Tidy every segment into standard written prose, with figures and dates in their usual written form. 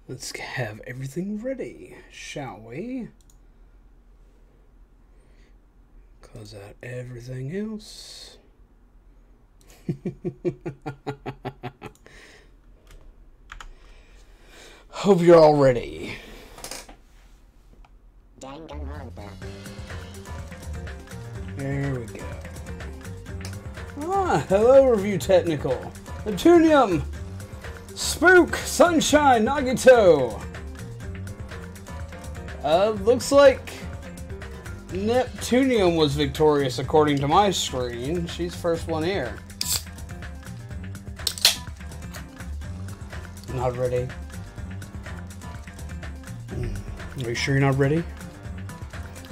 Let's have everything ready, shall we? Close out everything else. Hope you're all ready. Danganronpa. There we go. Ah, hello, Review Technical. Neptunium, Spook, Sunshine, Nagito. Looks like Neptunium was victorious according to my screen. She's first one here. Not ready. Are you sure you're not ready?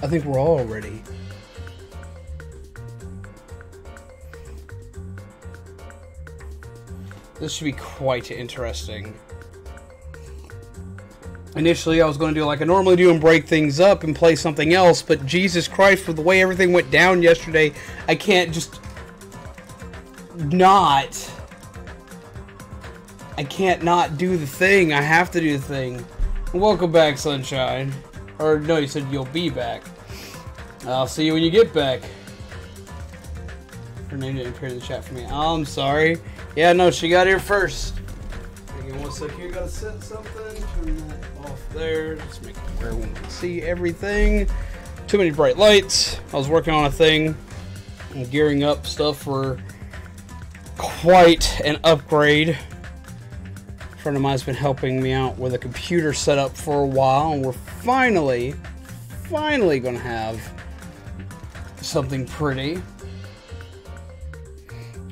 I think we're all ready. This should be quite interesting. Initially, I was going to do like I normally do and break things up and play something else, but Jesus Christ, with the way everything went down yesterday, I can't just not. I can't not do the thing. I have to do the thing. Welcome back, Sunshine. Or no, you said you'll be back. I'll see you when you get back. Her name didn't appear in the chat for me. Oh, I'm sorry. Yeah, no, she got here first. Hang on one second here, gotta set something. Turn that off there. Just make it where we can see everything. Too many bright lights. I was working on a thing and gearing up stuff for quite an upgrade. A friend of mine's been helping me out with a computer setup for a while, and we're finally gonna have something pretty.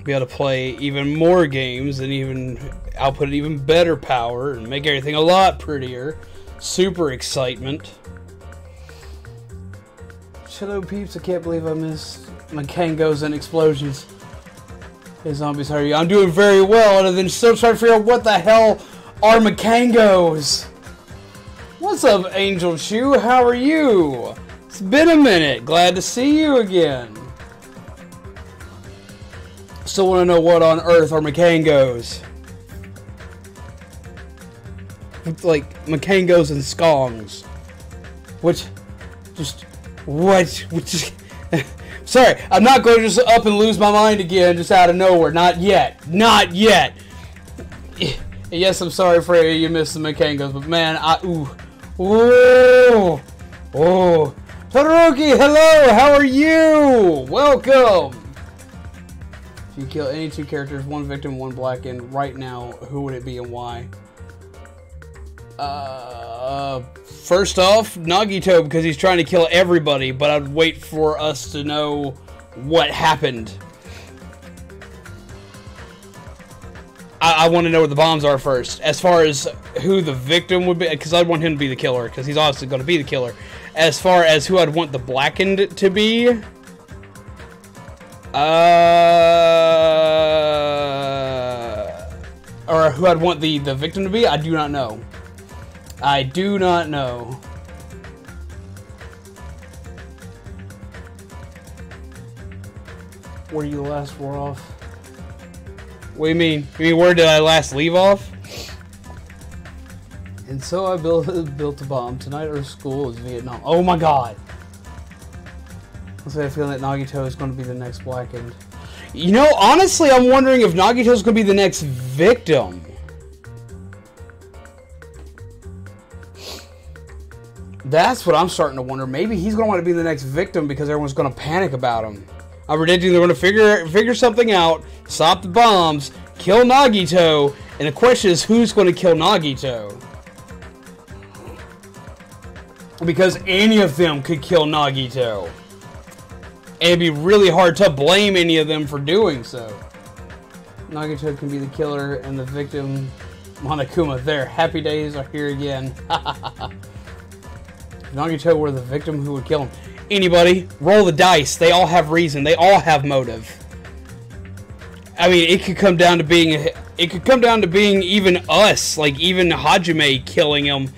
Be able to play even more games and even output even better power and make everything a lot prettier. Super excitement. Hello peeps, I can't believe I missed Makangos and explosions. Hey zombies, how are you? I'm doing very well, other than still trying to figure out what the hell are Makangos. What's up, Angel Chew? How are you? It's been a minute. Glad to see you again. Still want to know what on earth are Makangos. Like Makangos and skongs. Which, just, what? Which, sorry, I'm not going to just up and lose my mind again just out of nowhere. Not yet. Not yet. Yes, I'm sorry for you missed the Makangos, but man, ooh. Todoroki, hello, how are you? Welcome. If you kill any two characters, one victim, one blackened, right now, who would it be and why? First off, Nagito, because he's trying to kill everybody, but I'd wait for us to know what happened. I want to know where the bombs are first. As far as who the victim would be, because I'd want him to be the killer, because he's obviously going to be the killer. As far as who I'd want the blackened to be, or who I'd want the victim to be, I do not know. I do not know. Where you last wore off? What do you mean? You mean where did I last leave off? And so I built a bomb. Tonight our school is Vietnam. Oh my god! Let's say I feel that Nagito is going to be the next blackened. You know, honestly, I'm wondering if Nagito is going to be the next victim. That's what I'm starting to wonder. Maybe he's going to want to be the next victim because everyone's going to panic about him. I'm predicting they're going to figure something out, stop the bombs, kill Nagito, and the question is who's going to kill Nagito? Because any of them could kill Nagito. And it'd be really hard to blame any of them for doing so. Nagito can be the killer and the victim, Monokuma. Their happy days are here again. If Nagito were the victim, who would kill him? Anybody. Roll the dice. They all have reason. They all have motive. I mean, it could come down to being... It could come down to being even us. Like, even Hajime killing him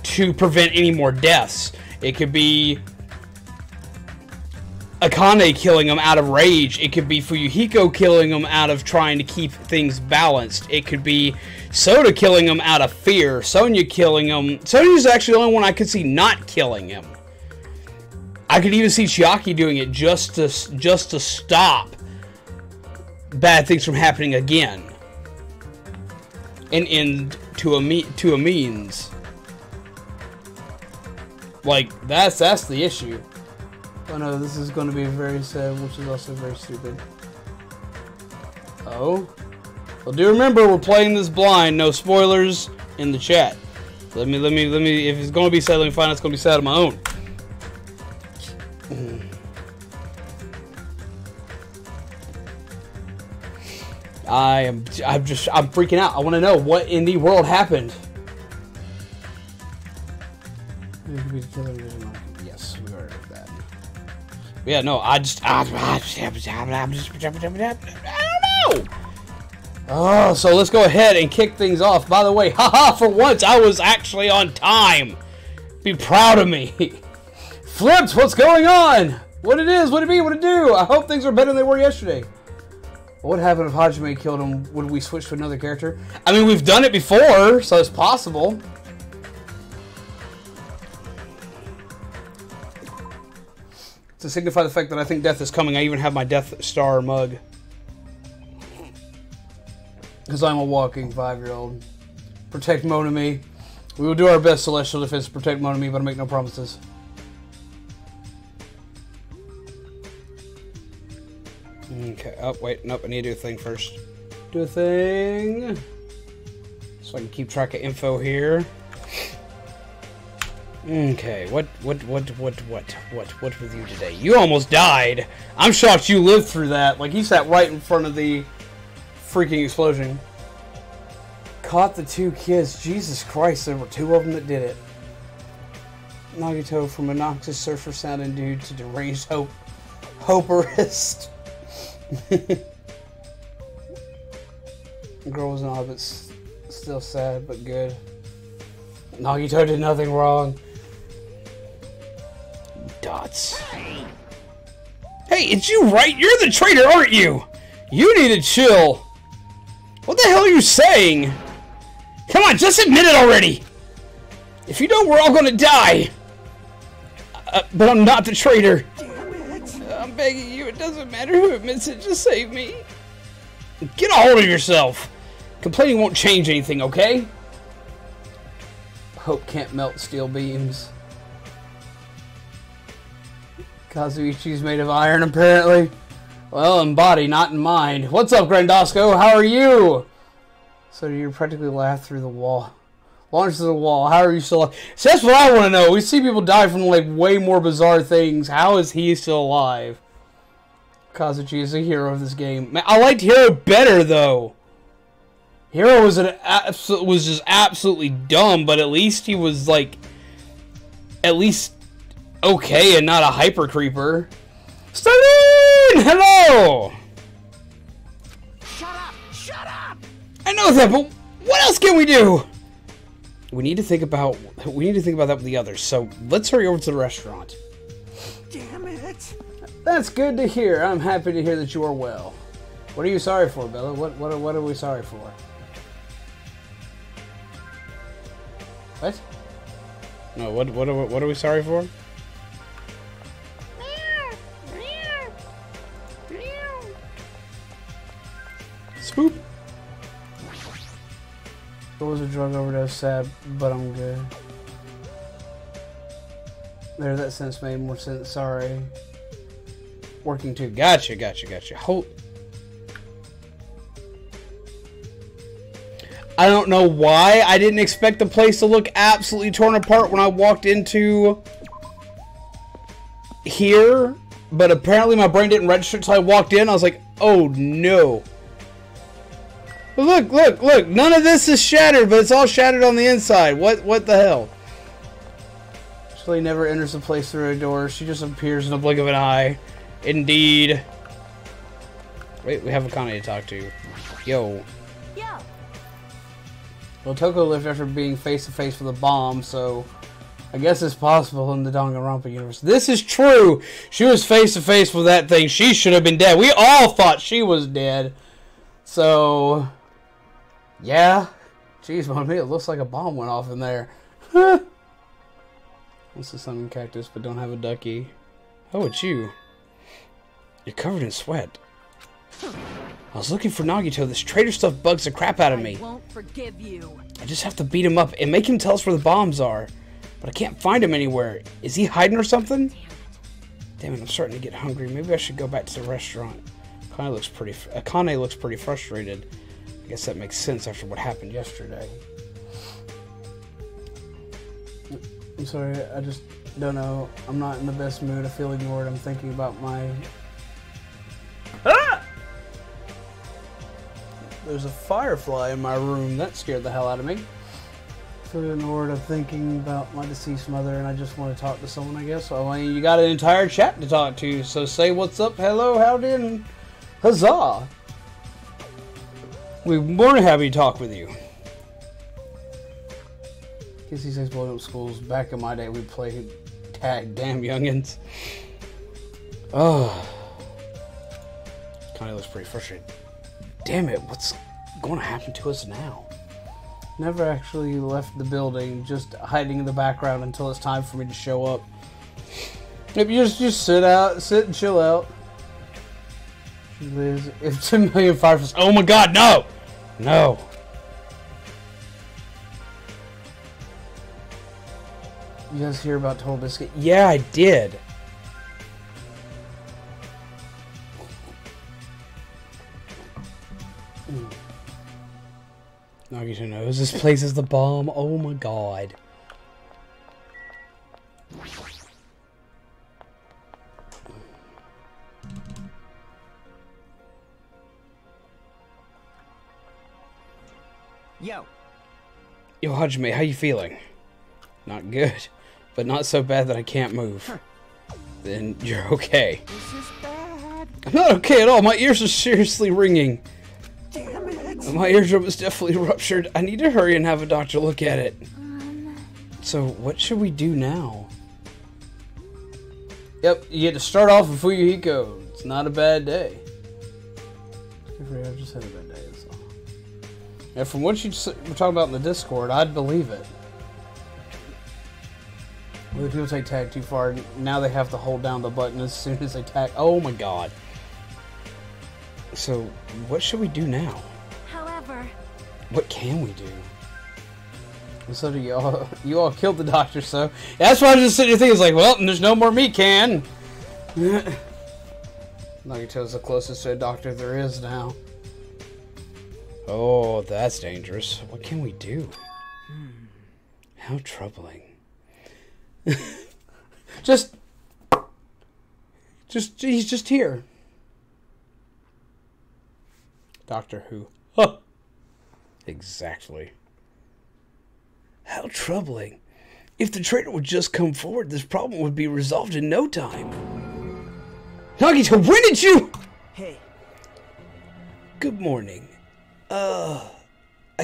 to prevent any more deaths. It could be... Akane killing him out of rage. It could be Fuyuhiko killing him out of trying to keep things balanced. It could be Soda killing him out of fear. Sonya killing him. Sonya's actually the only one I could see not killing him. I could even see Chiaki doing it just to stop bad things from happening again. And end to a means. Like, that's the issue. Oh no, this is going to be very sad, which is also very stupid. Oh. Well, do remember, we're playing this blind. No spoilers in the chat. Let me, if it's going to be sad, let me find out it's going to be sad on my own. I'm freaking out. I want to know what in the world happened. Yes, we heard of that. Yeah, no, I don't know. Oh, so let's go ahead and kick things off. By the way, haha, for once I was actually on time. Be proud of me. Flips, what's going on? What it is, what it be, what it do? I hope things are better than they were yesterday. What happened if Hajime killed him? Would we switch to another character? I mean, we've done it before, so it's possible. To signify the fact that I think death is coming, I even have my Death Star mug. Because I'm a walking 5-year-old. Protect Monami. We will do our best, Celestial Defense, to protect Monami, but I make no promises. Okay, oh, wait, nope, I need to do a thing first. Do a thing. So I can keep track of info here. Okay, what with you today? You almost died. I'm shocked you lived through that. Like, he sat right in front of the freaking explosion. Caught the 2 kids. Jesus Christ, there were 2 of them that did it. Nagito from obnoxious surfer sounding dude to deranged hoperist. Girl was not, but still sad, but good. Nagito did nothing wrong. Dots. Hey, it's you, right? You're the traitor, aren't you? You need to chill. What the hell are you saying? Come on, just admit it already. If you don't, we're all gonna die. But I'm not the traitor. I'm begging you, it doesn't matter who admits it, just save me. Get a hold of yourself. Complaining won't change anything, okay? Hope can't melt steel beams. Kazuichi's made of iron, apparently. Well, in body, not in mind. What's up, Grandosco? How are you? So you practically laughed through the wall. Launched through the wall. How are you still alive? So that's what I want to know. We see people die from, like, way more bizarre things. How is he still alive? Kazuchi is a hero of this game. Man, I liked Hero better, though. Hero was just absolutely dumb, but at least he was, like, at least okay and not a hyper creeper. Sterling! Hello! Shut up! Shut up! I know that, but what else can we do? We need to think about that with the others. So let's hurry over to the restaurant. Damn it! That's good to hear. I'm happy to hear that you are well. What are you sorry for, Bella? What are we sorry for? What? No, what are we sorry for? Swoop. It was a drug overdose, sad, but I'm good. There, that sense made more sense. Sorry. Working too. Gotcha. Hold. I don't know why I didn't expect the place to look absolutely torn apart when I walked into here, but apparently my brain didn't register until I walked in. I was like, oh no. Look, none of this is shattered, but it's all shattered on the inside. What the hell? She never enters the place through a door. She just appears in the blink of an eye. Indeed. Wait, we have Akane to talk to. Yo. Well, Toko left after being face to face with a bomb, so I guess it's possible in the Danganronpa universe. This is true. She was face to face with that thing. She should have been dead. We all thought she was dead. So, yeah. Jeez, on me, it looks like a bomb went off in there. What's the sun cactus, but don't have a ducky? Oh, it's you. You're covered in sweat. I was looking for Nagito. This traitor stuff bugs the crap out of me. I won't forgive you. I just have to beat him up and make him tell us where the bombs are. But I can't find him anywhere. Is he hiding or something? Damn it, I'm starting to get hungry. Maybe I should go back to the restaurant. Akane looks pretty frustrated. I guess that makes sense after what happened yesterday. I'm sorry, I just don't know. I'm not in the best mood. I feel ignored. I'm thinking about my... Ah! There's a firefly in my room. That scared the hell out of me. I feel ignored. I'm thinking about my deceased mother, and I just want to talk to someone, I guess. So, I mean, you got an entire chat to talk to, so say what's up, hello, howdy, and huzzah. We're more than happy to talk with you. Guess he says blowing up schools. Back in my day, we played tag. Damn youngins. Oh. Kind of looks pretty frustrated. Damn it, what's going to happen to us now? Never actually left the building, just hiding in the background until it's time for me to show up. If you just sit and chill out. She lives. If 10 million fireflies. Oh my god, no! No. You guys hear about Total Biscuit? Yeah, I did. Nagito knows this place is the bomb. Oh my god. Yo. Yo, Hajime, how you feeling? Not good, but not so bad that I can't move. Then you're okay. This is bad. I'm not okay at all. My ears are seriously ringing. Damn it. My eardrum is definitely ruptured. I need to hurry and have a doctor look at it. So, what should we do now? Yep, you get to start off with Fuyuhiko. It's not a bad day. I've just had a bad day, that's all. Yeah, from what you were talking about in the Discord, I'd believe it. Well, people take tag too far. Now they have to hold down the button as soon as they tag. Oh my god. So, what should we do now? However, what can we do? So do y'all. You all killed the doctor, so that's why I was just sitting here thinking, like, well, there's no more meat can. Nagito's the closest to a doctor there is now. Oh, that's dangerous. What can we do? How troubling. He's just here. Doctor Who. Huh. Exactly. How troubling. If the traitor would just come forward, this problem would be resolved in no time. Nagito, when did you... Hey. Good morning. I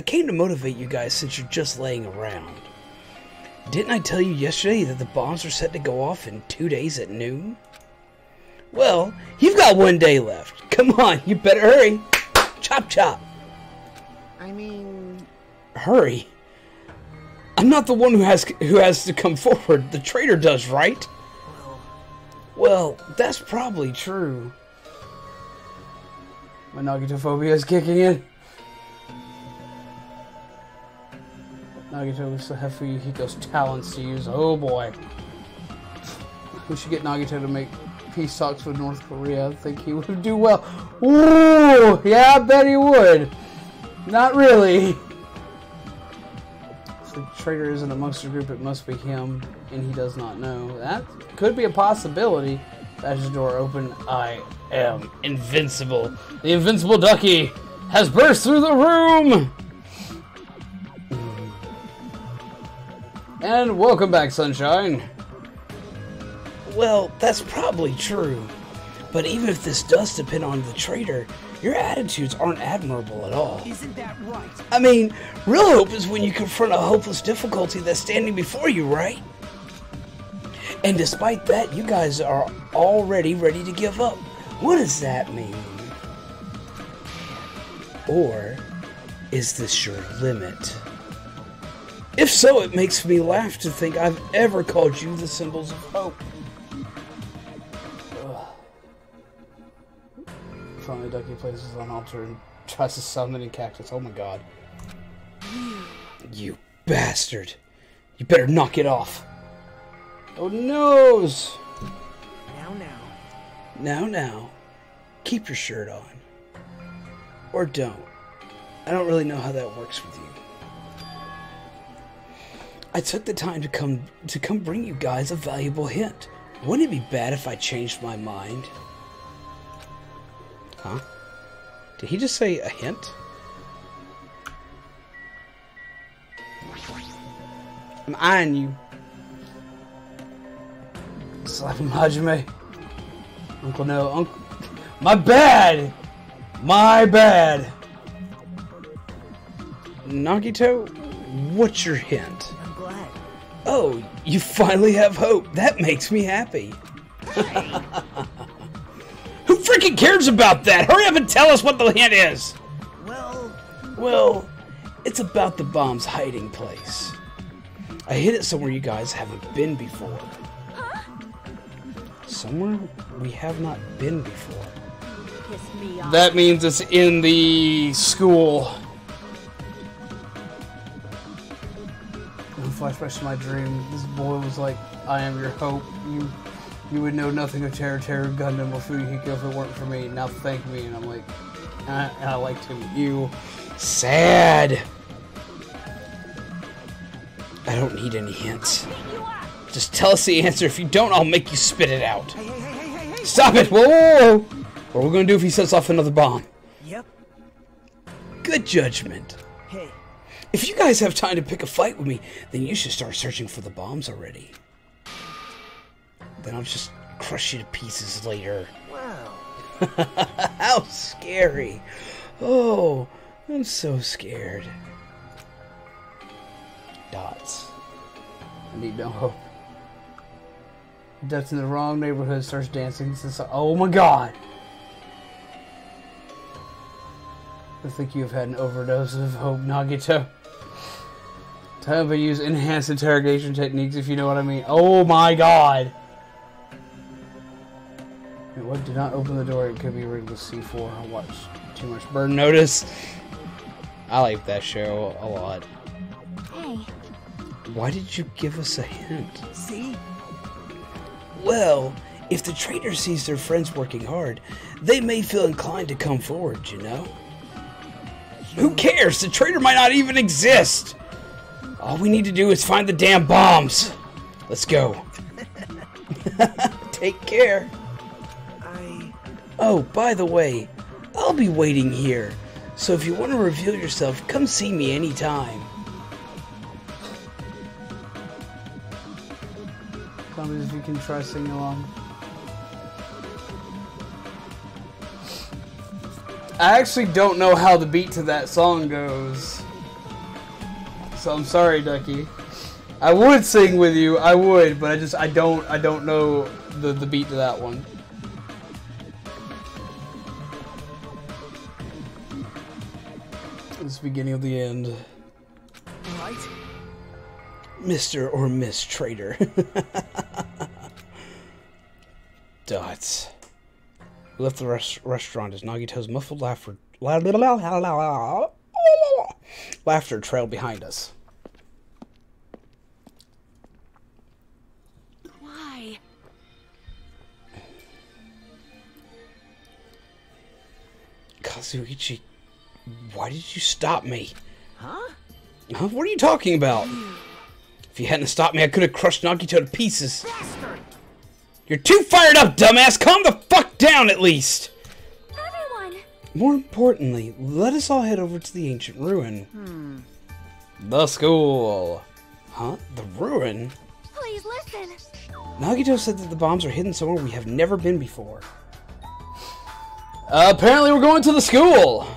came to motivate you guys since you're just laying around. Didn't I tell you yesterday that the bombs are set to go off in 2 days at noon? Well, you've got 1 day left. Come on, you better hurry. Chop chop. I mean... Hurry. I'm not the one who has to come forward. The traitor does, right? Well, that's probably true. My Nagitophobia is kicking in. Nagito still have Fuyuhiko's talents to use. Oh boy. We should get Nagito to make peace talks with North Korea. I think he would do well. Ooh, yeah, I bet he would. Not really. If the traitor isn't amongst the group, it must be him, and he does not know. That could be a possibility. As the door open, I am invincible. The invincible ducky has burst through the room! And welcome back, Sunshine. Well, that's probably true. But even if this does depend on the traitor, your attitudes aren't admirable at all. Isn't that right? I mean, real hope is when you confront a hopeless difficulty that's standing before you, right? And despite that, you guys are already ready to give up. What does that mean? Or is this your limit? If so, it makes me laugh to think I've ever called you the symbols of hope. Ugh. Finally, Ducky places on altar and tries to summon a cactus. Oh my god. You bastard. You better knock it off. Oh noes! Now. Keep your shirt on. Or don't. I don't really know how that works with you. I took the time to come bring you guys a valuable hint. Wouldn't it be bad if I changed my mind? Huh? Did he just say a hint? I'm eyeing you. Slapping Hajime. Uncle no, Uncle. My bad! My bad! Nagito, what's your hint? I'm glad. Oh, you finally have hope. That makes me happy. Who freaking cares about that? Hurry up and tell us what the hint is! Well, it's about the bomb's hiding place. I hid it somewhere you guys haven't been before. Somewhere we have not been before. Piss me off. That means it's in the school. Flashbacks to my dream. This boy was like, I am your hope. You would know nothing of Terror Gundam or Fuyuhiko if it weren't for me. Now thank me. And I'm like, and I liked him. You sad. I don't need any hints. Just tell us the answer. If you don't, I'll make you spit it out. Hey. Stop it! Whoa, whoa, whoa! What are we gonna do if he sets off another bomb? Yep. Good judgment. Hey. If you guys have time to pick a fight with me, then you should start searching for the bombs already. Then I'll just crush you to pieces later. Wow. How scary. Oh, I'm so scared. Dots. I need no hope. Death's in the wrong neighborhood, starts dancing. Oh my god! I think you've had an overdose of hope, Nagito. Time to use enhanced interrogation techniques, if you know what I mean. Oh my god! Wait, what? Do not open the door. It could be rigged with C4. I watched too much Burn Notice. I like that show a lot. Hey. Why did you give us a hint? See? Well, if the traitor sees their friends working hard, they may feel inclined to come forward, you know? Who cares? The traitor might not even exist! All we need to do is find the damn bombs! Let's go. Take care. Oh, by the way, I'll be waiting here, so if you want to reveal yourself, come see me anytime. Tell me if you can try singing along. I actually don't know how the beat to that song goes. So I'm sorry, Ducky. I would sing with you, I would, but I don't know the beat to that one. It's the beginning of the end. Right? Mr. or Miss Traitor. Dots. We left the restaurant as Nagito's muffled laughter trailed behind us. Why? Kazuichi, why did you stop me? Huh? Huh? What are you talking about? If you hadn't stopped me, I could have crushed Nagito to pieces. Bastard! You're too fired up, dumbass! Calm the fuck down, at least! Everyone! More importantly, let us all head over to the ancient ruin. The school. Huh? The ruin? Please listen. Nagito said that the bombs are hidden somewhere we have never been before. Apparently we're going to the school!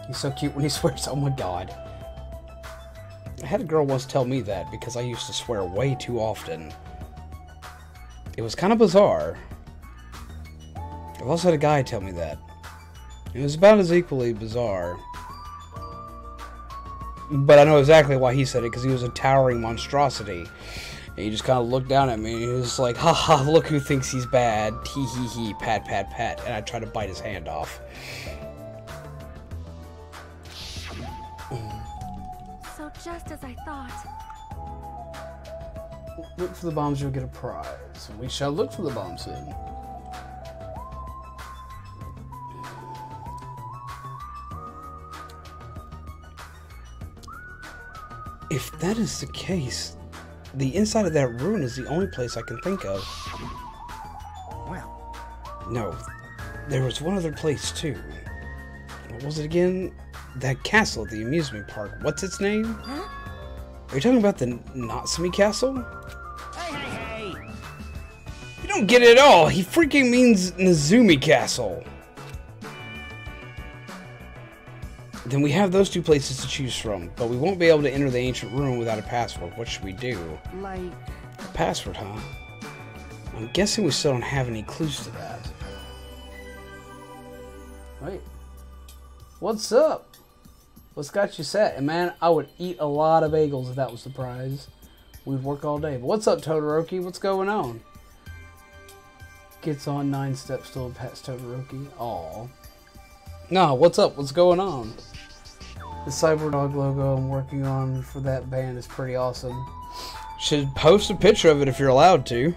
He's so cute when he swears, oh my god. had a girl once tell me that because I used to swear way too often. It was kind of bizarre. I've also had a guy tell me that. It was about as equally bizarre. But I know exactly why he said it, because he was a towering monstrosity. And he just kind of looked down at me, and he was like, haha, look who thinks he's bad. Hee hee hee, pat pat pat. And I tried to bite his hand off. So just as I thought. Look for the bombs, you'll get a prize. We shall look for the bombs then. If that is the case, the inside of that ruin is the only place I can think of. Well, No, there was one other place too. What was it again? That castle at the amusement park. What's its name? Huh? Are you talking about the Natsumi Castle? hey, hey, hey! You don't get it at all. He freaking means Nazumi Castle. Then we have those two places to choose from, but we won't be able to enter the ancient ruin without a password. What should we do? Like, A password, huh? I'm guessing we still don't have any clues to that. Wait. What's up? What's got you set? And man, I would eat a lot of bagels if that was the prize. We'd work all day. But what's up, Todoroki? What's going on? Gets on 9 steps till pets Todoroki. Aw. No, what's up? What's going on? The Cyberdog logo I'm working on for that band is pretty awesome. Should post a picture of it if you're allowed to.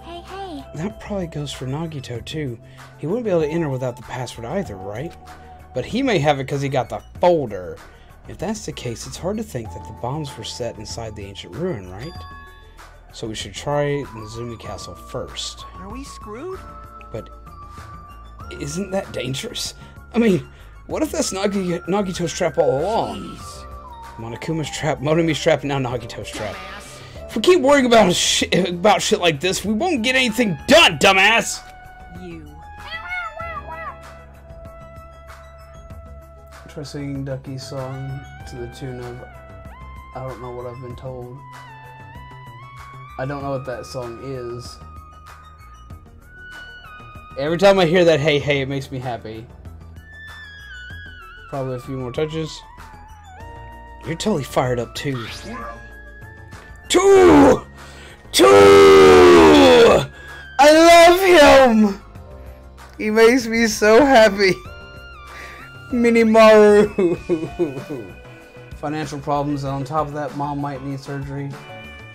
Hey, hey. That probably goes for Nagito too. He wouldn't be able to enter without the password either, right? But he may have it because he got the folder. If that's the case, it's hard to think that the bombs were set inside the ancient ruin, right? So we should try Nazumi Castle first. are we screwed? But isn't that dangerous? I mean, what if that's Nagito's trap all along? Jeez. Monokuma's trap, Monami's trap, and now Nagito's trap. Ass. If we keep worrying about shit like this, we won't get anything done, dumbass! You. Try singing Ducky's song to the tune of I Don't Know What I've Been Told. I don't know what that song is. Every time I hear that hey hey, it makes me happy. Probably a few more touches. You're totally fired up too. Two! I love him! He makes me so happy. Minimaru. Financial problems, and on top of that, Mom might need surgery.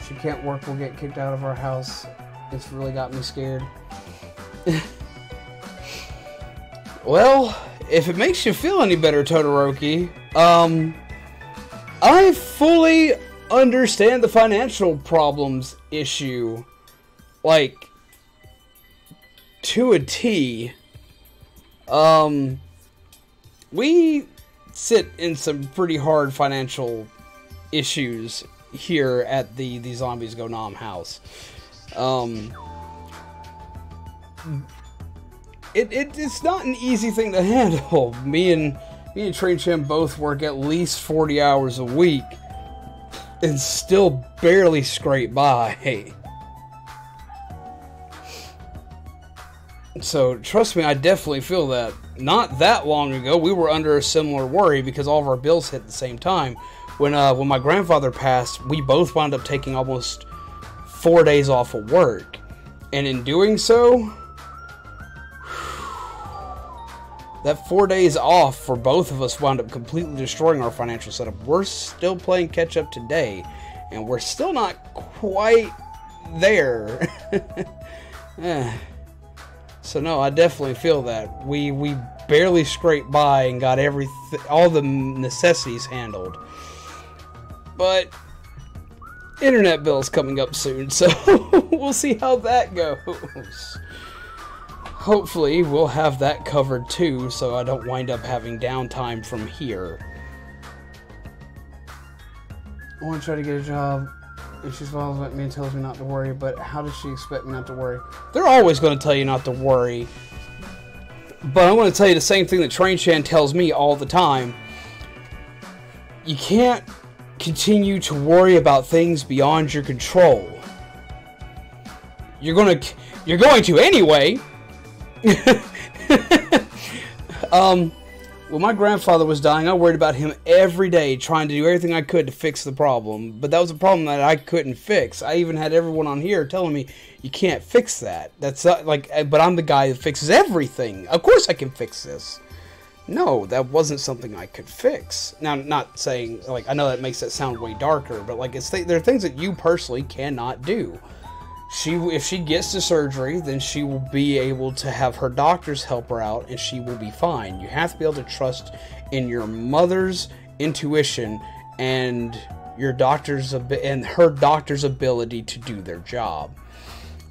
She can't work, we'll get kicked out of our house. It's really got me scared. Well, if it makes you feel any better, Todoroki, I fully understand the financial problems issue, like, to a T. We sit in some pretty hard financial issues here at the Zombies Go Nom house. It's not an easy thing to handle. Me and Train Chan both work at least 40 hours a week and still barely scrape by. So trust me, I definitely feel that. Not that long ago, we were under a similar worry because all of our bills hit at the same time. When my grandfather passed, we both wound up taking almost 4 days off of work, and in doing so, that 4 days off for both of us wound up completely destroying our financial setup. We're still playing catch up today, and we're still not quite there. So no, I definitely feel that. We barely scraped by and got all the necessities handled. But internet bill's coming up soon, so we'll see how that goes. Hopefully we'll have that covered too, so I don't wind up having downtime from here. I want to try to get a job, and she smiles at me and tells me not to worry, but how does she expect me not to worry? They're always going to tell you not to worry. But I'm going to tell you the same thing that Train Chan tells me all the time. you can't continue to worry about things beyond your control. You're going to anyway. When my grandfather was dying, I worried about him every day, trying to do everything I could to fix the problem. But that was a problem that I couldn't fix. I even had everyone on here telling me, you can't fix that. That's not, like, but I'm the guy that fixes everything. Of course I can fix this. No, that wasn't something I could fix. Now, not saying, like, I know that makes that sound way darker, but, like, there are things that you personally cannot do. If she gets to surgery, then she will be able to have her doctors help her out, and she will be fine. You have to be able to trust in your mother's intuition and her doctor's ability to do their job.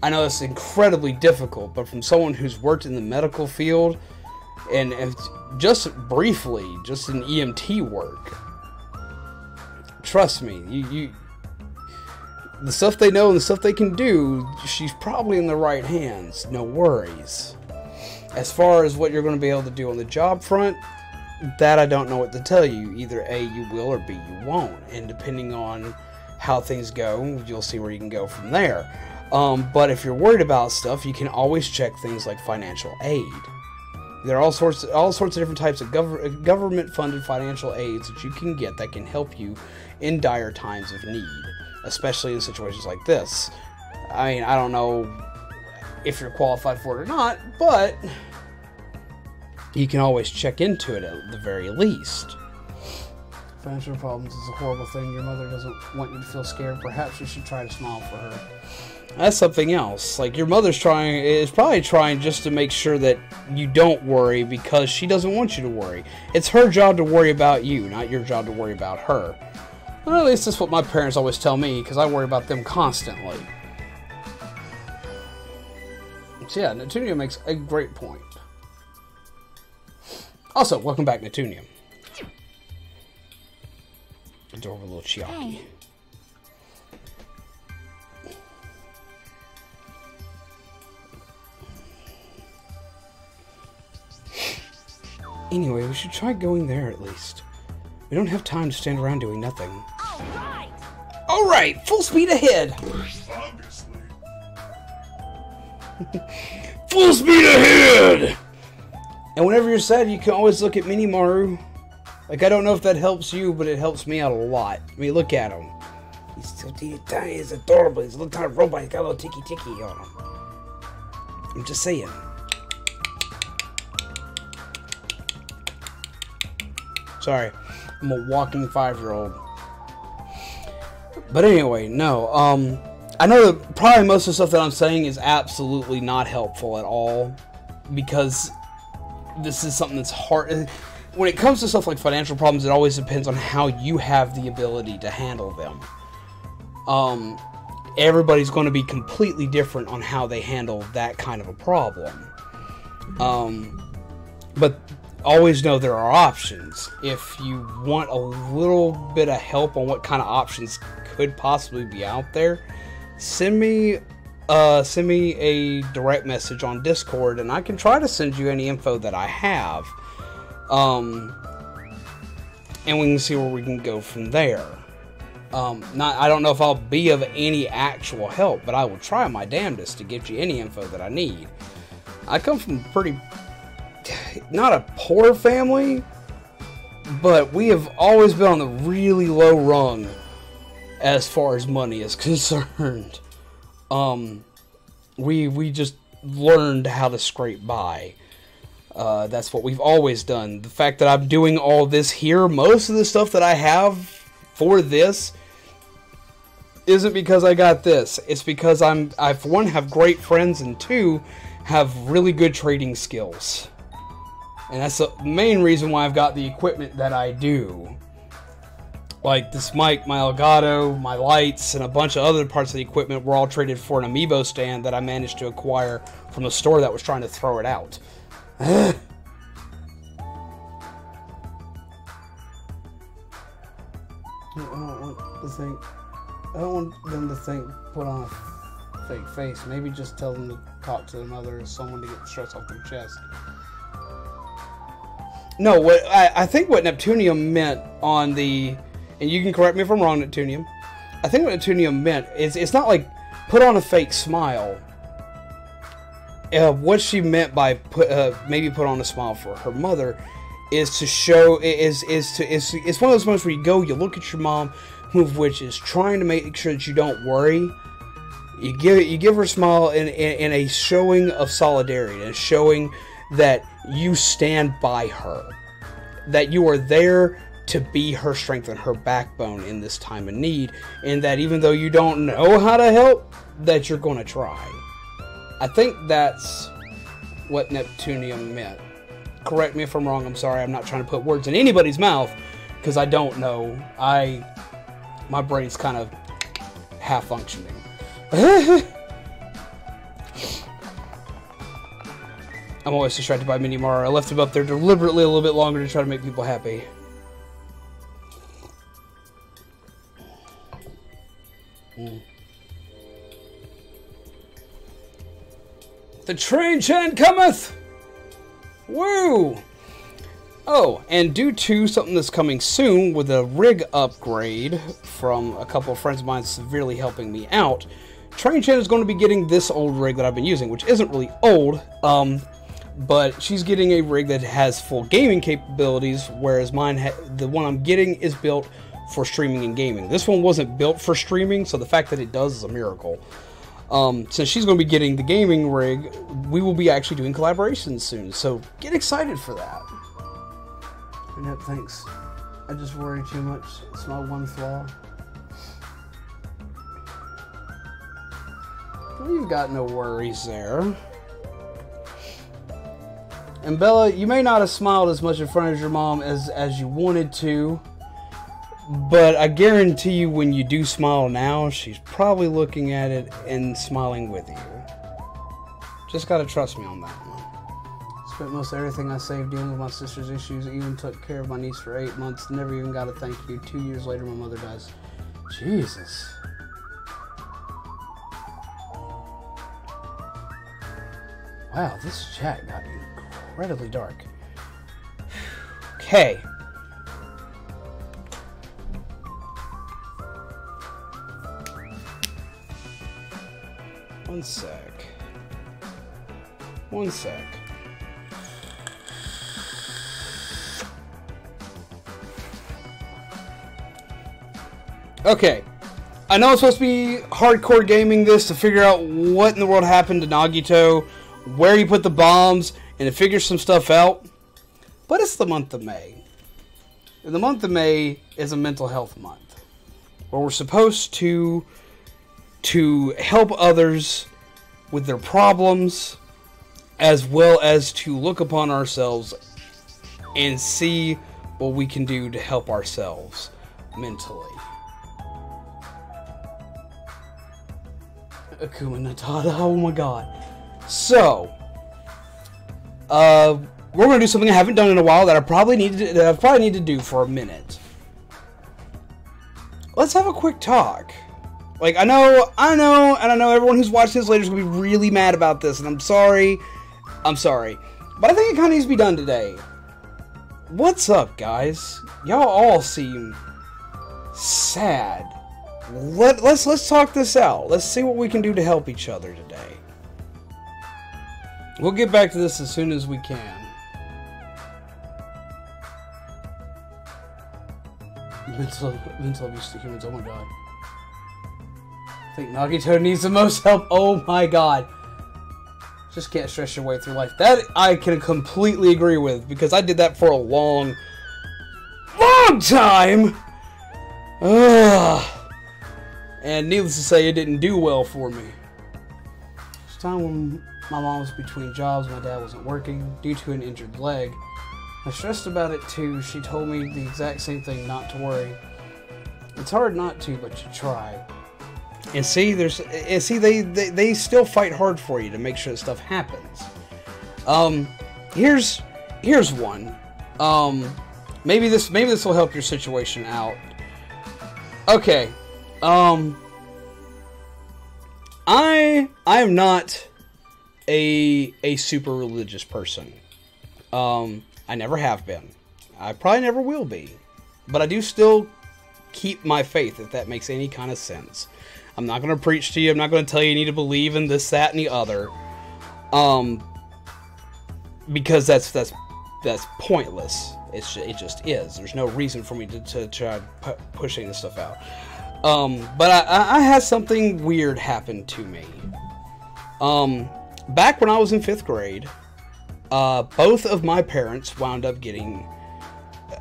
I know it's incredibly difficult, but from someone who's worked in the medical field and just briefly, just in EMT work, trust me, the stuff they know and the stuff they can do, she's probably in the right hands. No worries. As far as what you're going to be able to do on the job front, that I don't know what to tell you. Either A, you will, or B, you won't. And depending on how things go, you'll see where you can go from there. But if you're worried about stuff, you can always check things like financial aid. There are all sorts of different types of government-funded financial aids that you can get that can help you in dire times of need. Especially in situations like this. I mean, I don't know if you're qualified for it or not, but you can always check into it at the very least. Financial problems is a horrible thing. Your mother doesn't want you to feel scared. Perhaps you should try to smile for her. That's something else. Like, your mother's is probably trying just to make sure that you don't worry because she doesn't want you to worry. It's her job to worry about you, not your job to worry about her. Well, at least that's what my parents always tell me, because I worry about them constantly. So yeah, Netunia makes a great point. Also, welcome back, Netunia. Adorable little Chiaki. Hey. Anyway, we should try going there at least. We don't have time to stand around doing nothing. Alright, full speed ahead! Obviously. Full speed ahead! And whenever you're sad, you can always look at Minimaru. Like, I don't know if that helps you, but it helps me out a lot. I mean, look at him. He's so tiny, he's adorable. He's a little tiny robot, he's got a little tiki-tiki on him. I'm just saying. Sorry. I'm a walking 5-year-old. But anyway, no. I know that probably most of the stuff that I'm saying is absolutely not helpful at all. Because this is something that's hard. When it comes to stuff like financial problems, it always depends on how you have the ability to handle them. Everybody's going to be completely different on how they handle that kind of a problem. But always know there are options. If you want a little bit of help on what kind of options could possibly be out there, send me a direct message on Discord, and I can try to send you any info that I have. And we can see where we can go from there. I don't know if I'll be of any actual help, but I will try my damnedest to get you any info that I need. I come from not a poor family, but we have always been on the really low rung as far as money is concerned. We just learned how to scrape by. That's what we've always done. The fact that I'm doing all this here, most of the stuff that I have for this isn't because I got this. It's because I, for one, have great friends, and two, have really good trading skills. And that's the main reason why I've got the equipment that I do. Like this mic, my Elgato, my lights, and a bunch of other parts of the equipment were all traded for an amiibo stand that I managed to acquire from a store that was trying to throw it out. I don't want them to think, put on a fake face. Maybe just tell them to talk to their mother or someone to get the stress off their chest. No, what I think what Neptunium meant on the, and you can correct me if I'm wrong, Neptunium. I think what Neptunium meant is it's not like put on a fake smile. What she meant by maybe put on a smile for her mother is to show it's one of those moments where you go, you look at your mom, which is trying to make sure that you don't worry. You give her a smile in a showing of solidarity, and showing that you stand by her, that you are there to be her strength and her backbone in this time of need, and that even though you don't know how to help, that you're going to try. I think that's what Neptunium meant. Correct me if I'm wrong. I'm sorry. I'm not trying to put words in anybody's mouth because I don't know. My brain's kind of half functioning. I'm always distracted by Mini Mara. I left him up there deliberately a little bit longer to try to make people happy. The train Chan cometh! Woo! Oh, and due to something that's coming soon with a rig upgrade from a couple of friends of mine severely helping me out, Train Chan is going to be getting this old rig that I've been using, which isn't really old, but she's getting a rig that has full gaming capabilities, whereas mine, the one I'm getting, is built for streaming and gaming. This one wasn't built for streaming, so the fact that it does is a miracle. Since she's going to be getting the gaming rig, we will be actually doing collaborations soon, so get excited for that. Yep, thanks. I just worry too much. It's my one flaw. Well, you've got no worries there. And Bella, you may not have smiled as much in front of your mom as you wanted to, but I guarantee you when you do smile now, she's probably looking at it and smiling with you. Just gotta trust me on that one. Spent most of everything I saved dealing with my sister's issues, even took care of my niece for 8 months, never even got a thank you. 2 years later, my mother dies. Jesus. Wow, this chat got incredibly dark. Okay. One sec. One sec. Okay. I know it's supposed to be hardcore gaming this to figure out what in the world happened to Nagito, where he put the bombs, and to figure some stuff out. But it's the month of May. And the month of May is a mental health month, where we're supposed to help others with their problems, as well as to look upon ourselves and see what we can do to help ourselves mentally. Akuma Natada, oh my god. So, we're gonna do something I haven't done in a while that I probably need to do for a minute. Let's have a quick talk. Like, I know everyone who's watching this later is gonna be really mad about this, and I'm sorry, but I think it kind of needs to be done today. What's up, guys? Y'all all seem sad. Let's talk this out. Let's see what we can do to help each other today. We'll get back to this as soon as we can. Mental abuse to humans, oh my god. I think Nagito needs the most help, oh my god. Just can't stress your way through life. That I can completely agree with, because I did that for a long time! Ugh. And needless to say, it didn't do well for me. It's time when my mom was between jobs, my dad wasn't working due to an injured leg. I stressed about it too. She told me the exact same thing, not to worry. It's hard not to, but you try. And see, they still fight hard for you to make sure that stuff happens. Here's one. Maybe this will help your situation out. Okay. I am not a super religious person. I never have been. I probably never will be. But I do still keep my faith, if that makes any kind of sense. I'm not going to preach to you. I'm not going to tell you need to believe in this, that, and the other. Because that's pointless. It just is. There's no reason for me to try pushing this stuff out. But I had something weird happen to me. Back when I was in 5th grade, both of my parents wound up having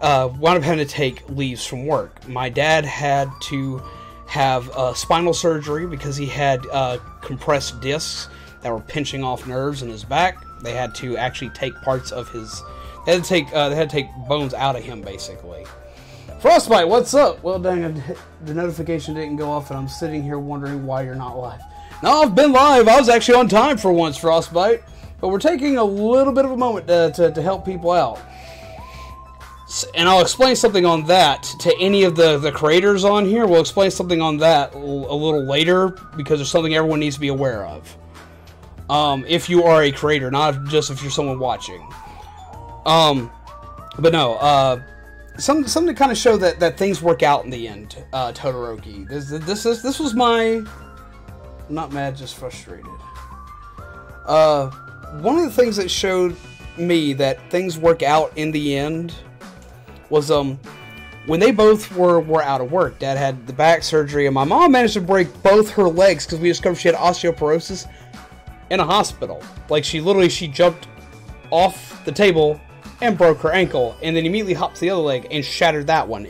to take leaves from work. My dad had to have spinal surgery because he had compressed discs that were pinching off nerves in his back. They had to actually take parts of his. They had to take bones out of him, basically. Frostbite, what's up? Well, dang it, the notification didn't go off, and I'm sitting here wondering why you're not live. No, I've been live. I was actually on time for once, Frostbite. But we're taking a little bit of a moment to help people out. And I'll explain something on that to any of the creators on here. We'll explain something on that a little later, because there's something everyone needs to be aware of. If you are a creator, not just if you're someone watching. But no, something to kind of show that things work out in the end, Todoroki. This was my... I'm not mad, just frustrated. One of the things that showed me that things work out in the end was when they both were out of work. Dad had the back surgery, and my mom managed to break both her legs because we discovered she had osteoporosis in a hospital. Like, she jumped off the table and broke her ankle, and then immediately hopped to the other leg and shattered that one.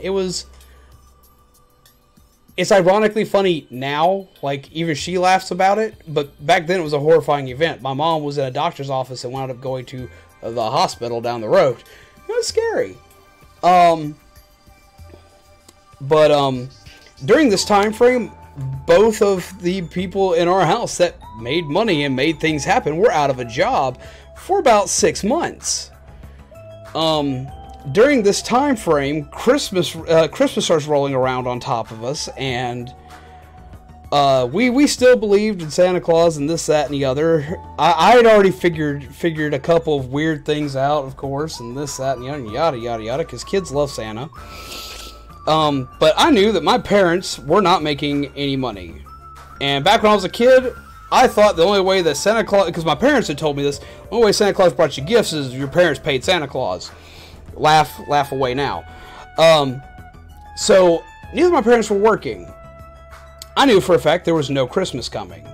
It's ironically funny now, like, even she laughs about it, but back then it was a horrifying event. My mom was in a doctor's office and wound up going to the hospital down the road. It was scary. During this time frame, both of the people in our house that made money and made things happen were out of a job for about 6 months. During this time frame, Christmas starts rolling around on top of us, and we still believed in Santa Claus and this, that, and the other. I had already figured a couple of weird things out, of course, and this, that, and the other, and yada yada yada, because kids love Santa. But I knew that my parents were not making any money, and back when I was a kid, I thought the only way that Santa Claus, because my parents had told me this, the only way Santa Claus brought you gifts is your parents paid Santa Claus. Laugh away now. So neither of my parents were working. I knew for a fact there was no Christmas coming.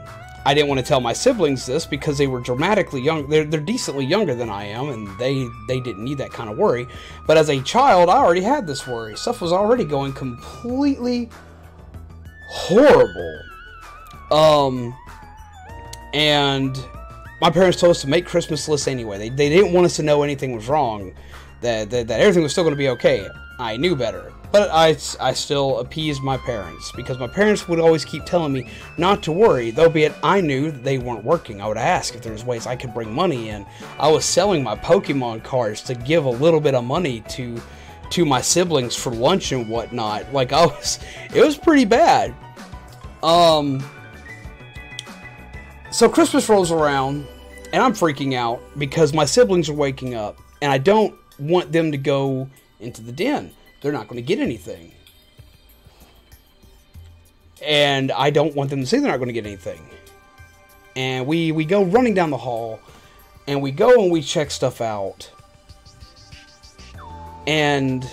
I didn't want to tell my siblings this because they were dramatically young. They're decently younger than I am, and they didn't need that kind of worry. But as a child, I already had this worry. Stuff was already going completely horrible. And my parents told us to make Christmas lists anyway. They didn't want us to know anything was wrong. That everything was still going to be okay. I knew better. But I still appeased my parents, because my parents would always keep telling me not to worry, though be it I knew that they weren't working. I would ask if there was ways I could bring money in. I was selling my Pokemon cards to give a little bit of money to my siblings for lunch and whatnot. Like, it was pretty bad. So Christmas rolls around, and I'm freaking out because my siblings are waking up, and I don't want them to go into the den. They're not going to get anything. And I don't want them to say they're not going to get anything. And we go running down the hall, and we go and we check stuff out. And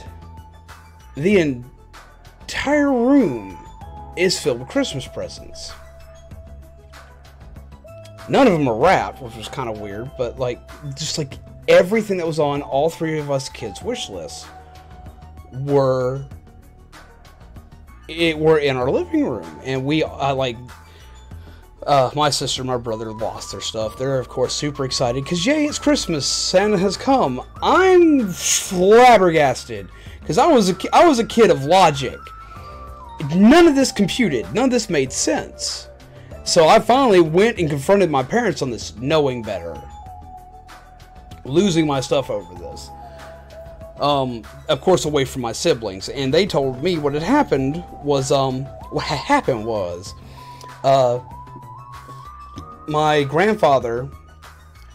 the entire room is filled with Christmas presents. None of them are wrapped, which was kind of weird, but just everything that was on all three of us kids' wish lists were in our living room. And we my sister and my brother lost their stuff. They're of course super excited because yay, it's Christmas, Santa has come. I'm flabbergasted because I was a kid of logic. None of this computed, none of this made sense. So I finally went and confronted my parents on this, knowing better, losing my stuff over this. Of course, away from my siblings, and they told me what had happened was, my grandfather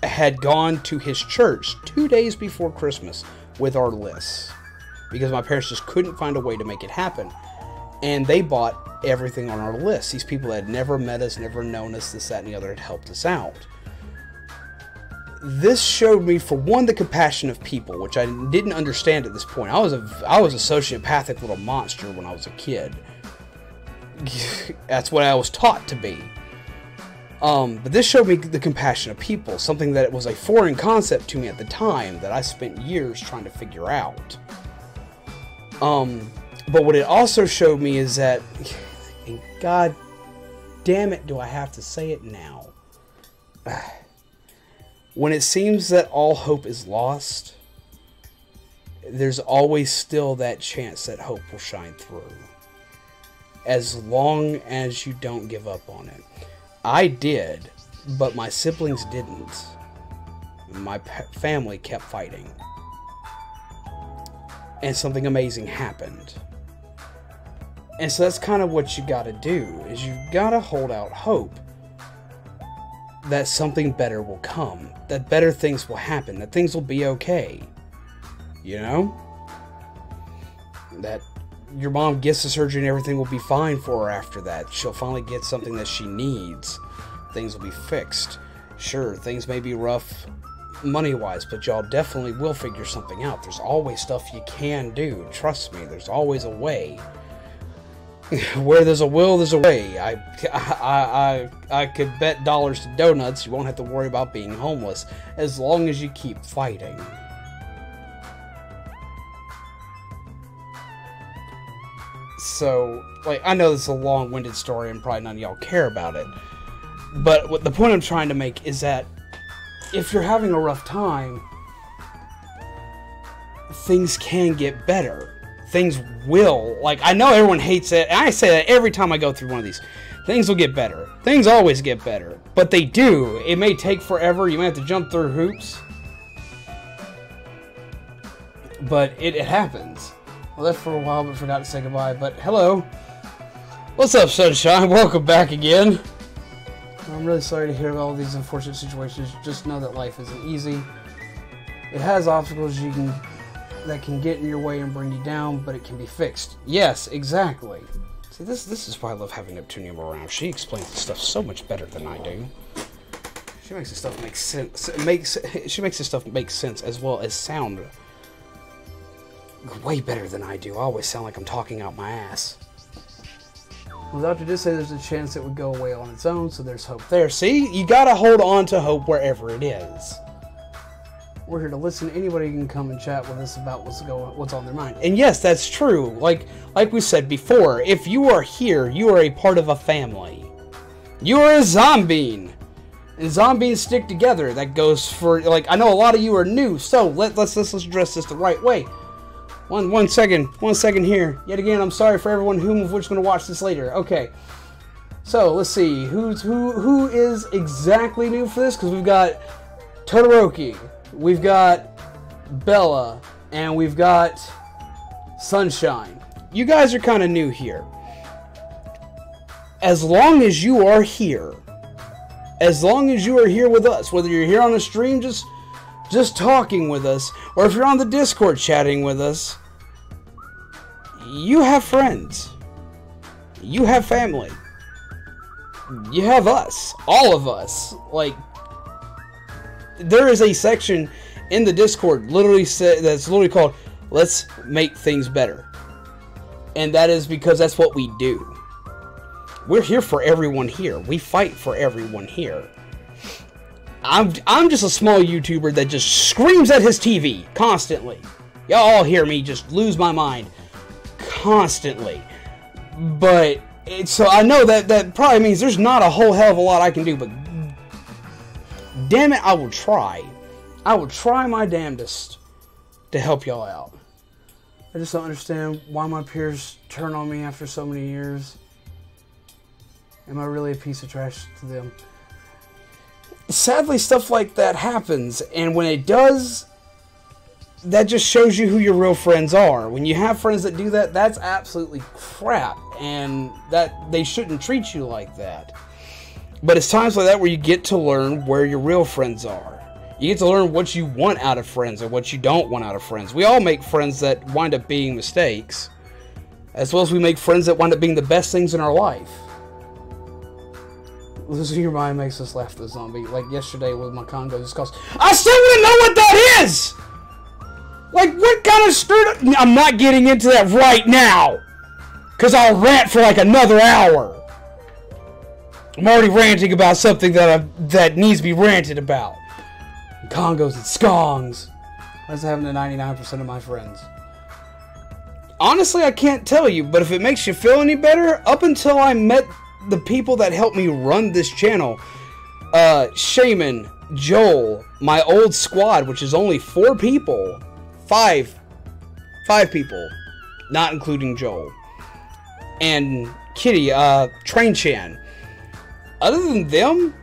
had gone to his church 2 days before Christmas with our lists because my parents just couldn't find a way to make it happen. And they bought everything on our list. These people that had never met us, never known us, this, that, and the other had helped us out. This showed me, for one, the compassion of people, which I didn't understand at this point. I was a sociopathic little monster when I was a kid. That's what I was taught to be. But this showed me the compassion of people, something that was a foreign concept to me at the time that I spent years trying to figure out. But what it also showed me is that, and God damn it, do I have to say it now? When it seems that all hope is lost, there's always still that chance that hope will shine through. As long as you don't give up on it. I did, but my siblings didn't. My family kept fighting. And something amazing happened. And so that's kind of what you gotta do, is you gotta hold out hope that something better will come, that better things will happen, that things will be okay. You know? That your mom gets the surgery and everything will be fine for her after that. She'll finally get something that she needs. Things will be fixed. Sure, things may be rough money-wise, but y'all definitely will figure something out. There's always stuff you can do. Trust me, there's always a way. Where there's a will, there's a way. I could bet dollars to donuts you won't have to worry about being homeless as long as you keep fighting. So, like, I know this is a long-winded story and probably none of y'all care about it. But what the point I'm trying to make is that if you're having a rough time, things can get better. Things will. Like, I know everyone hates it, and I say that every time I go through one of these. Things will get better. Things always get better. But they do. It may take forever. You may have to jump through hoops. But it happens. I left for a while but forgot to say goodbye. But hello. What's up, Sunshine? Welcome back again. I'm really sorry to hear about all these unfortunate situations. Just know that life isn't easy. It has obstacles that can get in your way and bring you down, but it can be fixed. Yes, exactly. See, this is why I love having Neptunium around. She explains the stuff so much better than I do. She makes the stuff make sense. She makes the stuff make sense as well as sound way better than I do. I always sound like I'm talking out my ass. Well, the doctor did say there's a chance it would go away on its own, so there's hope there. See? You gotta hold on to hope wherever it is. We're here to listen. Anybody can come and chat with us about what's on their mind. And yes, that's true. Like we said before, if you are here, you are a part of a family. You are a zombie. And zombies stick together. That goes for, like, I know a lot of you are new, so let's address this the right way. One second here. Yet again, I'm sorry for everyone who's going to watch this later. Okay. So, let's see. Who is exactly new for this? Because we've got Todoroki, we've got Bella, and we've got Sunshine. You guys are kind of new here. As long as you are here, with us, whether you're here on the stream just talking with us, or if you're on the Discord chatting with us, you have friends. You have family. You have us. All of us. Like, there is a section in the Discord that's literally called Let's Make Things Better. And that is because that's what we do. We're here for everyone here. We fight for everyone here. I'm just a small YouTuber that just screams at his TV constantly. Y'all all hear me just lose my mind constantly. But so I know that probably means there's not a whole hell of a lot I can do, but damn it, I will try. I will try my damnedest to help y'all out. I just don't understand why my peers turn on me after so many years. Am I really a piece of trash to them? Sadly, stuff like that happens, and when it does, that just shows you who your real friends are. When you have friends that do that, that's absolutely crap, and that they shouldn't treat you like that. But it's times like that where you get to learn where your real friends are. You get to learn what you want out of friends and what you don't want out of friends. We all make friends that wind up being mistakes, as well as we make friends that wind up being the best things in our life. Losing your mind makes us laugh at the zombie. Like yesterday with my Congo discuss. I still want to know what that is! Like, what kind of stirred up... I'm not getting into that right now! Because I'll rant for like another hour. I'm already ranting about something that needs to be ranted about. Congos and skongs. That's happening to 99% of my friends. Honestly, I can't tell you, but if it makes you feel any better, up until I met the people that helped me run this channel, Shaman, Joel, my old squad, which is only 4 people, 5 people, not including Joel, and Kitty, Train Chan. Other than them,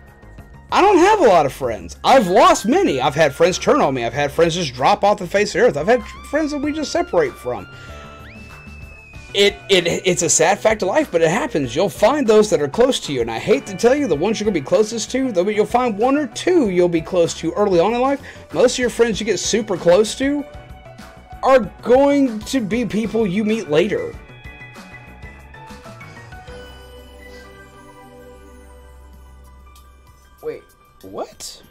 I don't have a lot of friends. I've lost many. I've had friends turn on me. I've had friends just drop off the face of the earth. I've had friends that we just separate from. It's a sad fact of life, but it happens. You'll find those that are close to you, and I hate to tell you, the ones you're going to be closest to, though you'll find 1 or 2 you'll be close to early on in life. Most of your friends you get super close to are going to be people you meet later. Wait, what?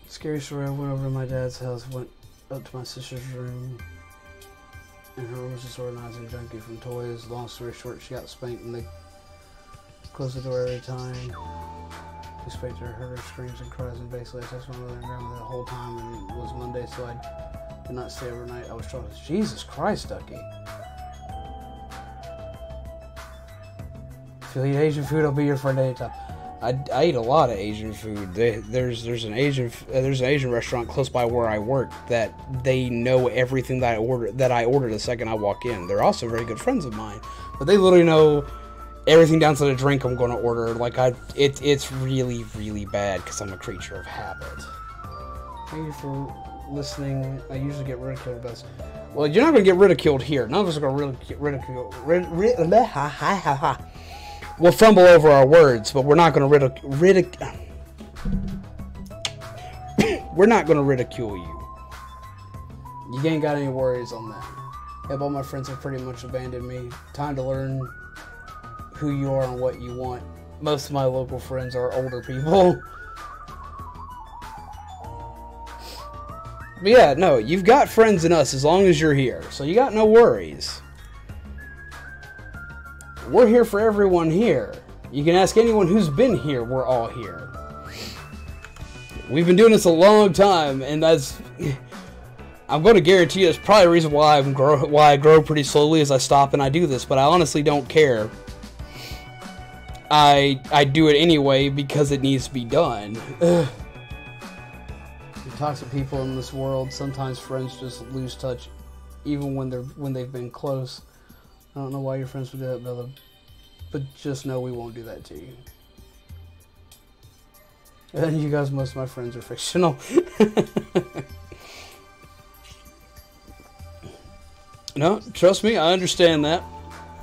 Scary story, I went over to my dad's house, went up to my sister's room, and her room was just organized and junky from toys. Long story short, she got spanked and they closed the door every time. She spanked her, heard her screams and cries, and basically I texted my mother and grandmother the whole time, and it was Monday, so I did not stay overnight. I was trying to, Jesus Christ, Ducky. If you eat Asian food, I'll be your friend anytime. I eat a lot of Asian food. There's an Asian restaurant close by where I work that they know everything that I order the second I walk in. They're also very good friends of mine, but they literally know everything down to the drink I'm going to order. Like it's really, really bad because I'm a creature of habit. Thank you for listening. I usually get ridiculed best. Well, you're not going to get ridiculed here. None of us are going to ridicule. We'll fumble over our words, but we're not going to we're not going to ridicule you. You ain't got any worries on that. Yeah, all my friends have pretty much abandoned me. Time to learn who you are and what you want. Most of my local friends are older people. But yeah, no, you've got friends in us as long as you're here, so you got no worries. We're here for everyone here. You can ask anyone who's been here, we're all here. We've been doing this a long time, and that's... I'm going to guarantee you it's probably the reason why I grow pretty slowly as I stop and I do this, but I honestly don't care. I do it anyway because it needs to be done. Toxic people in this world, sometimes friends just lose touch even when they've been close. I don't know why your friends would do that, Bella, but just know we won't do that to you. And you guys, most of my friends are fictional. No, trust me, I understand that.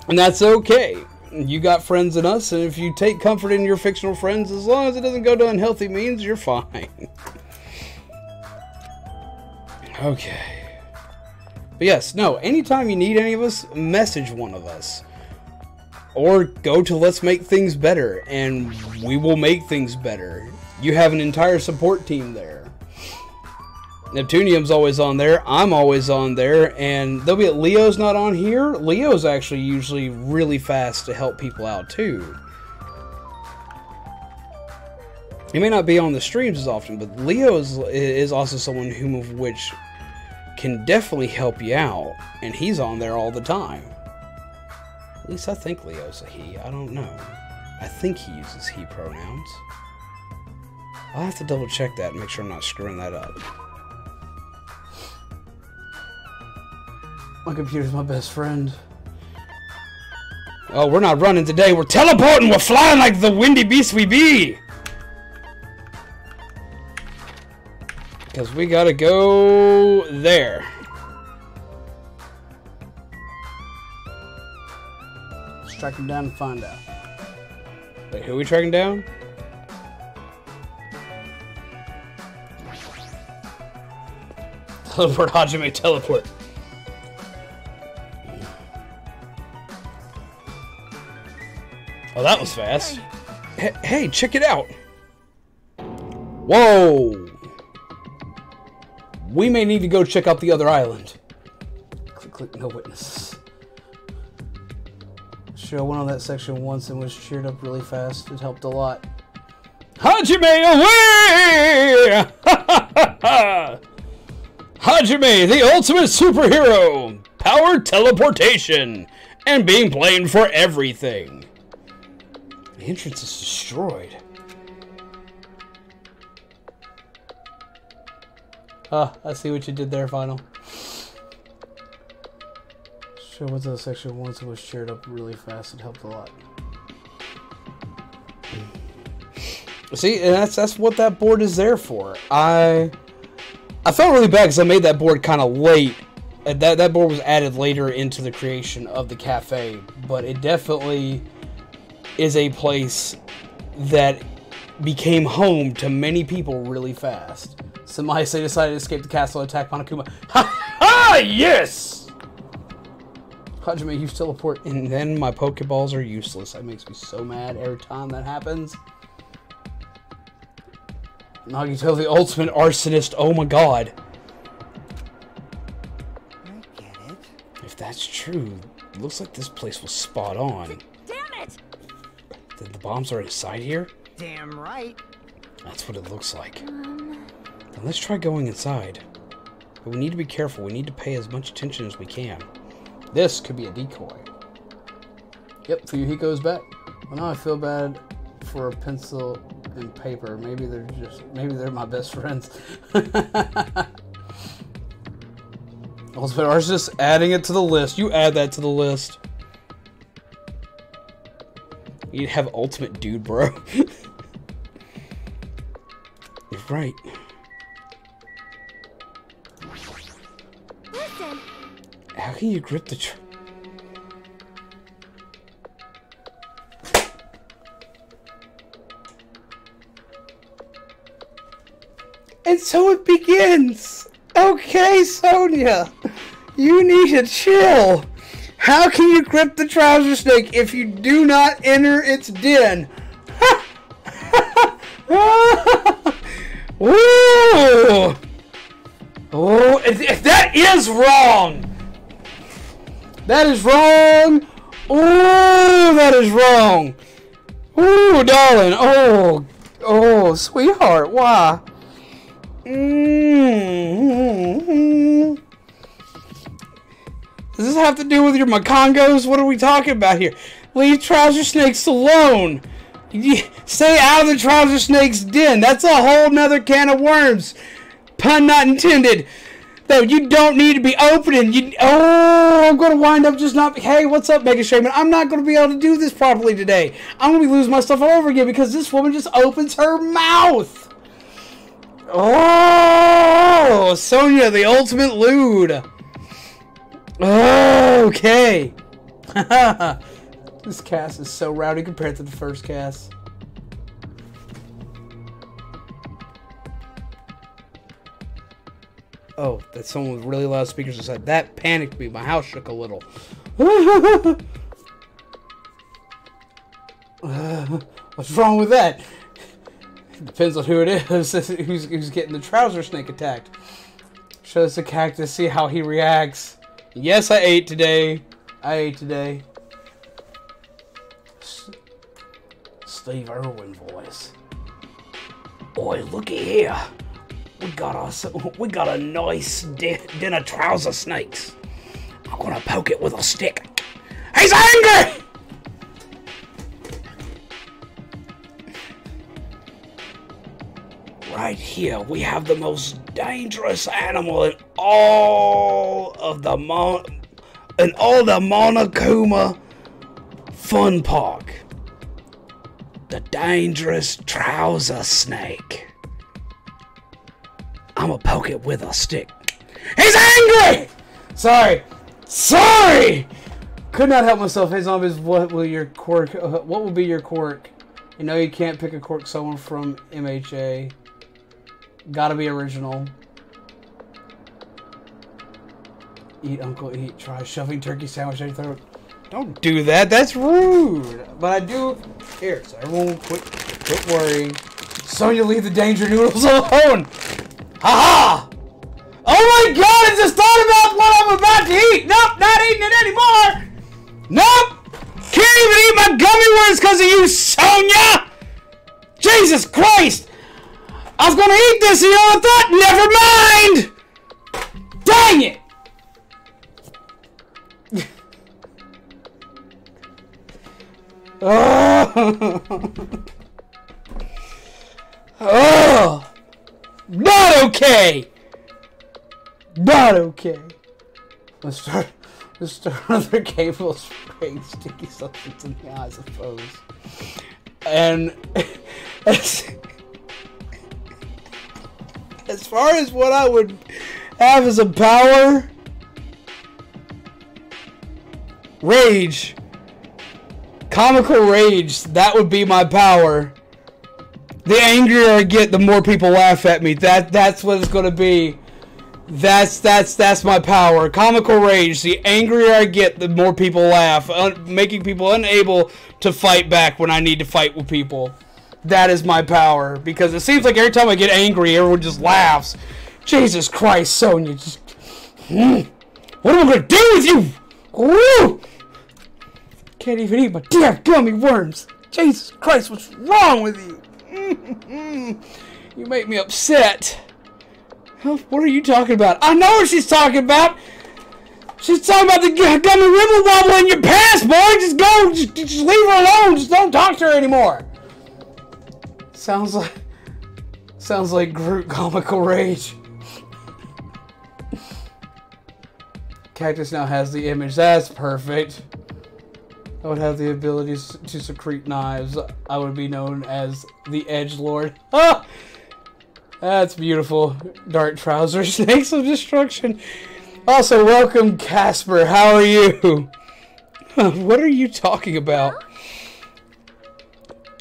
And that's okay. You got friends in us, and if you take comfort in your fictional friends, as long as it doesn't go to unhealthy means, you're fine. Okay. But yes, no, anytime you need any of us, message one of us. Or go to Let's Make Things Better, and we will make things better. You have an entire support team there. Neptunium's always on there, I'm always on there, and there'll be Leo's not on here. Leo's actually usually really fast to help people out too. He may not be on the streams as often, but Leo is also someone which can definitely help you out, and he's on there all the time. At least I think Leo's a he. I don't know. I think he uses he pronouns. I'll have to double check that and make sure I'm not screwing that up. My computer's my best friend. Oh, we're not running today. We're teleporting. We're flying like the windy beast we be. Because we gotta go there. Let's track him down and find out. Wait, who are we tracking down? Teleport, Hajime, teleport. Oh, that was fast. Hey, check it out. Whoa. We may need to go check out the other island. Click, no witnesses. Sure, I went on that section once and was cheered up really fast. It helped a lot. Hajime, away! Hajime, the ultimate superhero! Powered teleportation! And being blamed for everything. The entrance is destroyed. I see what you did there, Final. Sure, went to the section once and was cheered up really fast. It helped a lot. See, and that's what that board is there for. I felt really bad because I made that board kind of late. That board was added later into the creation of the cafe, but it definitely is a place that became home to many people really fast. Somebody decided to escape the castle and attack Monokuma. Ha ha! Yes! Hajime, use teleport, and then my Pokeballs are useless. That makes me so mad every time that happens. Nagito, the ultimate arsonist. Oh my god. I get it. If that's true, it looks like this place was spot on. Damn it! Then the bombs are inside here? Damn right. That's what it looks like. Then let's try going inside. But we need to be careful. We need to pay as much attention as we can. This could be a decoy. Yep, Fuyuhiko's back. Well, now I feel bad for a pencil and paper. Maybe they're my best friends. Ultimate Art's just adding it to the list. You add that to the list. You have ultimate dude, bro. You're right. Listen. How can you grip the And so it begins. Okay, Sonia. You need to chill. How can you grip the trouser snake if you do not enter its den? Woo! Oh, that is wrong. That is wrong. Oh, that is wrong. Oh, darling. Oh, sweetheart. Why? Does this have to do with your Makongos? What are we talking about here? Leave trouser snakes alone. Stay out of the trouser snake's den. That's a whole nother can of worms. Pun not intended. Though you don't need to be opening. I'm going to wind up just not. Hey, what's up, Mega Shaman? I'm not going to be able to do this properly today. I'm going to be losing my stuff all over again because this woman just opens her mouth. Oh, Sonia, the ultimate lewd. Okay. This cast is so rowdy compared to the first cast. Oh, that's someone with really loud speakers inside. That panicked me. My house shook a little. What's wrong with that? Depends on who it is. Who's getting the trouser snake attacked. Shows the cactus, see how he reacts. Yes, I ate today. Steve Irwin voice. Oi, looky here. We got a nice den of trouser snakes. I'm gonna poke it with a stick. He's angry! Right here, we have the most dangerous animal in all the Monokuma Fun Park. The dangerous trouser snake. I'm gonna poke it with a stick. He's angry! Sorry. Could not help myself. Hey zombies, what will your quirk? What will be your quirk? You know you can't pick a quirk someone from MHA. Gotta be original. Eat, Uncle, eat. Try shoving turkey sandwich down your throat. Don't do that. That's rude. But I do. Here, so everyone quit worrying. Sonya, leave the danger noodles alone. Ha ha! Oh my God! I just thought about what I'm about to eat. Nope, not eating it anymore. Nope. Can't even eat my gummy worms because of you, Sonya. Jesus Christ! I was gonna eat this, and you know what I thought? Never mind. Dang it! Oh. Oh, not okay. Not okay. Let's start another game of spraying sticky substance in the eye, I suppose. And as far as what I would have as a power, rage. Comical rage, that would be my power. The angrier I get, the more people laugh at me. That's what it's gonna be. That's my power. Comical rage. The angrier I get, the more people laugh, making people unable to fight back when I need to fight with people. That is my power, because it seems like every time I get angry, everyone just laughs. Jesus Christ, Sonya, just what am I gonna do with you? Woo! Can't even eat my damn gummy worms. Jesus Christ, what's wrong with you? You make me upset. What are you talking about? I know what she's talking about. She's talking about the gummy ribble wobble in your pants, boy. Just go. Just leave her alone. Just don't talk to her anymore. Sounds like Groot comical rage. Cactus now has the image. That's perfect. I would have the abilities to secrete knives. I would be known as the Edgelord. Ah! That's beautiful. Dark trousers, snakes of destruction. Also, welcome, Casper. How are you? What are you talking about?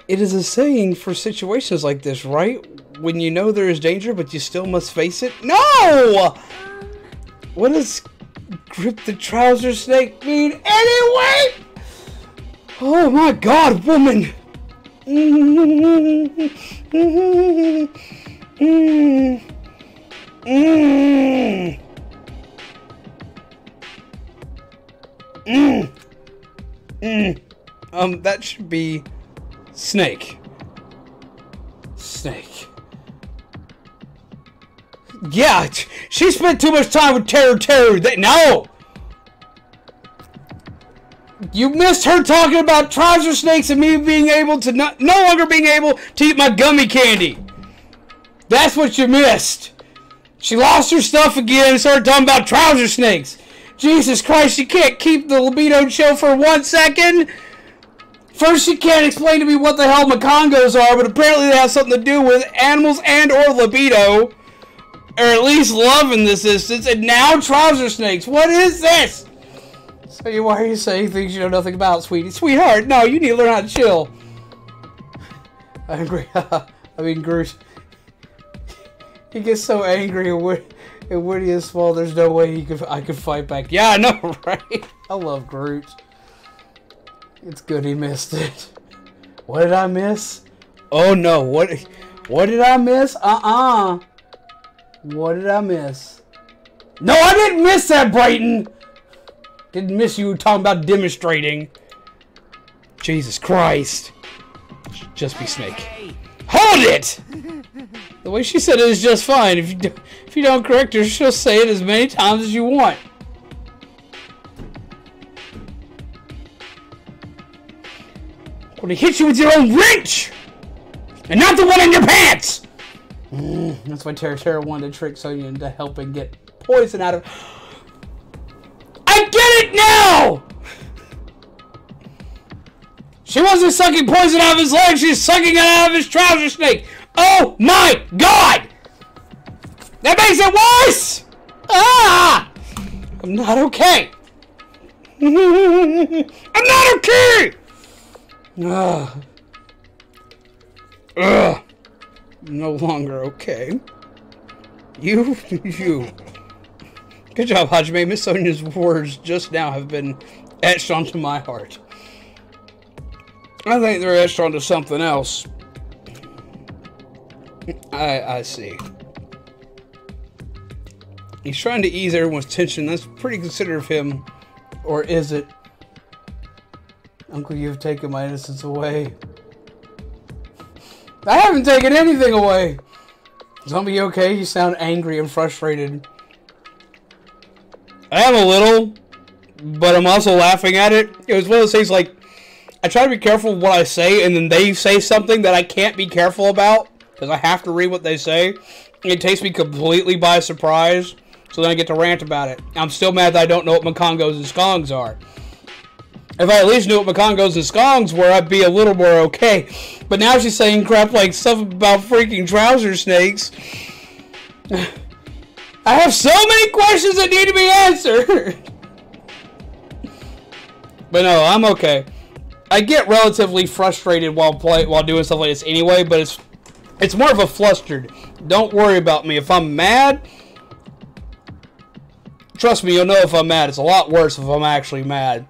It is a saying for situations like this, right? When you know there is danger, but you still must face it? No! What does grip the trouser snake mean anyway? Oh my God, woman! That should be snake. Snake. Yeah, she spent too much time with Terror. No! You missed her talking about trouser snakes and me being able to no longer being able to eat my gummy candy. That's what you missed. She lost her stuff again and started talking about trouser snakes. Jesus Christ, you can't keep the libido chill for 1 second. First, she can't explain to me what the hell macongos are, but apparently they have something to do with animals and or libido. Or at least love in this instance. And now trouser snakes. What is this? So why are you saying things you know nothing about, sweetie? Sweetheart, no, you need to learn how to chill. I agree. I mean, Groot. He gets so angry and Woody is small, there's no way I could fight back. Yeah, I know, right? I love Groot. It's good he missed it. What did I miss? Oh no, what did I miss? What did I miss? No, I didn't miss that, Brayton! Didn't miss you talking about demonstrating. Jesus Christ. Just be Snake. Hold it! The way she said it is just fine. If you don't correct her, she'll say it as many times as you want. I'm gonna hit you with your own wrench! And not the one in your pants! That's why Terra wanted to trick Sonya into helping get poison out of... I get it now! She wasn't sucking poison out of his leg, she's sucking it out of his trouser snake! Oh my God! That makes it worse! Ah! I'm not okay! I'm not okay! Ugh. Ugh. I'm no longer okay. You Good job, Hajime. Miss Sonia's words just now have been etched onto my heart. I think they're etched onto something else. I see. He's trying to ease everyone's tension. That's pretty considerate of him. Or is it? Uncle, you've taken my innocence away. I haven't taken anything away! Zombie, you okay? You sound angry and frustrated. I am a little, but I'm also laughing at it. It was one of those things like, I try to be careful of what I say, and then they say something that I can't be careful about, because I have to read what they say. It takes me completely by surprise. So then I get to rant about it. I'm still mad that I don't know what Makongos and Skongs are. If I at least knew what Makongos and Skongs were, I'd be a little more okay. But now she's saying crap like stuff about freaking trouser snakes. I have so many questions that need to be answered. But no, I'm okay. I get relatively frustrated while doing stuff like this anyway, but it's more of a flustered. Don't worry about me. If I'm mad, trust me, you'll know if I'm mad. It's a lot worse if I'm actually mad.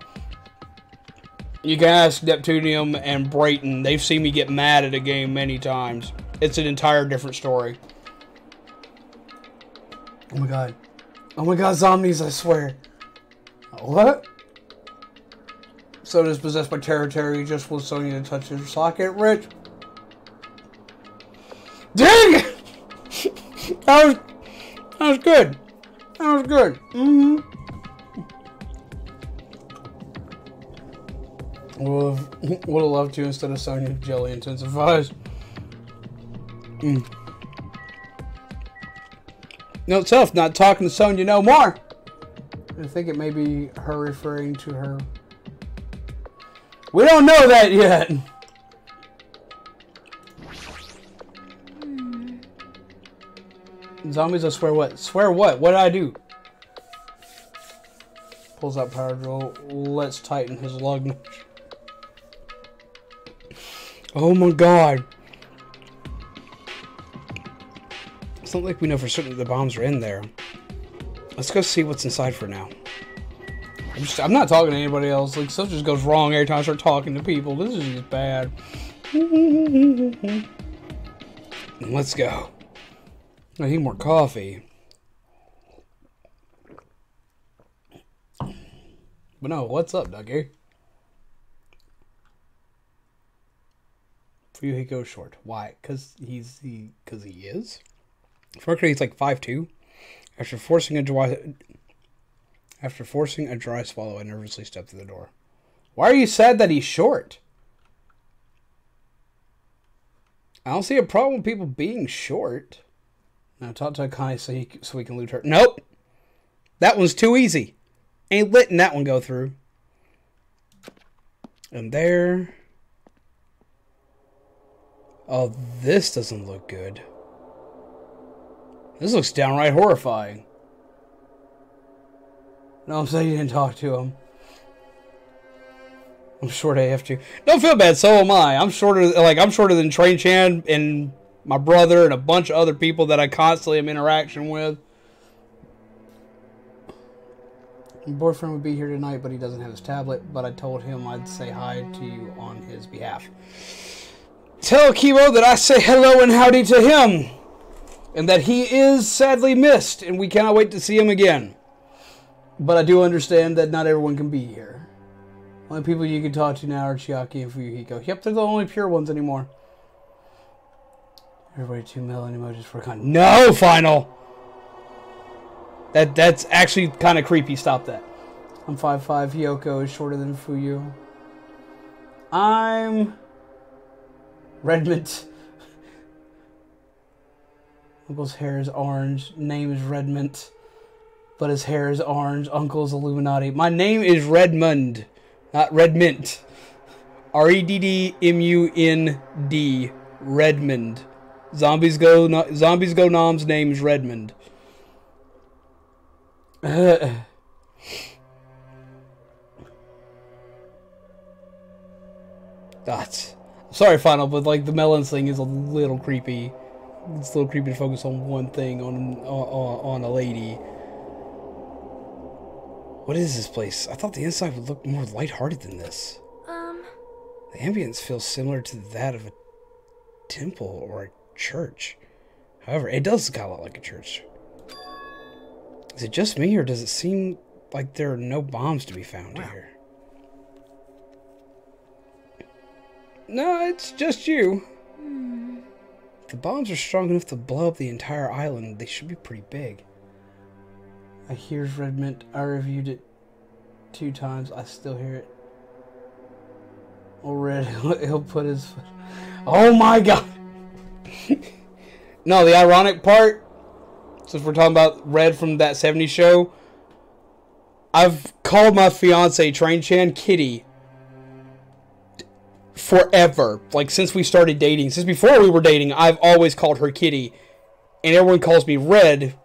You can ask Neptunium and Brayton. They've seen me get mad at a game many times. It's an entire different story. Oh my god. Oh my god, zombies, I swear. What? Soda's possessed by Terry just with Sonya to touch his socket. Rich. Dang! That was good. That was good. Mm-hmm. Would have loved to instead of Sonya. Jelly intensifies. No, it's tough not talking to Sonya no more. I think it may be her referring to her. We don't know that yet. Zombies, I swear what? Swear what? What did I do? Pulls out power drill. Let's tighten his lug nut. Oh my god. It's not like we know for certain that the bombs are in there. Let's go see what's inside for now. I'm not talking to anybody else. Like, stuff just goes wrong every time I start talking to people. This is just bad. Let's go. I need more coffee. But no, what's up, Dougie? Fuyuhiko short. Why? Because he is? Fortunately, he's like 5'2". After forcing a dry swallow, I nervously stepped through the door. Why are you sad that he's short? I don't see a problem with people being short. Now talk to Akane so we can loot her. Nope! That one's too easy. Ain't letting that one go through. And there. Oh, this doesn't look good. This looks downright horrifying. No, I'm saying you didn't talk to him. I'm short AF too. Don't feel bad, so am I. I'm shorter than Train Chan and my brother and a bunch of other people that I constantly am in interaction with. My boyfriend would be here tonight, but he doesn't have his tablet. But I told him I'd say hi to you on his behalf. Tell Kibo that I say hello and howdy to him. And that he is sadly missed, and we cannot wait to see him again. But I do understand that not everyone can be here. Only people you can talk to now are Chiaki and Fuyuhiko. Yep, they're the only pure ones anymore. Everybody 2 million emojis for a con. No, Final! That's actually kind of creepy. Stop that. I'm 5'5". Hiyoko is shorter than Fuyu. I'm Redmond. Uncle's hair is orange. Name is Redmond. But his hair is orange. Uncle's Illuminati. My name is Redmond. Not Redmint. R-E-D-D-M-U-N-D. Redmond. Zombies Go Nom's name is Redmond. That's... Sorry, Final, but like the melons thing is a little creepy. It's a little creepy to focus on one thing on a lady. What is this place? I thought the inside would look more lighthearted than this. The ambience feels similar to that of a temple or a church. However, it does look a lot like a church. Is it just me, or does it seem like there are no bombs to be found here? No, it's just you. If the bombs are strong enough to blow up the entire island, they should be pretty big. I hear Red Mint. I reviewed it 2 times. I still hear it. Red, he'll put his... Oh my god! No, the ironic part, since we're talking about Red from that 70s show, I've called my fiance, Train-chan, Kitty. Forever. Like, since we started dating. Since before we were dating, I've always called her Kitty. And everyone calls me Red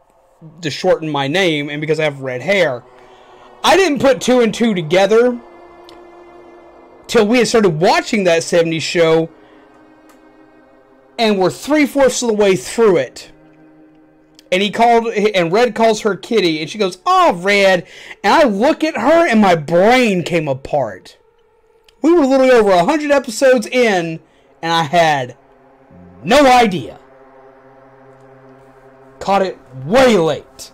to shorten my name, and because I have red hair. I didn't put 2 and 2 together till we had started watching that 70s show, and we're 3/4 of the way through it. And Red calls her Kitty, and she goes, "Oh, Red," and I look at her, and my brain came apart. We were literally over 100 episodes in, and I had no idea. Caught it way late.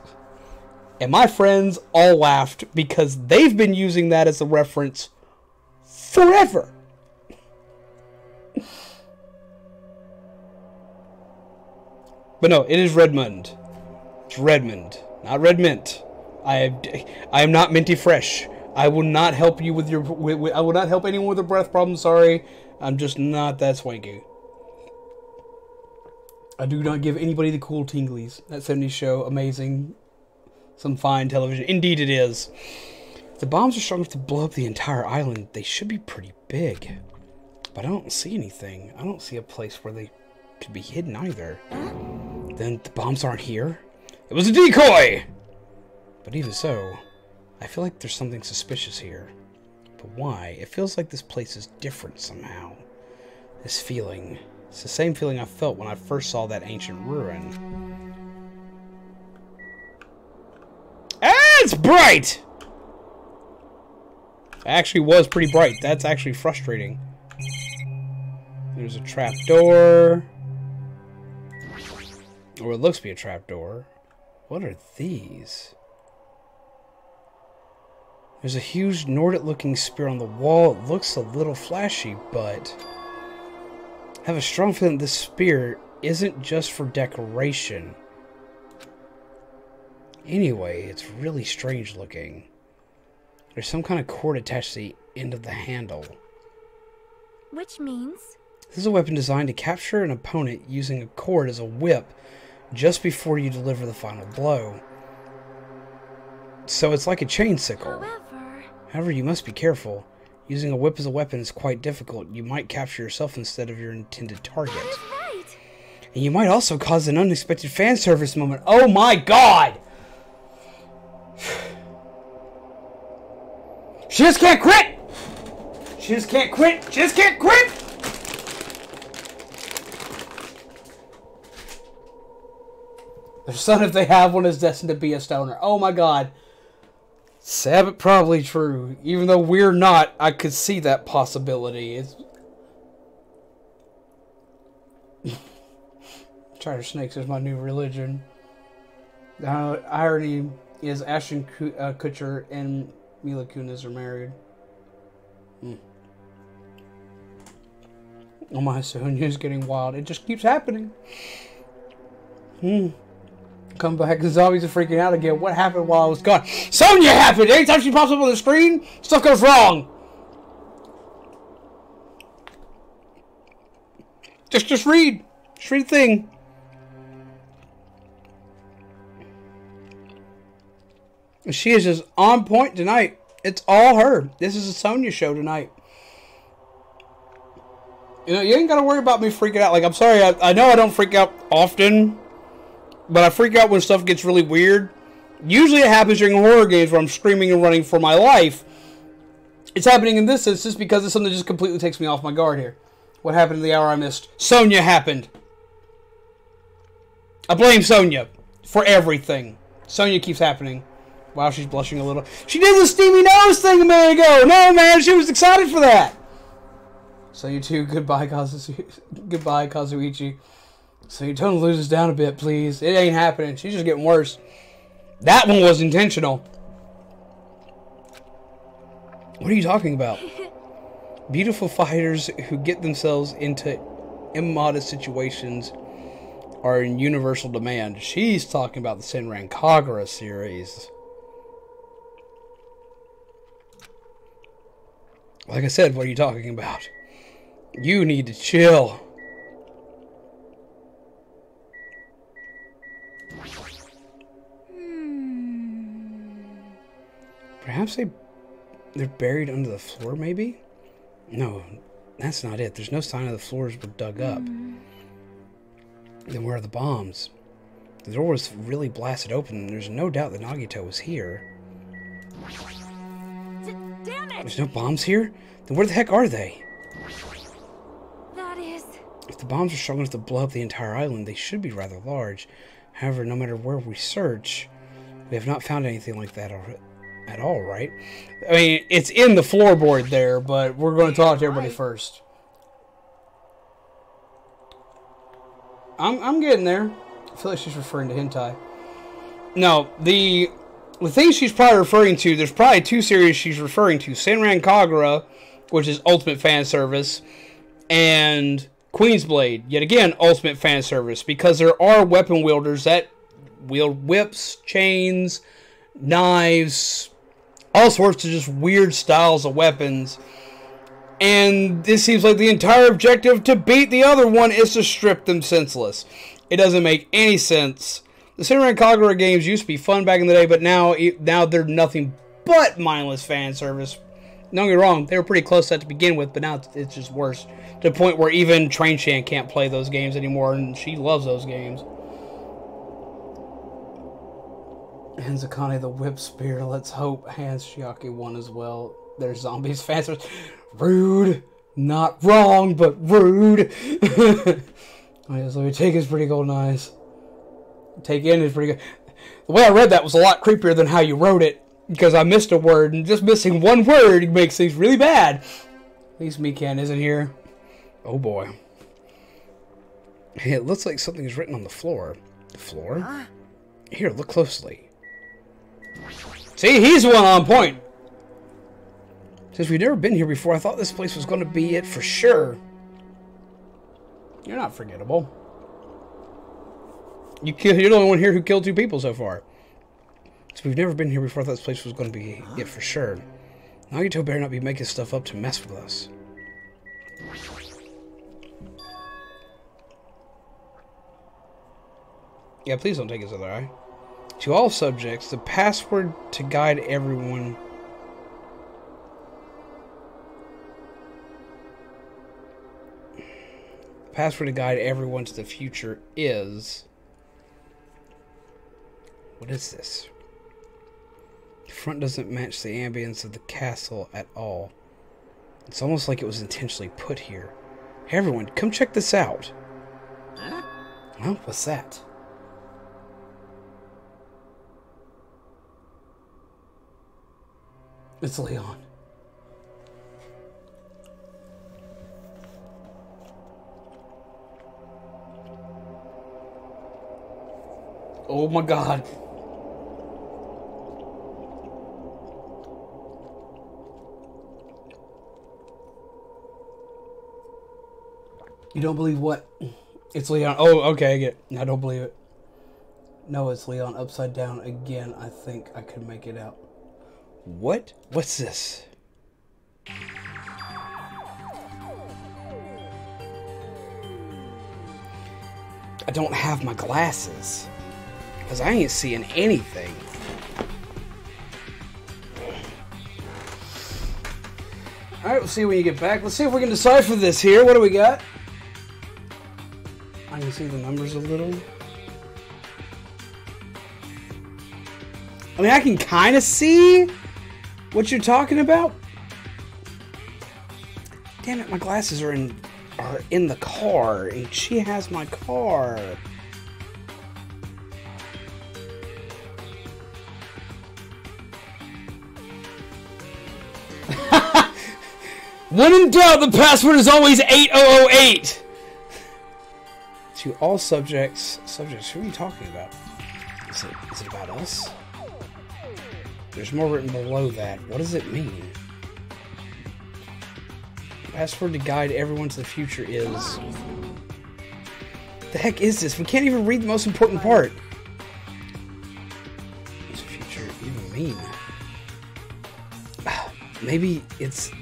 And my friends all laughed because they've been using that as a reference forever. But no, it is Redmond. It's Redmond, not Red Mint. I am not minty fresh. I will not help you with your. I will not help anyone with a breath problem. Sorry, I'm just not that swanky. I do not give anybody the cool tinglies. That 70s show, amazing. Some fine television. Indeed it is. If the bombs are strong enough to blow up the entire island, they should be pretty big. But I don't see anything. I don't see a place where they could be hidden either. Then the bombs aren't here? It was a decoy! But even so, I feel like there's something suspicious here. But why? It feels like this place is different somehow. This feeling. It's the same feeling I felt when I first saw that ancient ruin. Ah, it's bright! It actually was pretty bright. That's actually frustrating. There's a trapdoor. Or it looks to be a trapdoor. What are these? There's a huge Nordic-looking spear on the wall. It looks a little flashy, but I have a strong feeling this spear isn't just for decoration. Anyway, it's really strange looking. There's some kind of cord attached to the end of the handle. Which means? This is a weapon designed to capture an opponent using a cord as a whip just before you deliver the final blow. So it's like a chain sickle. However, you must be careful. Using a whip as a weapon is quite difficult. You might capture yourself instead of your intended target. That's right. And you might also cause an unexpected fan service moment. Oh my god! She just can't quit! She just can't quit! She just can't quit! Their son, if they have one, is destined to be a stoner. Oh my god. Sad but probably true. Even though we're not, I could see that possibility. It's... Charter snakes is my new religion. The irony is Ashton Kutcher and Mila Kunis are married. Oh my, Sonya is getting wild. It just keeps happening. Come back, the zombies are freaking out again. What happened while I was gone? Sonya happened! Anytime she pops up on the screen, stuff goes wrong! Just read. Just read the thing. She is just on point tonight. It's all her. This is a Sonya show tonight. You know, you ain't gotta worry about me freaking out. Like, I'm sorry, I know I don't freak out often, but I freak out when stuff gets really weird. Usually it happens during horror games where I'm screaming and running for my life. It's happening in this instance because it's something that just completely takes me off my guard here. What happened in the hour I missed? Sonya happened. I blame Sonya for everything. Sonya keeps happening. Wow, she's blushing a little. She did the steamy nose thing a minute ago! No, man, she was excited for that! So you two, goodbye, Kazuichi. So your tone loses down a bit, please. It ain't happening. She's just getting worse. That one was intentional. What are you talking about? Beautiful fighters who get themselves into immodest situations are in universal demand. She's talking about the Senran Kagura series. Like I said, what are you talking about? You need to chill. Perhaps they're buried under the floor, maybe? No, that's not it. There's no sign of the floors were dug up. Then where are the bombs? The door was really blasted open, and there's no doubt that Nagito was here. Damn it! There's no bombs here? Then where the heck are they? That is... If the bombs are strong enough to blow up the entire island, they should be rather large. However, no matter where we search, we have not found anything like that at all, right? I mean, it's in the floorboard there, but we're going to talk to everybody first. I'm getting there. I feel like she's referring to hentai. No, the thing she's probably referring to, there's probably two series she's referring to. Senran Kagura, which is Ultimate Fan Service, and Queen's Blade, yet again, Ultimate Fan Service, because there are weapon wielders that wield whips, chains, knives, all sorts of just weird styles of weapons. And this seems like the entire objective to beat the other one is to strip them senseless. It doesn't make any sense. The Senran Kagura games used to be fun back in the day, but now they're nothing but mindless fan service. Don't get me wrong, they were pretty close to that to begin with, but now it's just worse. To the point where even Train Shan can't play those games anymore, and she loves those games. Hanzakane the Whip Spear, let's hope Hans Shiaki won as well. There's zombies, fan service. Rude. Not wrong, but rude. So Take is pretty cool, nice. Take in is pretty good. The way I read that was a lot creepier than how you wrote it, because I missed a word, and just missing one word makes things really bad. At least Mikan isn't here. Oh boy. Hey, it looks like something is written on the floor. The floor? Here, look closely. See, he's the one on point. Since we've never been here before, I thought this place was going to be it for sure. You're not forgettable. You're the only one here who killed 2 people so far. So we've never been here before. I thought this place was going to be it for sure. Nagito better not be making stuff up to mess with us. Yeah, please don't take his other eye. To all subjects, the password to guide everyone... The password to guide everyone to the future is... What is this? The front doesn't match the ambience of the castle at all. It's almost like it was intentionally put here. Hey everyone, come check this out. Huh? Well, what's that? It's Leon. Oh my god. You don't believe what? It's Leon. Oh, okay, I get it. I don't believe it. No, it's Leon upside down again. I think I could make it out. What? What's this? I don't have my glasses. Because I ain't seeing anything. Alright, we'll see when you get back. Let's see if we can decipher this here. What do we got? I can see the numbers a little. I mean, I can kind of see what you're talking about. Damn it, my glasses are in the car, and she has my car. When in doubt, the password is always 8008. To all subjects, who are you talking about? Is it about us? There's more written below that. What does it mean? The password to guide everyone to the future is... The heck is this? We can't even read the most important part. What does the future even mean? Maybe it's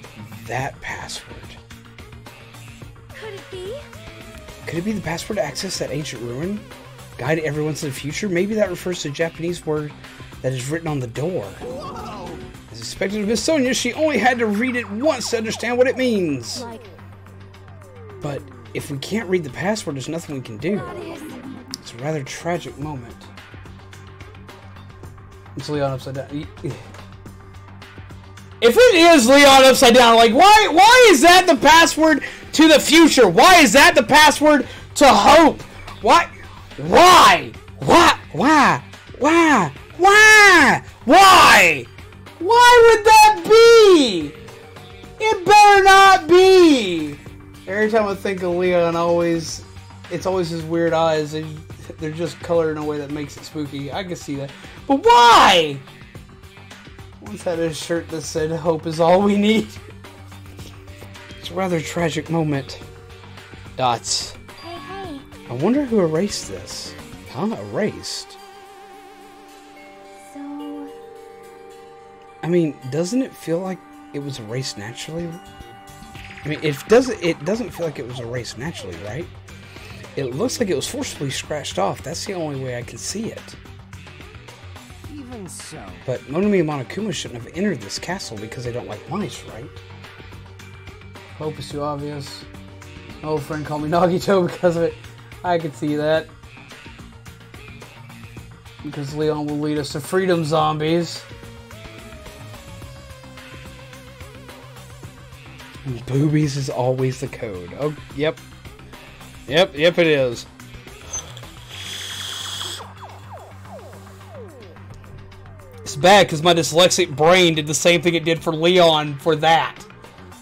that password. Could it be? Could it be the password to access that ancient ruin? Guide everyone to the future? Maybe that refers to a Japanese word that is written on the door. Whoa! As expected of Miss Sonia, she only had to read it once to understand what it means. Like, But if we can't read the password, there's nothing we can do. that is... It's a rather tragic moment. It's Leon upside down. If it is Leon upside down, like, why is that the password to the future? Why is that the password to hope? Why would that be? It better not be. Every time I think of Leon, it's always his weird eyes. They're just colored in a way that makes it spooky. I can see that. But why? Once had a shirt that said, "Hope is all we need." It's a rather tragic moment. Dots. Hey. I wonder who erased this. Huh? Erased? So... I mean, doesn't it feel like it was erased naturally? I mean, it doesn't feel like it was erased naturally, right? It looks like it was forcibly scratched off. That's the only way I can see it. Even so. But Monami and Monokuma shouldn't have entered this castle because they don't like mice, right? Hope is too obvious. My old friend called me Nagito because of it. I could see that. Because Leon will lead us to freedom, zombies. Boobies is always the code. Oh, yep. Yep, it is. It's bad because my dyslexic brain did the same thing it did for Leon for that.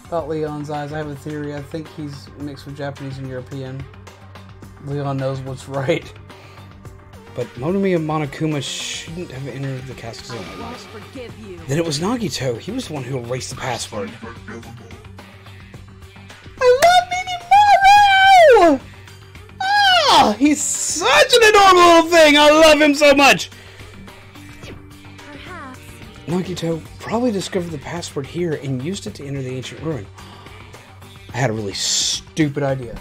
About Leon's eyes, I have a theory. I think he's mixed with Japanese and European. Leon knows what's right. But Monami and Monokuma shouldn't have entered the castle. Then it was Nagito. He was the one who erased the password. I love Minimaru! Ah, he's such an adorable little thing. I love him so much. Perhaps. Nagito probably discovered the password here and used it to enter the ancient ruin. I had a really stupid idea.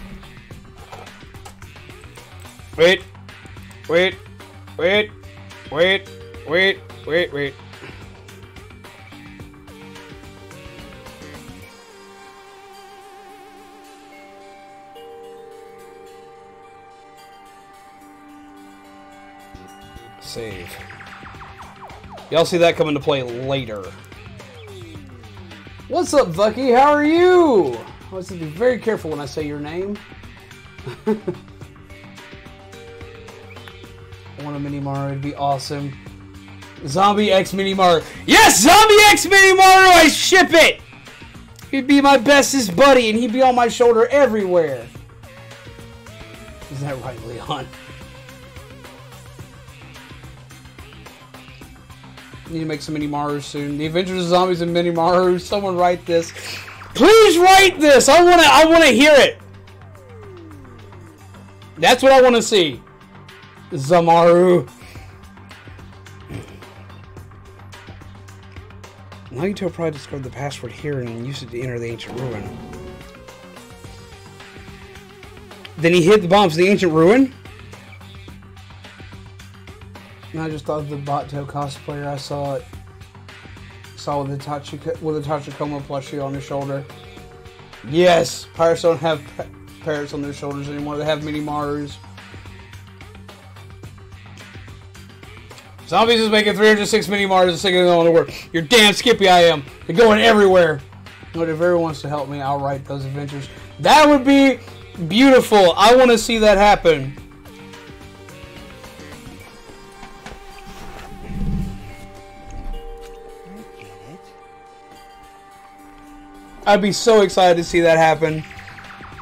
Wait. Save. Y'all see that come into play later. What's up, Vucky? How are you? I want to be very careful when I say your name. I want a Minimaru. It'd be awesome. Zombie X Minimaru. Yes, Zombie X Minimaru. I ship it. He'd be my bestest buddy, and he'd be on my shoulder everywhere. Is that right, Leon? Need to make some Minimaru soon. The Adventures of Zombies and Minimaru. Someone write this. Please write this. I want to hear it. That's what I want to see. Zamaru. Nagito probably discovered the password here and used it to enter the ancient ruin. Then he hid the bombs in the ancient ruin? And I just thought of the Bato cosplayer I saw with the Tachikoma plushie on his shoulder. Yes! Pirates don't have parrots on their shoulders anymore. They have Minimarus. Zombies is making 306 Minimarus and singing all the word. You're damn skippy I am. They're going everywhere. But if everyone wants to help me, I'll write those adventures. That would be beautiful. I want to see that happen. I get it. I'd be so excited to see that happen.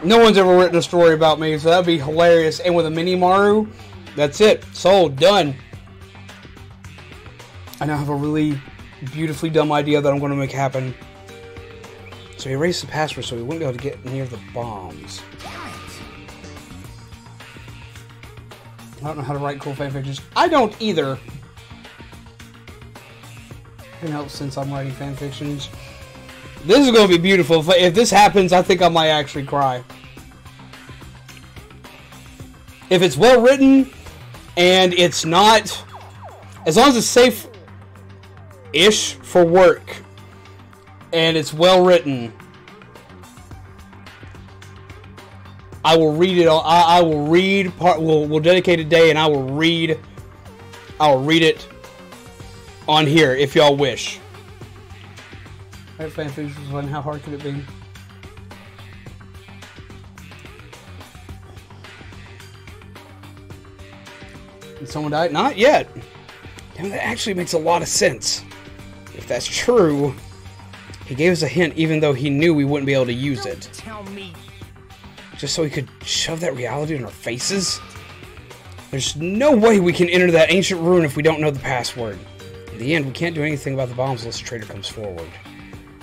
No one's ever written a story about me, so that'd be hilarious. And with a mini Maru, that's it. Sold. Done. I now have a really beautifully dumb idea that I'm going to make happen. So he erased the password so he wouldn't be able to get near the bombs. I don't know how to write cool fanfictions. I don't either. It helps since I'm writing fanfictions. This is going to be beautiful. If this happens, I think I might actually cry. If it's well written and it's not, as long as it's safe-ish for work and it's well written, I will read it. I will read part. We'll dedicate a day, and I will read. I'll read it on here if y'all wish. That fanfiction was fun. How hard could it be? Did someone die? Not yet. Damn, that actually makes a lot of sense. If that's true, he gave us a hint, even though he knew we wouldn't be able to use it. Tell me. Just so he could shove that reality in our faces? There's no way we can enter that ancient ruin if we don't know the password. In the end, we can't do anything about the bombs unless the traitor comes forward.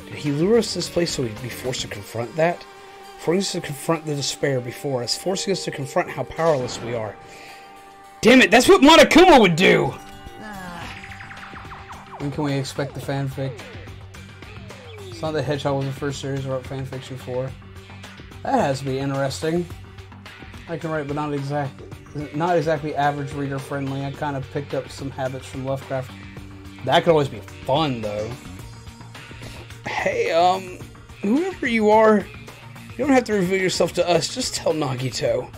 Did he lure us to this place so we'd be forced to confront that? Forcing us to confront the despair before us. Forcing us to confront how powerless we are. Damn it, that's what Monokuma would do! When can we expect the fanfic? It's not that Hedgehog was the first series I wrote fanfiction for. That has to be interesting. I can write, but not exactly average reader friendly. I kind of picked up some habits from Lovecraft. That could always be fun, though. Hey, whoever you are, you don't have to reveal yourself to us. Just tell Nagito.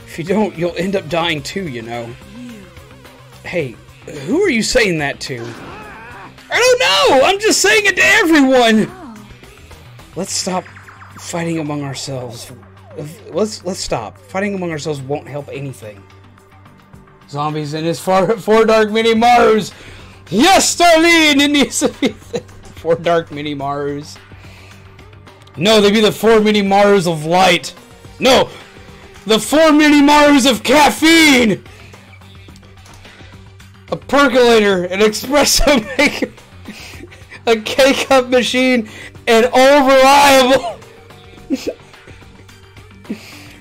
If you don't, you'll end up dying too, you know. Hey, who are you saying that to? I don't know! I'm just saying it to everyone! Let's stop fighting among ourselves. Let's stop. Fighting among ourselves won't help anything. Zombies in his four dark mini Marus. Yes, Darlene! It needs to be 4 dark mini Marus. No, they be the 4 mini Marus of light. No! The 4 mini Marus of caffeine! A percolator, an espresso maker, a K-cup machine, and all reliable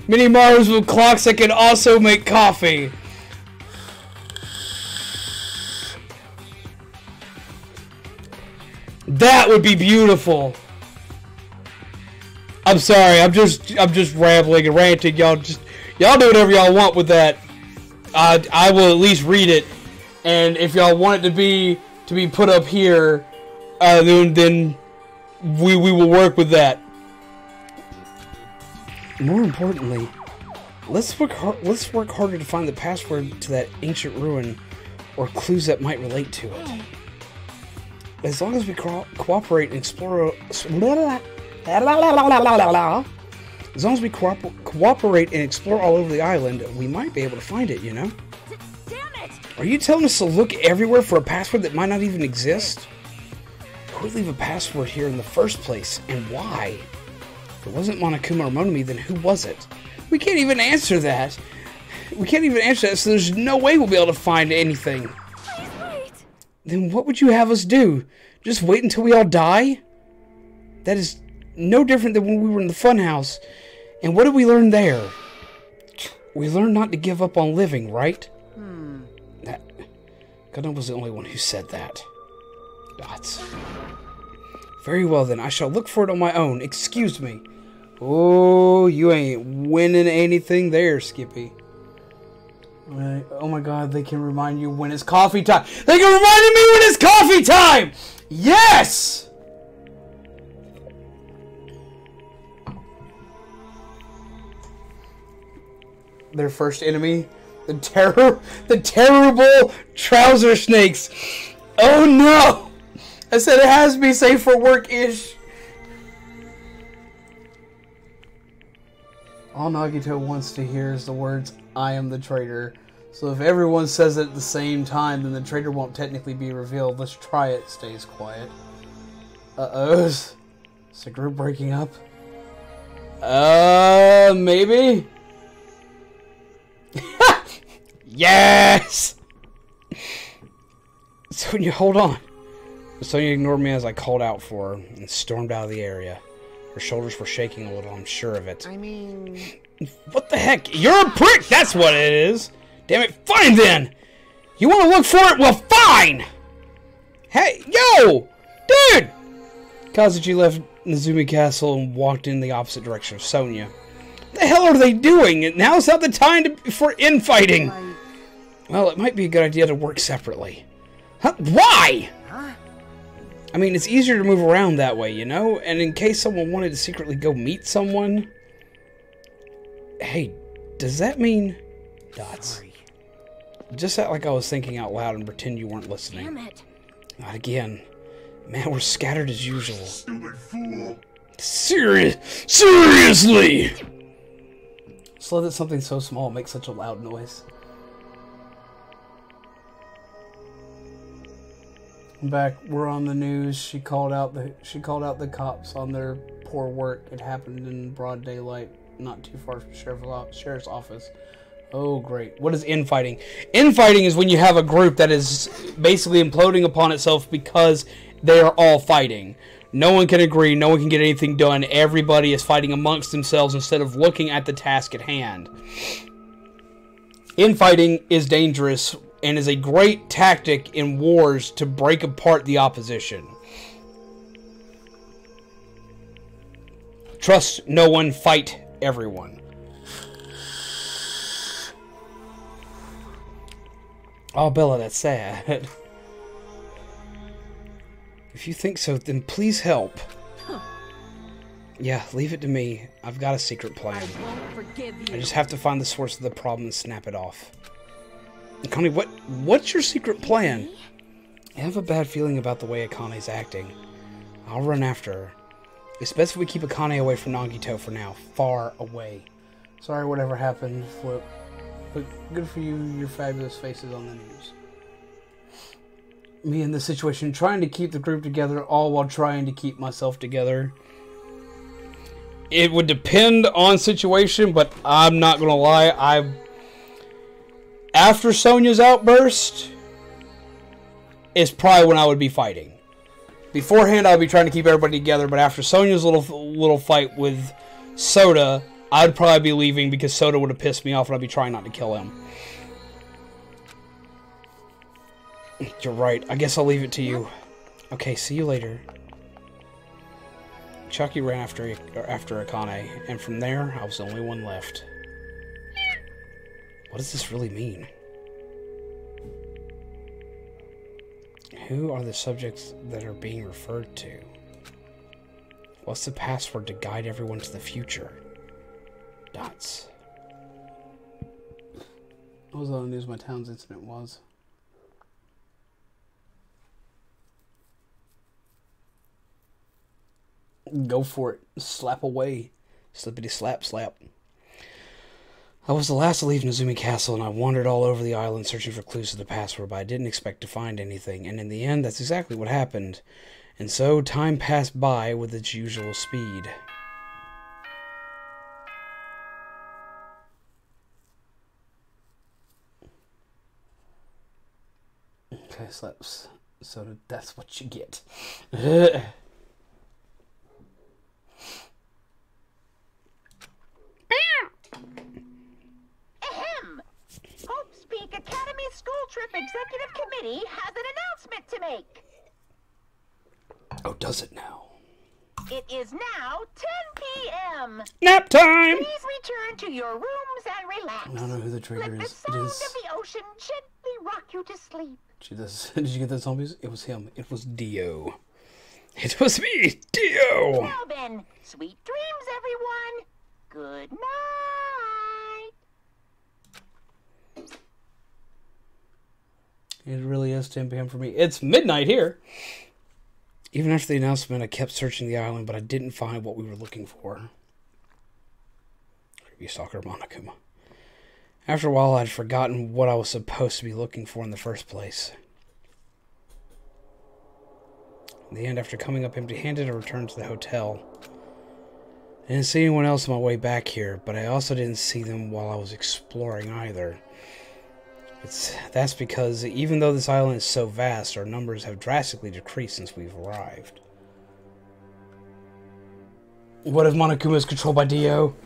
mini Marus with clocks that can also make coffee. That would be beautiful. I'm sorry, I'm just rambling and ranting. Y'all do whatever y'all want with that. I will at least read it, and if y'all want it to be put up here, then we will work with that. More importantly, let's work harder to find the password to that ancient ruin, or clues that might relate to it. As long as we cooperate and explore. As long as we cooperate and explore all over the island, we might be able to find it, you know? Damn it! Are you telling us to look everywhere for a password that might not even exist? Who would leave a password here in the first place, and why? If it wasn't Monokuma or Monami, then who was it? We can't even answer that. So there's no way we'll be able to find anything. Please wait! Then what would you have us do? Just wait until we all die? That is no different than when we were in the funhouse. And what did we learn there? We learned not to give up on living, right? That Gundam was the only one who said that. Dots. Very well then, I shall look for it on my own. Excuse me. Oh, you ain't winning anything there, Skippy. Oh my god, they can remind you when it's coffee time. They can remind me when it's coffee time! Yes! Their first enemy, the terrible trouser snakes. Oh no! I said it has to be safe for work-ish. All Nagito wants to hear is the words, "I am the traitor." So if everyone says it at the same time, then the traitor won't technically be revealed. Let's try it. Stays quiet. Uh-oh. Is the group breaking up? Maybe? Yes! Sonya, hold on. Sonya ignored me as I called out for her and stormed out of the area. Her shoulders were shaking a little, I'm sure of it. I mean... What the heck? You're a prick! That's what it is! Damn it, fine then! You want to look for it? Well, fine! Hey, yo! Dude! Kazuchi left Nezumi Castle and walked in the opposite direction of Sonya. What the hell are they doing? Now's not the time for infighting! Well, it might be a good idea to work separately. Huh? Why? Huh? I mean, it's easier to move around that way, you know? And in case someone wanted to secretly go meet someone... Hey, does that mean... Dots. Sorry. Just act like I was thinking out loud and pretend you weren't listening. Damn it. Not again. Man, we're scattered as usual. Stupid fool. Seriously! Slow that something so small makes such a loud noise. Back, we're on the news. She called out the cops on their poor work. It happened in broad daylight, not too far from sheriff's office. Oh, great. What is infighting? Infighting is when you have a group that is basically imploding upon itself because they are all fighting. No one can agree. No one can get anything done. Everybody is fighting amongst themselves instead of looking at the task at hand. Infighting is dangerous and is a great tactic in wars to break apart the opposition. Trust no one, fight everyone. Oh, Bella, that's sad. If you think so, then please help. Huh. Yeah, leave it to me. I've got a secret I plan. won't forgive you. I just have to find the source of the problem and snap it off. Akane, what's your secret plan? I have a bad feeling about the way Akane's acting. I'll run after her. It's best if we keep Akane away from Nagito for now. Far away. Sorry whatever happened, Flip. But good for you, your fabulous faces on the news. Me in this situation, trying to keep the group together, all while trying to keep myself together. It would depend on situation, but I'm not gonna lie. After Sonya's outburst, is probably when I would be fighting. Beforehand, I'd be trying to keep everybody together, but after Sonya's little fight with Soda, I'd probably be leaving because Soda would have pissed me off and I'd be trying not to kill him. You're right. I guess I'll leave it to you. Okay, see you later. Chucky ran after Akane, and from there, I was the only one left. What does this really mean? Who are the subjects that are being referred to? What's the password to guide everyone to the future? Dots. I was on the news my town's incident was. Go for it. Slap away. Slippity slap slap. I was the last to leave Nezumi Castle, and I wandered all over the island searching for clues to the password, but I didn't expect to find anything, and in the end, that's exactly what happened. And so, time passed by with its usual speed. Okay, slaps. So that's what you get. Ahem! Hope's Peak Academy School Trip Executive Committee has an announcement to make. Oh, does it now? It is now 10 p.m. Nap time! Please return to your rooms and relax. I don't know who the trigger Let the is. sound It of is. the ocean gently rock you to sleep. Did you get the zombies? It was him. It was Dio. It was me, Dio! Now then, sweet dreams, everyone. Good night. It really is 10 p.m. for me. It's midnight here. Even after the announcement, I kept searching the island, but I didn't find what we were looking for. Creepy stalker Monokuma. After a while, I'd forgotten what I was supposed to be looking for in the first place. In the end, after coming up empty-handed, I returned to the hotel. I didn't see anyone else on my way back here, but I also didn't see them while I was exploring either. That's because even though this island is so vast, our numbers have drastically decreased since we've arrived. What if Monokuma is controlled by Dio?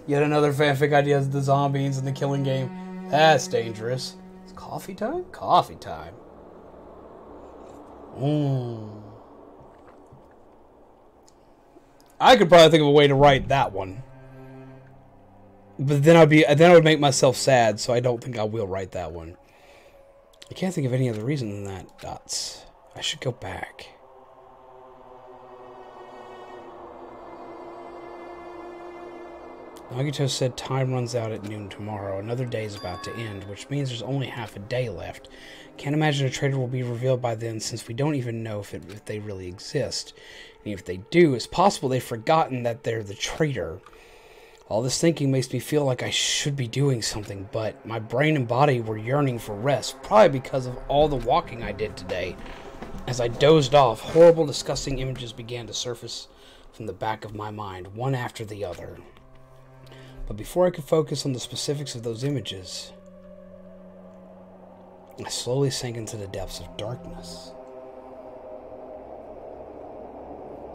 Yet another fanfic idea of the zombies in the killing game. That's dangerous. It's coffee time? Coffee time. I could probably think of a way to write that one. But then I would make myself sad, so I don't think I will write that one. I can't think of any other reason than that, Dots. I should go back. Nagito said time runs out at noon tomorrow. Another day is about to end, which means there's only half a day left. Can't imagine a traitor will be revealed by then, since we don't even know if they really exist. And if they do, it's possible they've forgotten that they're the traitor. All this thinking makes me feel like I should be doing something, but my brain and body were yearning for rest, probably because of all the walking I did today. As I dozed off, horrible, disgusting images began to surface from the back of my mind, one after the other. But before I could focus on the specifics of those images, I slowly sank into the depths of darkness.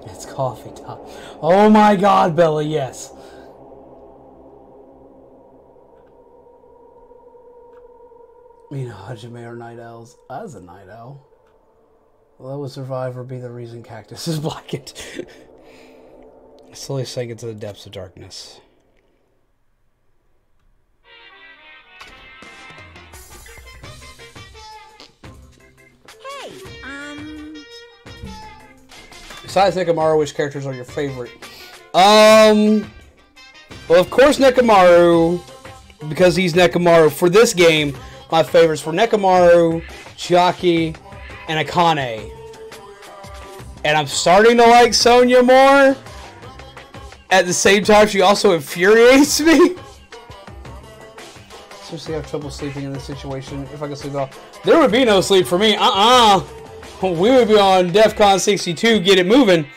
It's coffee time. Oh my god, Bella, yes. You know, Hajime are night owls. I was a night owl. Well, that would survive or be the reason Cactus is blackened. I slowly sank into the depths of darkness. Besides Nekomaru, which characters are your favorite? Well, of course Nekomaru, because he's Nekomaru. For this game, my favorites were Nekomaru, Chiaki, and Akane. And I'm starting to like Sonya more. At the same time, she also infuriates me. Seriously, I have trouble sleeping in this situation. If I could sleep at all, there would be no sleep for me. We would be on DEFCON 62, get it moving.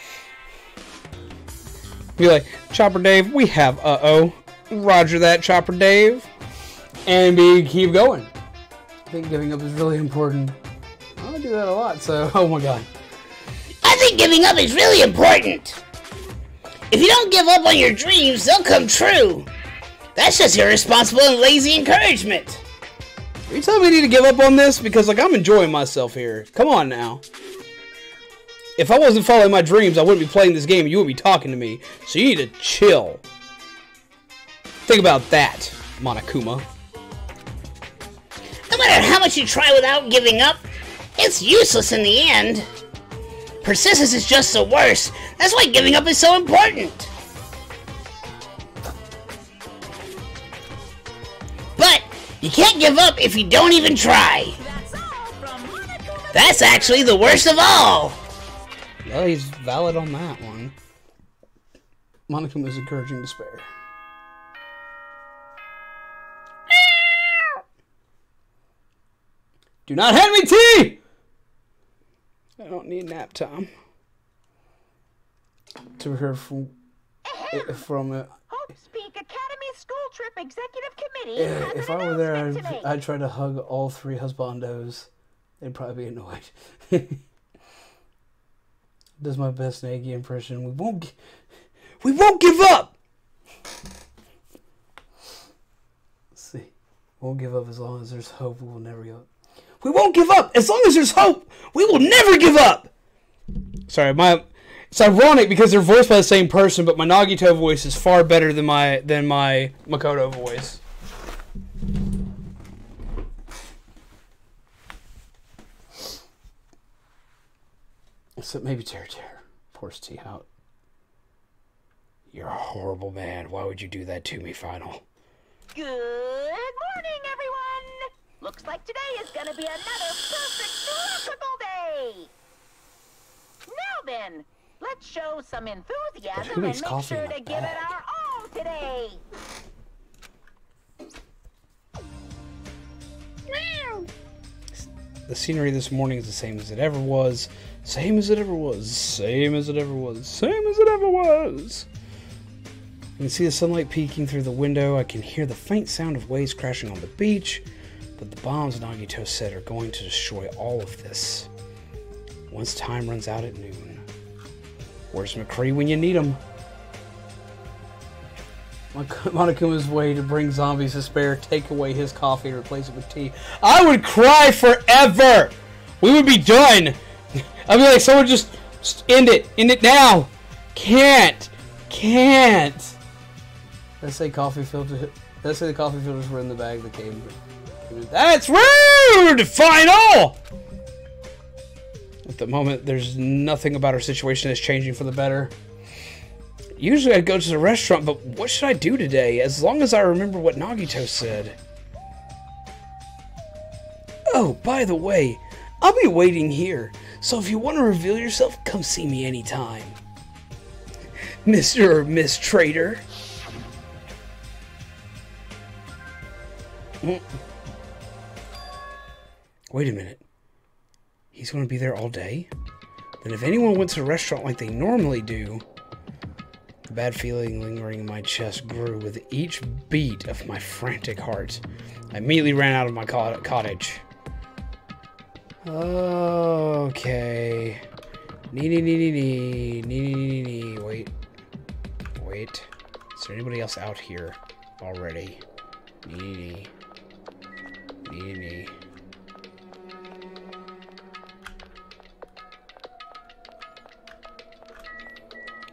Be like, Chopper Dave, we have Roger that, Chopper Dave. And keep going. I think giving up is really important. I do that a lot, so, oh my god. I think giving up is really important. If you don't give up on your dreams, they'll come true. That's just irresponsible and lazy encouragement. Are you telling me I need to give up on this? Because, like, I'm enjoying myself here. Come on now. If I wasn't following my dreams, I wouldn't be playing this game and you wouldn't be talking to me. So you need to chill. Think about that, Monokuma. No matter how much you try without giving up, it's useless in the end. Persistence is just the worst. That's why giving up is so important. But you can't give up if you don't even try. That's actually the worst of all. Well, he's valid on that one. Monokuma is encouraging despair. Do not hand me tea! I don't need nap time. To hear from Hope Speak Academy School Trip Executive Committee has if an I were there, announcement to make. I'd try to hug all three husbandos. They'd probably be annoyed. Does my best Nagi impression. We won't give up. Let's see. Won't give up as long as there's hope. We will never give up. We won't give up as long as there's hope. We will never give up. Sorry, it's ironic because they're voiced by the same person, but my Nagito voice is far better than my Makoto voice. Except maybe Terry. Pours tea out. You're a horrible man. Why would you do that to me, Final? Good morning, everyone! Looks like today is gonna be another perfect tropical day! Now then, let's show some enthusiasm and make sure to give it our all today! The scenery this morning is the same as it ever was. Same as it ever was. Same as it ever was. Same as it ever was. I can see the sunlight peeking through the window. I can hear the faint sound of waves crashing on the beach. But the bombs Nagito said are going to destroy all of this. Once time runs out at noon. Where's McCree when you need him? Monokuma's way to bring zombies to spare, take away his coffee and replace it with tea. I would cry forever! We would be done! I'd be like, someone just end it. End it now! Can't! Let's say coffee filter. Let's say the coffee filters were in the bag that came. That's rude! Final! At the moment, there's nothing about our situation that's changing for the better. Usually I'd go to the restaurant, but what should I do today? As long as I remember what Nagito said. Oh, by the way, I'll be waiting here, so if you want to reveal yourself, come see me anytime. Mr. or Miss Trader. Wait a minute. He's going to be there all day? Then if anyone went to a restaurant like they normally do... The bad feeling lingering in my chest grew with each beat of my frantic heart. I immediately ran out of my cottage. Okay. Wait. Is there anybody else out here already?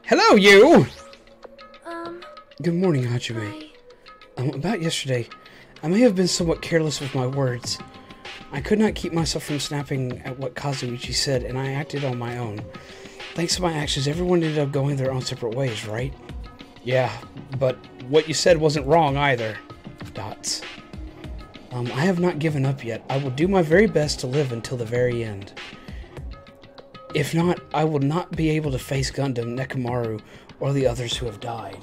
Hello, you! Good morning, Hajime. About yesterday, I may have been somewhat careless with my words. I could not keep myself from snapping at what Kazuichi said, and I acted on my own. Thanks to my actions, everyone ended up going their own separate ways, right? Yeah, but what you said wasn't wrong either. Dots. I have not given up yet. I will do my very best to live until the very end. If not, I will not be able to face Gundam, Nekomaru, or the others who have died.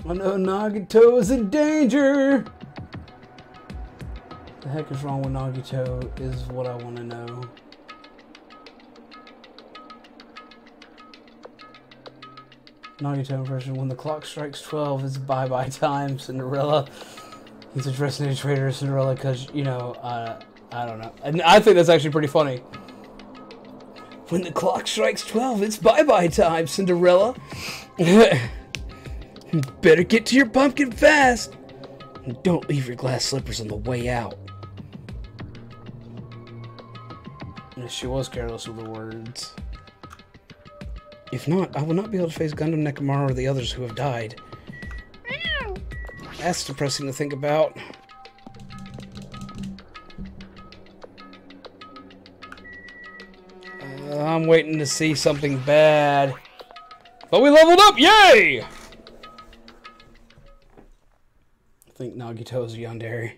Oh no, Nagito is in danger! The heck is wrong with Nagito is what I want to know. Nagito impression, when the clock strikes 12, it's bye-bye time, Cinderella. He's addressing the traitor Cinderella because, you know, I don't know. And I think that's actually pretty funny. When the clock strikes 12, it's bye-bye time, Cinderella. Better get to your pumpkin fast. And don't leave your glass slippers on the way out. Yeah, she was careless with the words. If not, I will not be able to face Gundam, Nekomaru, or the others who have died. That's depressing to think about. I'm waiting to see something bad. But we leveled up! Yay! I think Nagito is yandere.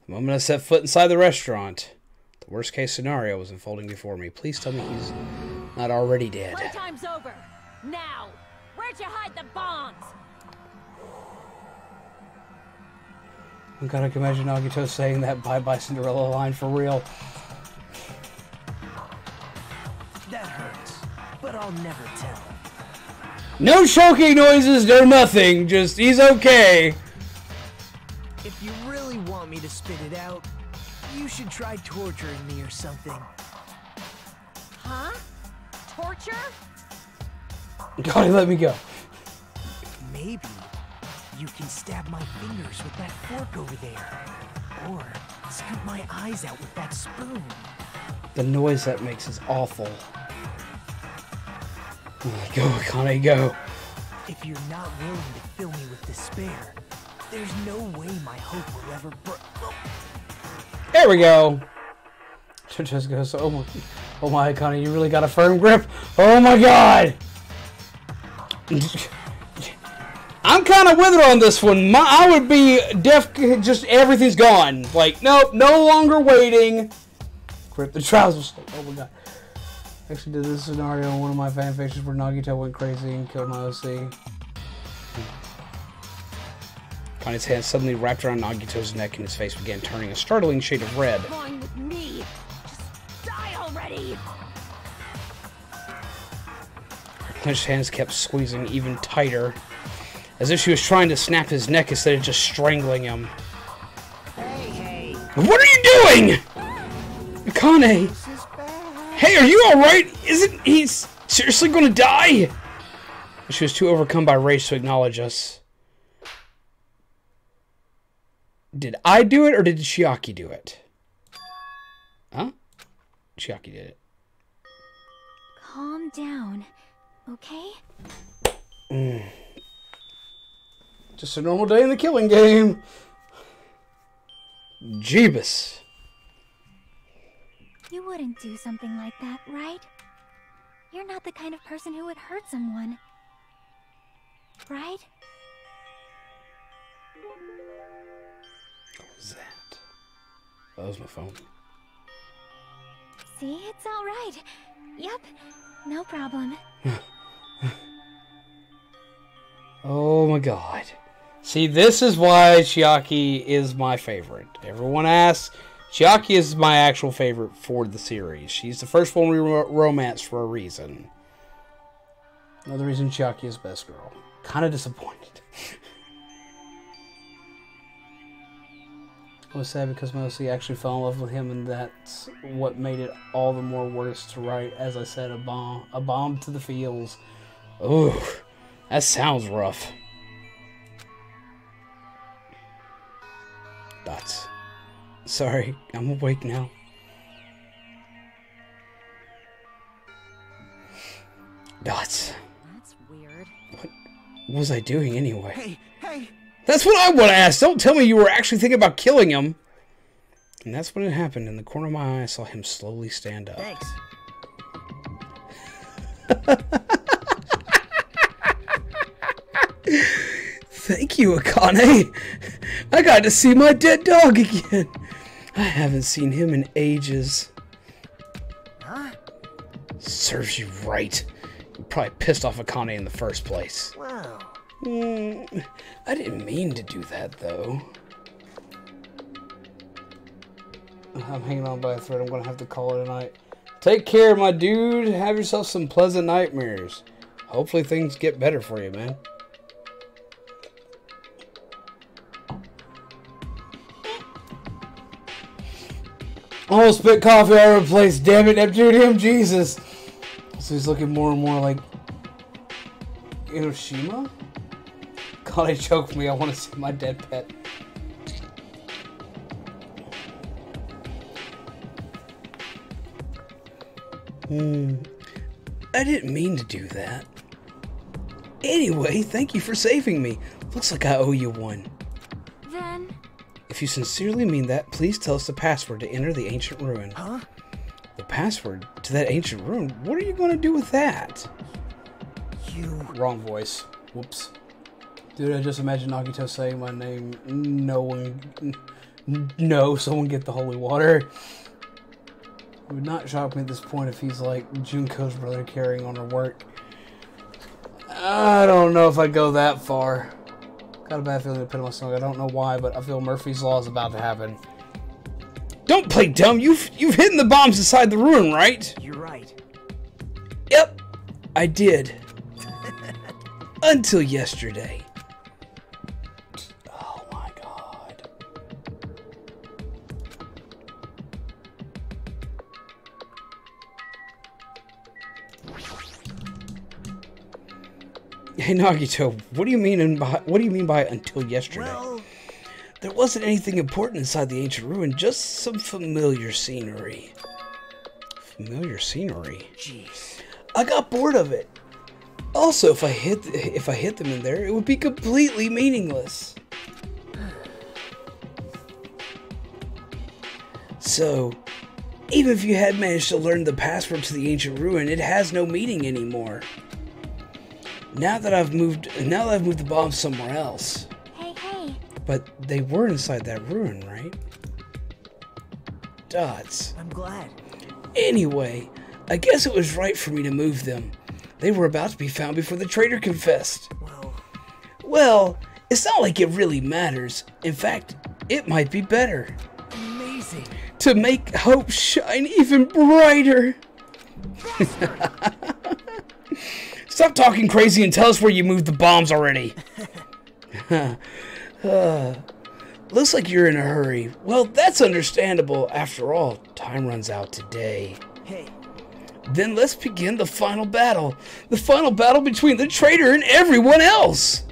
The moment I set foot inside the restaurant, the worst case scenario was unfolding before me. Please tell me he's not already dead. Playtime's over. Now, where'd you hide the bombs? Oh God, I can imagine Nagito saying that bye-bye Cinderella line for real. That hurts, but I'll never tell. No choking noises, no nothing. Just, he's okay. If you really want me to spit it out, you should try torturing me or something. Huh? Torture? God, let me go. Maybe you can stab my fingers with that fork over there. Or scoop my eyes out with that spoon. The noise that makes is awful. Go, Akane, go. If you're not willing to fill me with despair, there's no way my hope will ever There we go. Just goes, oh my, Akane, you really got a firm grip. Oh my God. I'm kind of with her on this one. I would be just everything's gone. Like, nope, no longer waiting. Grip the trousers. Oh my God. Actually did this scenario in one of my fanfictions where Nagito went crazy and killed my OC. Kane's hand suddenly wrapped around Nagito's neck and his face began turning a startling shade of red. What's wrong with me? Just die already! Her clenched hands kept squeezing even tighter, as if she was trying to snap his neck instead of just strangling him. Hey. What are you doing? Kane! Hey, are you alright? Isn't he seriously gonna die? She was too overcome by rage to acknowledge us. Did I do it, or did Chiaki do it? Huh? Chiaki did it. Calm down, okay? Just a normal day in the killing game. Jeebus. You wouldn't do something like that, right? You're not the kind of person who would hurt someone. Right? What was that? That was my phone. See, it's all right. Yep, no problem. Oh my god. See, this is why Chiaki is my favorite. Everyone asks, Chiaki is my actual favorite for the series. She's the first one we romanced for a reason. Another reason Chiaki is best girl. Kind of disappointed. I was sad because Mosi actually fell in love with him, and that's what made it all the more worse to write. As I said, a bomb to the feels. Ooh, that sounds rough. Dots. Sorry, I'm awake now. Dots. That's weird. What was I doing anyway? Hey. That's what I want to ask. Don't tell me you were actually thinking about killing him. And that's when it happened. In the corner of my eye, I saw him slowly stand up. Thanks. Thank you, Akane. I got to see my dead dog again. I haven't seen him in ages. Huh? Serves you right. You probably pissed off Akane in the first place. Wow. I didn't mean to do that, though. I'm hanging on by a thread. I'm going to have to call it a night. Take care, my dude. Have yourself some pleasant nightmares. Hopefully things get better for you, man. Almost spit coffee all over the place. Damn it, Neptunium, Jesus. So he's looking more and more like Hiroshima? God, it choked me. I want to see my dead pet. I didn't mean to do that. Anyway, thank you for saving me. Looks like I owe you one. Then... If you sincerely mean that, please tell us the password to enter the ancient ruin. Huh? The password to that ancient ruin? What are you going to do with that? You... Wrong voice. Whoops. Dude, I just imagine Nagito saying my name. No, someone get the holy water. It would not shock me at this point if he's like Junko's brother carrying on her work. I don't know if I'd go that far. Got a bad feeling to put in my stomach. I don't know why, but I feel Murphy's Law is about to happen. Don't play dumb. You've hidden the bombs inside the ruin, right? You're right. Yep, I did. Until yesterday. Oh my god. Hey Nagito, what do you mean by until yesterday? Well... There wasn't anything important inside the ancient ruin, just some familiar scenery. Familiar scenery? Jeez. I got bored of it. Also, if I hit them in there, it would be completely meaningless. So, even if you had managed to learn the password to the ancient ruin, it has no meaning anymore. Now that I've moved the bombs somewhere else. Hey. But they were inside that ruin, right? Dots. I'm glad. Anyway, I guess it was right for me to move them. They were about to be found before the traitor confessed. Well... Well, It's not like it really matters. In fact, it might be better. Amazing. To make hope shine even brighter. Stop talking crazy and tell us where you moved the bombs already. Looks like you're in a hurry. Well, that's understandable. After all, time runs out today. Hey. Then let's begin the final battle. The final battle between the traitor and everyone else.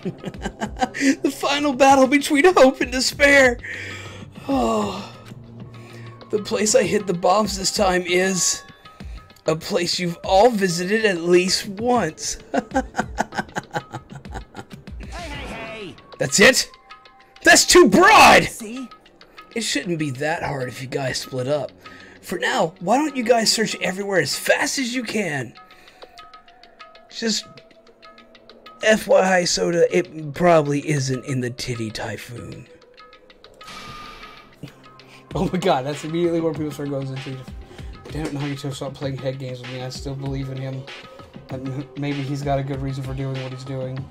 The final battle between hope and despair. Oh. The place I hid the bombs this time is a place you've all visited at least once. Hey. That's it? That's too broad! See? It shouldn't be that hard if you guys split up. For now, why don't you guys search everywhere as fast as you can? Just FYI, Soda, it probably isn't in the Titty Typhoon. Oh my god, that's immediately where people start going into. Damn it, Nagito, stop playing head games with me. I still believe in him. And maybe he's got a good reason for doing what he's doing.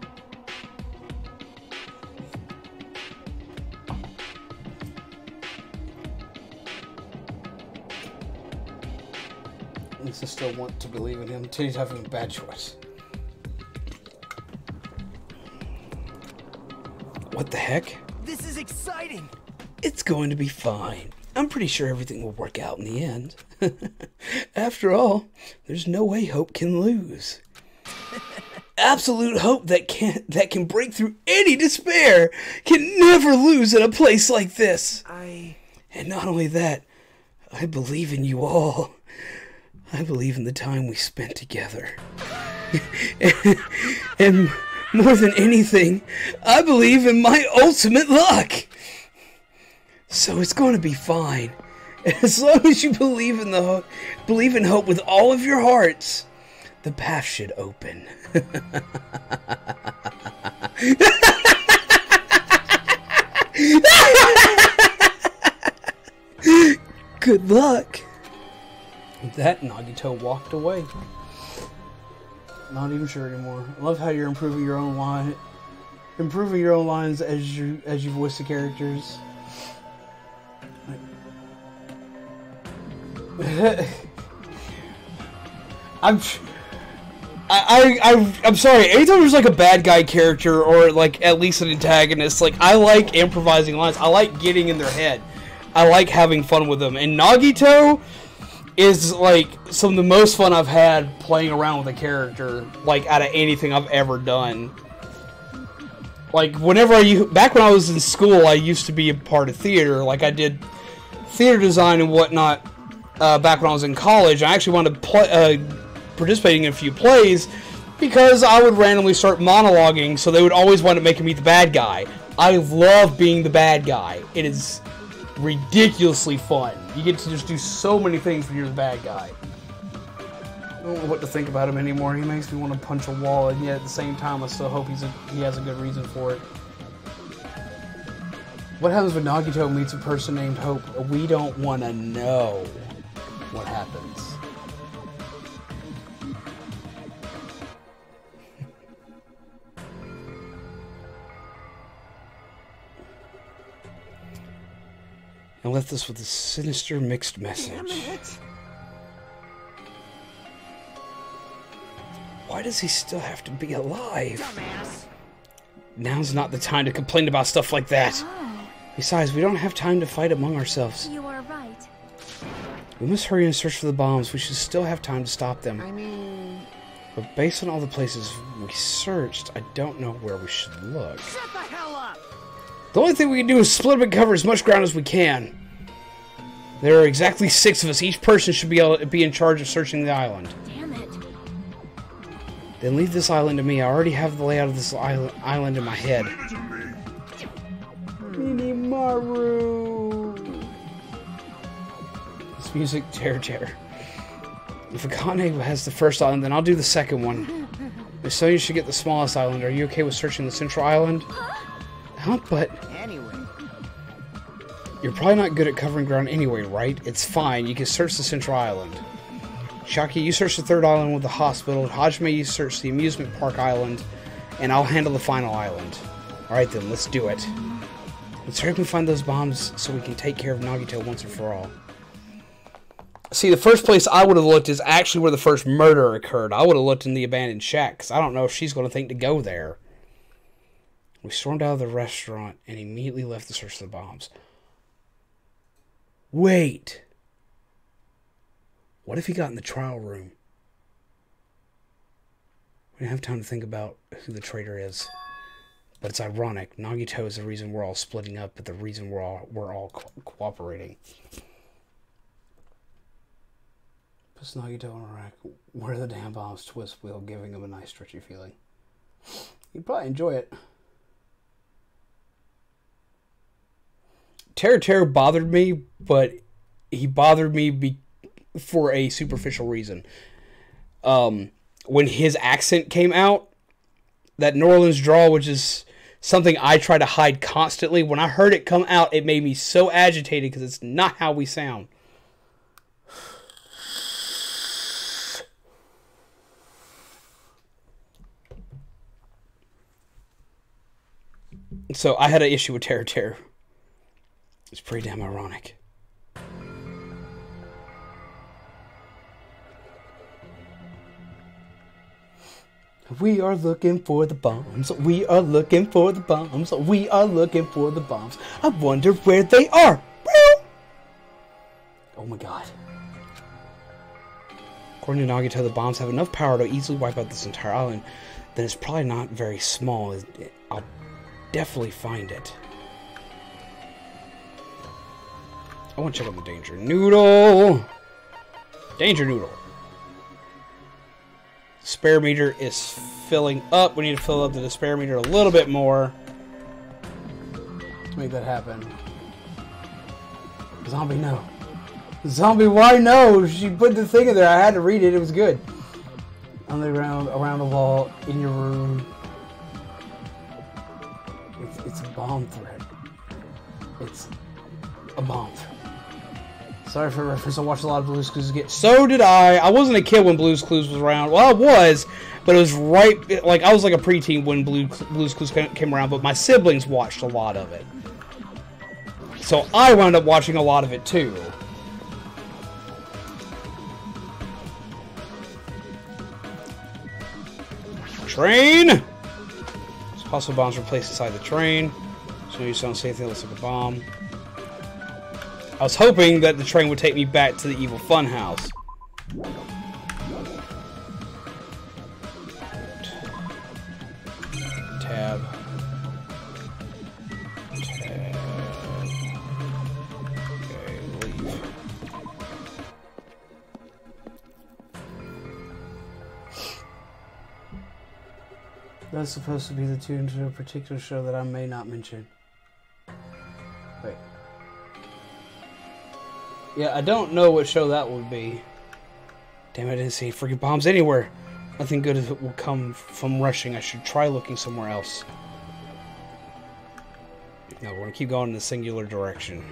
At least I still want to believe in him. Titty Typhoon, bad choice. What the heck? This is exciting. It's going to be fine. I'm pretty sure everything will work out in the end. After all, there's no way hope can lose. Absolute hope that can break through any despair can never lose in a place like this. And not only that, I believe in you all. I believe in the time we spent together. and more than anything, I believe in my ultimate luck. So it's going to be fine. As long as you believe in hope with all of your hearts, the path should open. Good luck. With that, Nagito walked away. Not even sure anymore. I love how you're improving your own lines as you voice the characters. I'm sorry. Anytime there's like a bad guy character or like at least an antagonist, like I like improvising lines. I like getting in their head. I like having fun with them. And Nagito is like some of the most fun I've had playing around with a character, like out of anything I've ever done. Like whenever back when I was in school, I used to be a part of theater. Like I did theater design and whatnot. Back when I was in college, I actually wanted to participating in a few plays because I would randomly start monologuing, so they would always wind up making me the bad guy. I love being the bad guy. It is ridiculously fun. You get to just do so many things when you're the bad guy. I don't know what to think about him anymore. He makes me want to punch a wall, and yet at the same time, I still hope he has a good reason for it. What happens when Nagito meets a person named Hope? We don't want to know what happens. And left us with a sinister mixed message. Damn it. Why does he still have to be alive? Dumbass. Now's not the time to complain about stuff like that. Oh, Besides, we don't have time to fight among ourselves. you are right. We must hurry and search for the bombs. We should still have time to stop them. I mean... But based on all the places we searched, I don't know where we should look. Shut the hell up! The only thing we can do is split up and cover as much ground as we can. There are exactly 6 of us. Each person should be able to be in charge of searching the island. Damn it. Then leave this island to me. I already have the layout of this island in my head. Minimaru. This music, tear. If Akane has the first island, then I'll do the second one. If so, you should get the smallest island. Are you okay with searching the central island? Huh? But Anyway. you're probably not good at covering ground anyway, right? It's fine. You can search the central island. Shaki, you search the third island with the hospital. Hajime, you search the amusement park island. and I'll handle the final island. Alright then, let's do it. Let's hurry up and find those bombs so we can take care of Nagito once and for all. See, the first place I would have looked is actually where the first murder occurred. I would have looked in the abandoned shack, because I don't know if she's going to think to go there. We stormed out of the restaurant and immediately left to search for the bombs. Wait. What if he got in the trial room? We didn't have time to think about who the traitor is. But it's ironic. Nagito is the reason we're all splitting up, but the reason we're all cooperating. Puts Nagito on a rack. Where are the damn bombs? Twist wheel, giving him a nice stretchy feeling. You'd probably enjoy it. Terror bothered me, but he bothered me for a superficial reason. When his accent came out, that New Orleans drawl, which is something I try to hide constantly, when I heard it come out, it made me so agitated because it's not how we sound. So I had an issue with Terror. It's pretty damn ironic. We are looking for the bombs. We are looking for the bombs. We are looking for the bombs. I wonder where they are. Oh my god. According to Nagito, the bombs have enough power to easily wipe out this entire island. Then it's probably not very small. I'll definitely find it. I want to check out the Danger Noodle. Danger Noodle. Spare meter is filling up. We need to fill up the despair meter a little bit more to make that happen. Zombie, no. Zombie, why no? She put the thing in there. I had to read it. It was good. On the ground, around the wall, in your room. It's a bomb threat. It's a bomb threat. Sorry for the reference, I watched a lot of Blue's Clues again. So did I. I wasn't a kid when Blue's Clues was around. Well, I was, but it was right, like, I was like a preteen when Blue's Clues came around, but my siblings watched a lot of it. So I wound up watching a lot of it, too. Train! There's possible bombs were placed inside the train. So you don't see anything that looks like a bomb. I was hoping that the train would take me back to the evil funhouse. Tab. Tab. Okay, leave. That's supposed to be the tune to a particular show that I may not mention. Wait. Yeah, I don't know what show that would be. Damn it, I didn't see freaking bombs anywhere. Nothing good will come from rushing. I should try looking somewhere else. No, we're going to keep going in the singular direction.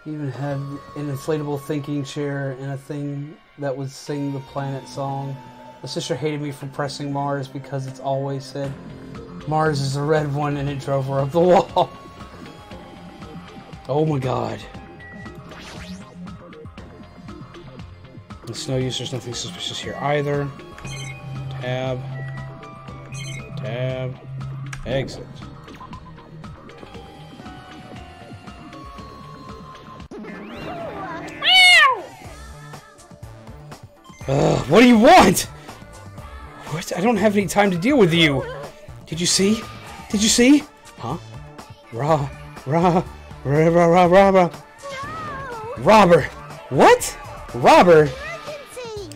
Even had an inflatable thinking chair and a thing that would sing the planet song. My sister hated me for pressing Mars because it's always said Mars is a red one, and it drove her up the wall. Oh my god. It's no use, there's nothing suspicious here either. Tab. Tab. Exit. What do you want? What? I don't have any time to deal with you. Did you see? Did you see? Huh? Robber. What? Robber?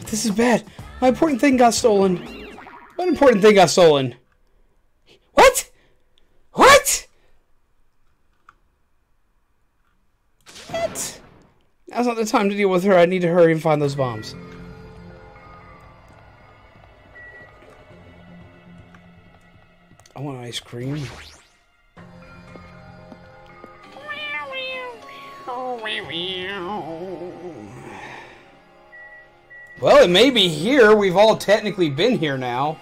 This is bad. My important thing got stolen. What important thing got stolen? What? What? What? Now's not the time to deal with her. I need to hurry and find those bombs. I want ice cream. Well, it may be here. We've all technically been here now.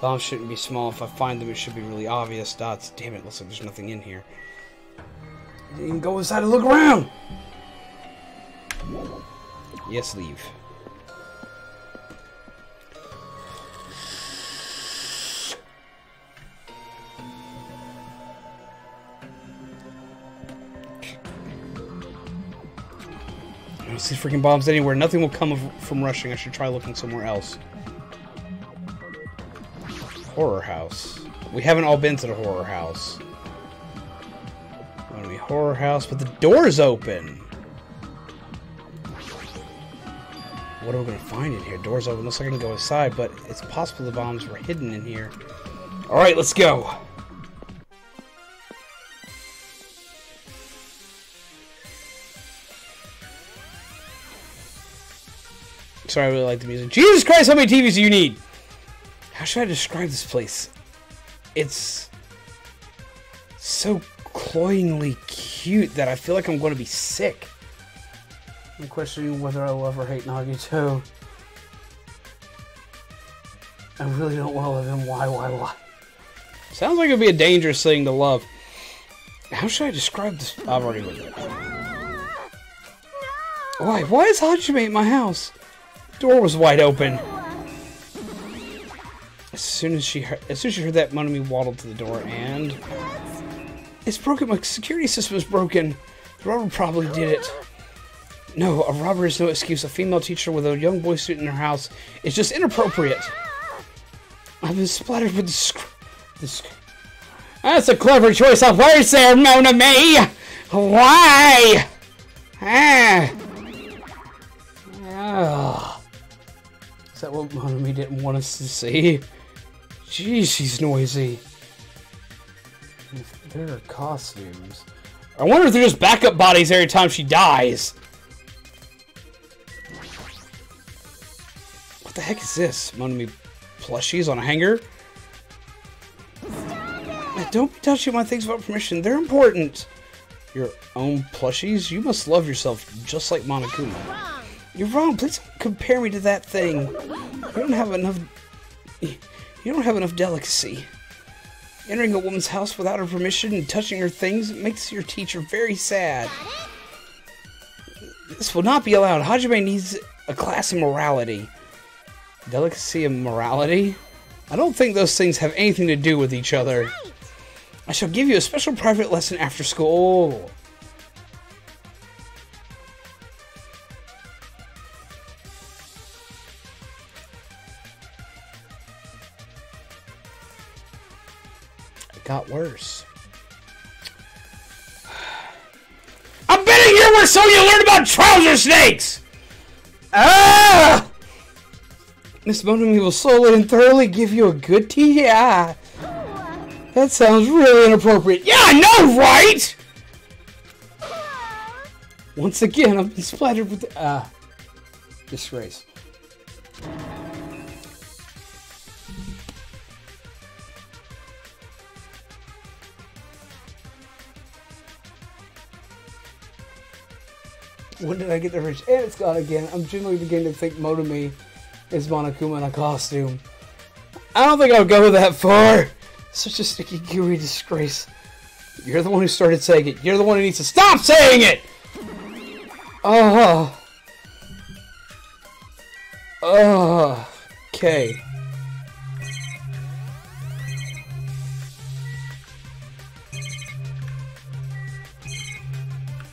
Bombs shouldn't be small. If I find them, it should be really obvious. Dots. Damn it, looks like there's nothing in here. You can go inside and look around. Yes, leave. I don't see freaking bombs anywhere. Nothing will come from rushing. I should try looking somewhere else. Horror house. We haven't all been to the horror house. Want to be horror house, but the door's open. What are we going to find in here? Door's open. Looks like I can go inside, but it's possible the bombs were hidden in here. Alright, let's go. Sorry, I really like the music. Jesus Christ, how many TVs do you need? How should I describe this place? It's so cloyingly cute that I feel like I'm going to be sick. I'm questioning whether I love or hate Nagito. I really don't want to love him. Why? Sounds like it would be a dangerous thing to love. How should I describe this? I've already read it. Why? Why is Hajime at my house? Door was wide open. As soon as she heard that, Monami waddled to the door and... It's broken. My security system is broken. The robber probably did it. No, a robber is no excuse. A female teacher with a young boy student in her house is just inappropriate. I've been splattered with this. That's a clever choice of words there, Monami. Why? Is that what Monami didn't want us to see? Jeez, she's noisy. There are costumes. I wonder if they're just backup bodies every time she dies. What the heck is this? Monami plushies on a hanger? Don't be touching my things without permission. They're important. Your own plushies? You must love yourself just like Monokuma. You're wrong. Please don't compare me to that thing. You don't have enough delicacy. Entering a woman's house without her permission and touching her things makes your teacher very sad. This will not be allowed. Hajime needs a class in morality. Delicacy and morality? I don't think those things have anything to do with each other. I shall give you a special private lesson after school. It got worse. I'm betting here where so you learn about trouser snakes! Ah! Miss Monami will slowly and thoroughly give you a good TI. That sounds really inappropriate. Yeah, I know, right? Once again, I've been splattered with disgrace. When did I get the rich? And it's gone again. I'm generally beginning to think Monami is Monokuma in a costume. I don't think I'll go that far. Such a sticky, gooey disgrace. You're the one who started saying it. You're the one who needs to stop saying it! Okay.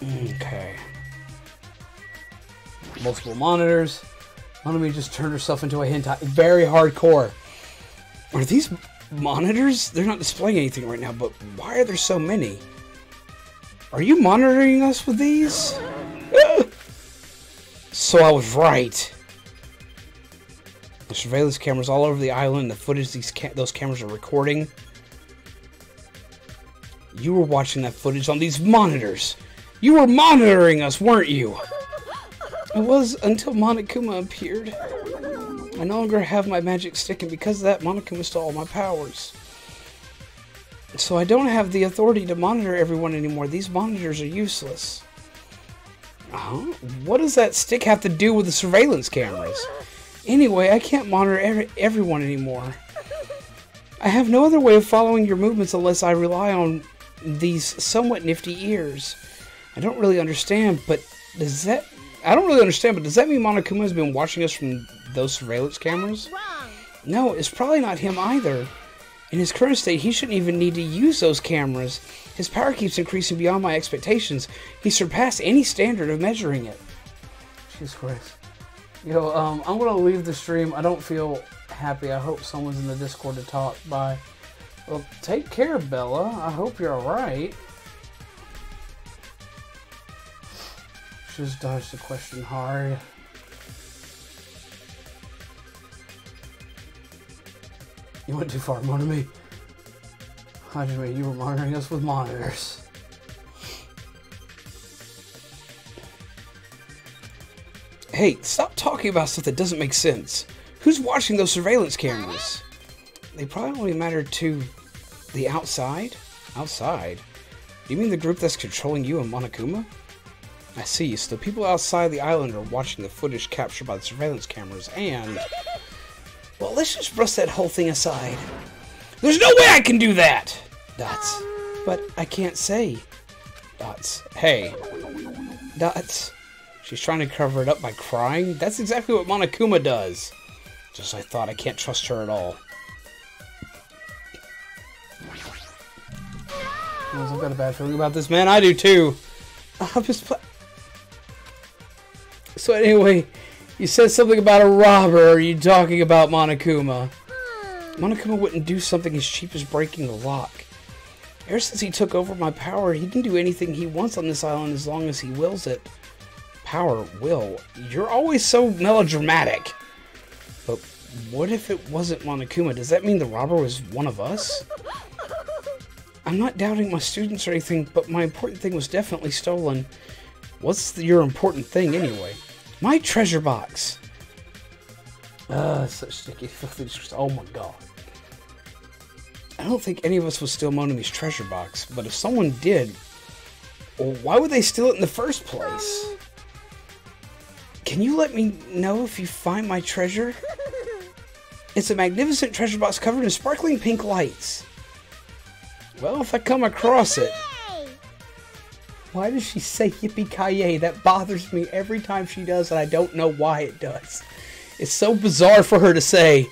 Okay. Multiple monitors. Monami just turned herself into a hentai. Very hardcore. Are these monitors? They're not displaying anything right now, but why are there so many? Are you monitoring us with these? So I was right. The surveillance cameras all over the island, the footage those cameras are recording. You were watching that footage on these monitors. You were monitoring us, weren't you? It was until Monokuma appeared. I no longer have my magic stick, and because of that, Monokuma stole all my powers. So I don't have the authority to monitor everyone anymore. These monitors are useless. What does that stick have to do with the surveillance cameras? Anyway, I can't monitor everyone anymore. I have no other way of following your movements unless I rely on these somewhat nifty ears. I don't really understand, but does that mean Monokuma has been watching us from those surveillance cameras? Wrong. No, it's probably not him either. In his current state, he shouldn't even need to use those cameras. His power keeps increasing beyond my expectations. He surpassed any standard of measuring it. Jesus Christ. Yo, I'm gonna leave the stream. I don't feel happy. I hope someone's in the Discord to talk. Bye. Well, take care, Bella. I hope you're alright. Just dodged the question hard. You went too far, Monami. Hajime, you were monitoring us with monitors. Hey, stop talking about stuff that doesn't make sense. Who's watching those surveillance cameras? They probably only matter to the outside? Outside? You mean the group that's controlling you and Monokuma? I see, so the people outside the island are watching the footage captured by the surveillance cameras and... Well, let's just brush that whole thing aside. There's no way I can do that! Dots. But I can't say. Dots. Hey. Dots. She's trying to cover it up by crying? That's exactly what Monokuma does. Just as I thought, I can't trust her at all. I've got a bad feeling about this, man. I do too. I'll just play. So anyway, you said something about a robber. Are you talking about Monokuma? Monokuma wouldn't do something as cheap as breaking a lock. Ever since he took over my power, he can do anything he wants on this island as long as he wills it. Power, will. You're always so melodramatic. But what if it wasn't Monokuma? Does that mean the robber was one of us? I'm not doubting my students or anything, but my important thing was definitely stolen. What's your important thing, anyway? My treasure box. Such sticky, filthy. Oh my god. I don't think any of us would steal Monami's treasure box, but if someone did, well, why would they steal it in the first place? Can you let me know if you find my treasure? It's a magnificent treasure box covered in sparkling pink lights. Well, if I come across it... Why does she say yippee-ki-yay? That bothers me every time she does, and I don't know why it does. It's so bizarre for her to say.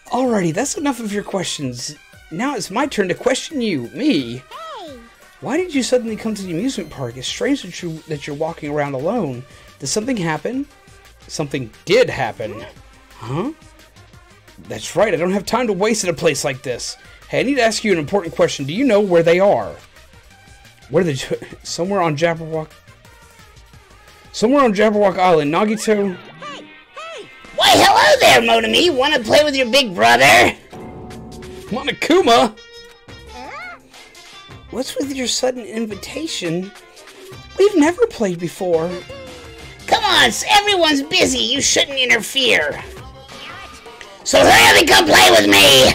Alrighty, that's enough of your questions. Now it's my turn to question you. Me? Hey! Why did you suddenly come to the amusement park? It's strange that you're walking around alone. Did something happen? Something did happen. Huh? That's right, I don't have time to waste at a place like this. Hey, I need to ask you an important question. Do you know where they are? Where are they? Somewhere on Jabberwock. Somewhere on Jabberwock Island. Nagito. Hey! Hey! Why, hello there, Monami. Want to play with your big brother? Monokuma? What's with your sudden invitation? We've never played before. Come on, everyone's busy. You shouldn't interfere. So hurry up and come play with me.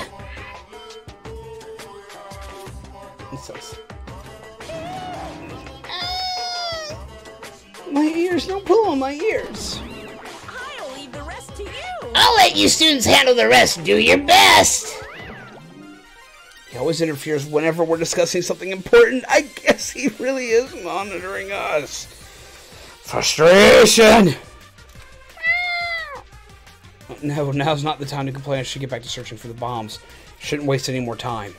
My ears, don't pull on my ears. I'll leave the rest to you. I'll let you students handle the rest. Do your best. He always interferes whenever we're discussing something important. I guess he really is monitoring us. Frustration! No, now's not the time to complain. I should get back to searching for the bombs. Shouldn't waste any more time.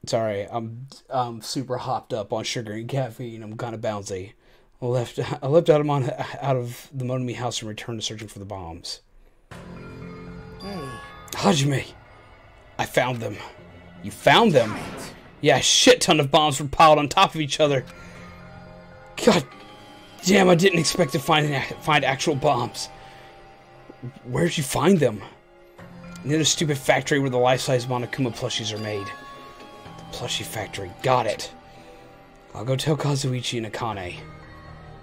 Sorry, I'm super hopped up on sugar and caffeine. I'm kind of bouncy. I left out of the Monami house and returned to searching for the bombs. Hey. Hajime, I found them. You found them? Yeah, a shit ton of bombs were piled on top of each other. God damn, I didn't expect to find actual bombs. Where'd you find them? In a stupid factory where the life-size Monokuma plushies are made. Plushie factory. Got it. I'll go tell Kazuichi and Akane.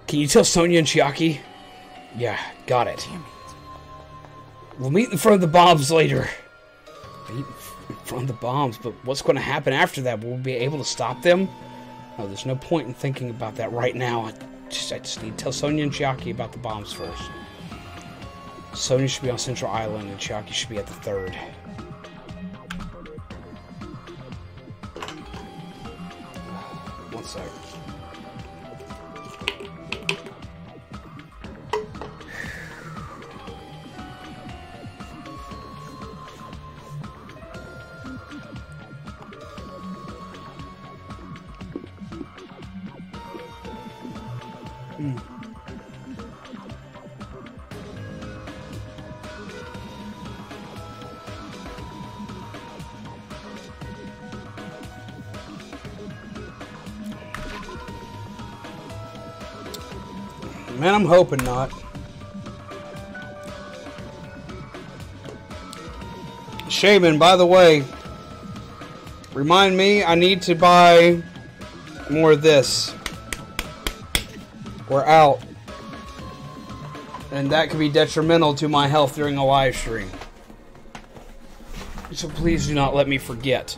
Can you tell Sonia and Chiaki? Yeah, got it. Damn it. We'll meet in front of the bombs later. Meet in front of the bombs, but what's going to happen after that? Will we be able to stop them? No, there's no point in thinking about that right now. I just need to tell Sonya and Chiaki about the bombs first. Sonya should be on Central Island, and Chiaki should be at the 3rd. One sec. Man, I'm hoping not. Shaman, by the way, remind me I need to buy more of this. We're out. And that could be detrimental to my health during a live stream. So please do not let me forget.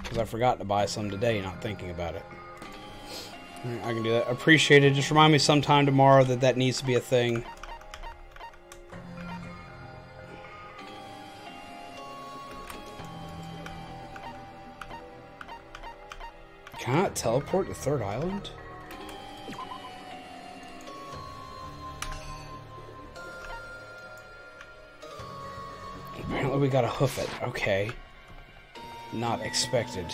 Because I forgot to buy some today, not thinking about it. I can do that. Appreciate it. Just remind me sometime tomorrow that that needs to be a thing. Can I teleport to 3rd Island? Apparently we gotta hoof it. Okay. Not expected.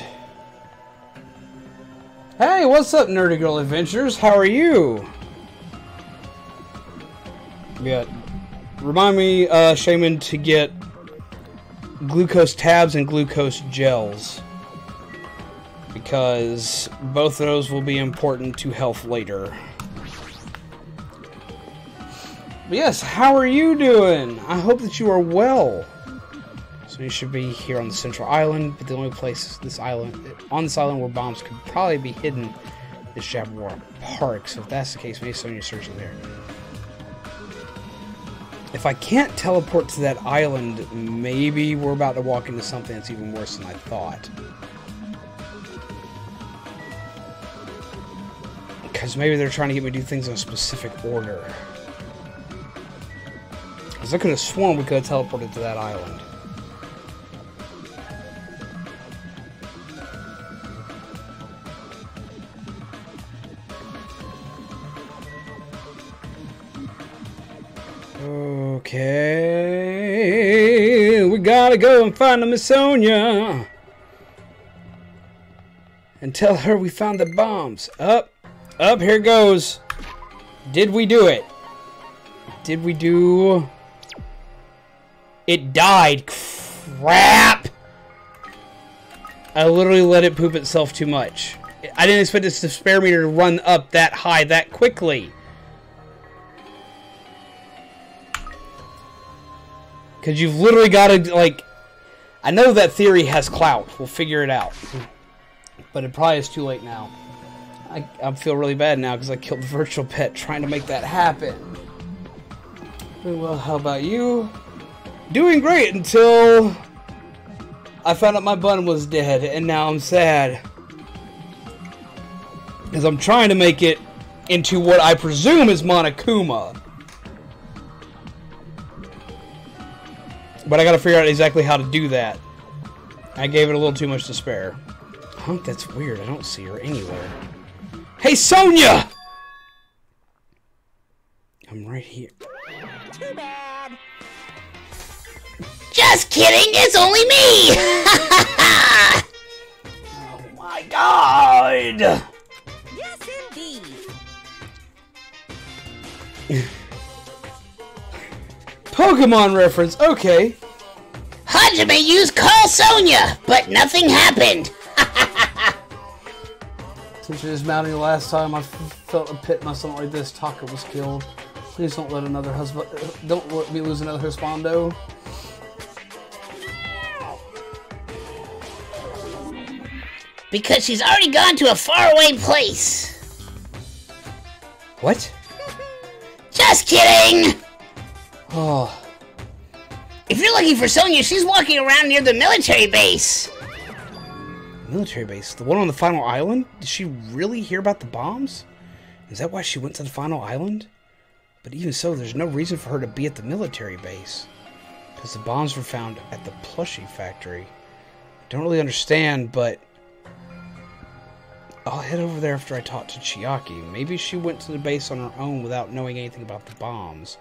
Hey, what's up, Nerdy Girl Adventures? How are you? Yeah. Remind me, Shaman, to get glucose tabs and glucose gels. Because both of those will be important to health later. But yes, how are you doing? I hope that you are well. So you should be here on the Central Island, but the only place on this island where bombs could probably be hidden is Jabberwock Park. So if that's the case, maybe Sonya searching there. If I can't teleport to that island, maybe we're about to walk into something that's even worse than I thought. Because maybe they're trying to get me to do things in a specific order. Because I could have sworn we could have teleported to that island. Okay, we gotta go and find the Miss Sonya and tell her we found the bombs. Up, here goes. Did we do it? Did we do? It died. Crap! I literally let it poop itself too much. I didn't expect this despair meter to run up that high that quickly. Because you've literally got to, like... I know that theory has clout. We'll figure it out. But it probably is too late now. I feel really bad now because I killed the virtual pet trying to make that happen. Well, how about you? Doing great until... I found out my bun was dead, and now I'm sad. Because I'm trying to make it into what I presume is Monokuma. But I gotta figure out exactly how to do that. I gave it a little too much to spare. Huh? That's weird. I don't see her anywhere. Hey, Sonya! I'm right here. Too bad. Just kidding, it's only me! Oh my god! Yes, indeed. Pokemon reference, okay. Hajime used Call Sonya, but nothing happened. Since you dismounted last time, I felt a pit in my stomach like this. Taka was killed. Please don't let another husband. Don't let me lose another husbando. Because she's already gone to a faraway place. What? Just kidding! Oh. If you're looking for Sonya, she's walking around near the military base. Military base. The one on the final island? Did she really hear about the bombs? Is that why she went to the final island? But even so, there's no reason for her to be at the military base. Because the bombs were found at the plushie factory. Don't really understand, but I'll head over there after I talk to Chiaki. Maybe she went to the base on her own without knowing anything about the bombs.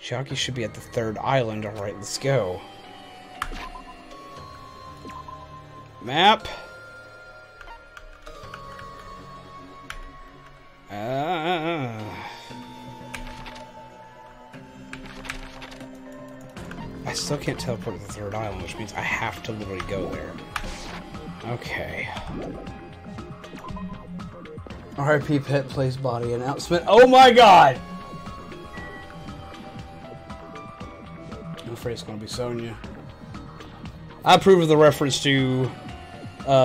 Chiaki should be at the 3rd island. Alright, let's go. Map. I still can't teleport to the 3rd island, which means I have to literally go there. Okay. R.I.P. Pet Plays Body announcement. Oh my god! I'm afraid it's going to be Sonya. I approve of the reference to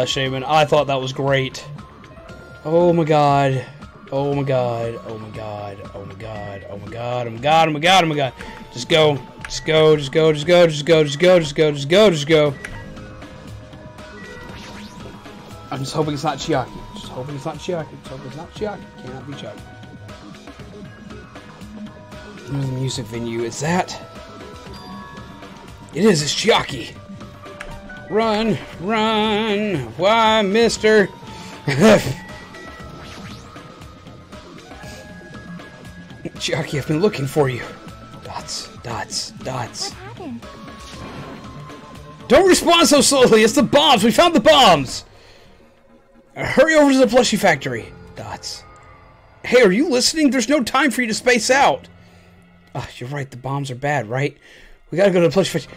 Shaman. I thought that was great. Oh my god. Oh my god. Oh my god. Oh my god. Oh my god. Oh my god. Oh my god. Oh my god. Just go. Just go. Just go. Just go. Just go. Just go. Just go. Just go. Just go. I'm just hoping it's not Chiaki. Just hoping it's not Chiaki. Just hoping it's not Chiaki. Cannot be Chiaki. Where's the music venue? Is that? It is. It's Chiaki. Run, run. Why, mister? Chiaki, I've been looking for you. Dots, dots, dots. What happened? Don't respond so slowly. It's the bombs. We found the bombs. Hurry over to the plushie factory. Dots. Hey, are you listening? There's no time for you to space out. Oh, you're right. The bombs are bad, right? We gotta go to the plushie factory.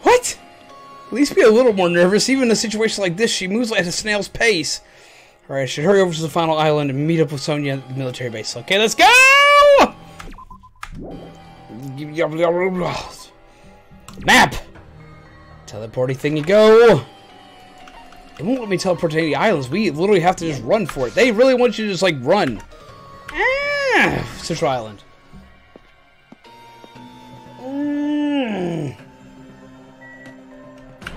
What? At least be a little more nervous. Even in a situation like this, she moves like at a snail's pace. Alright, I should hurry over to the final island and meet up with Sonya at the military base. Okay, let's go! Map! Teleporting thing you go. It won't let me teleport to any islands. We literally have to just run for it. They really want you to just, like, run. Ah, Central Island.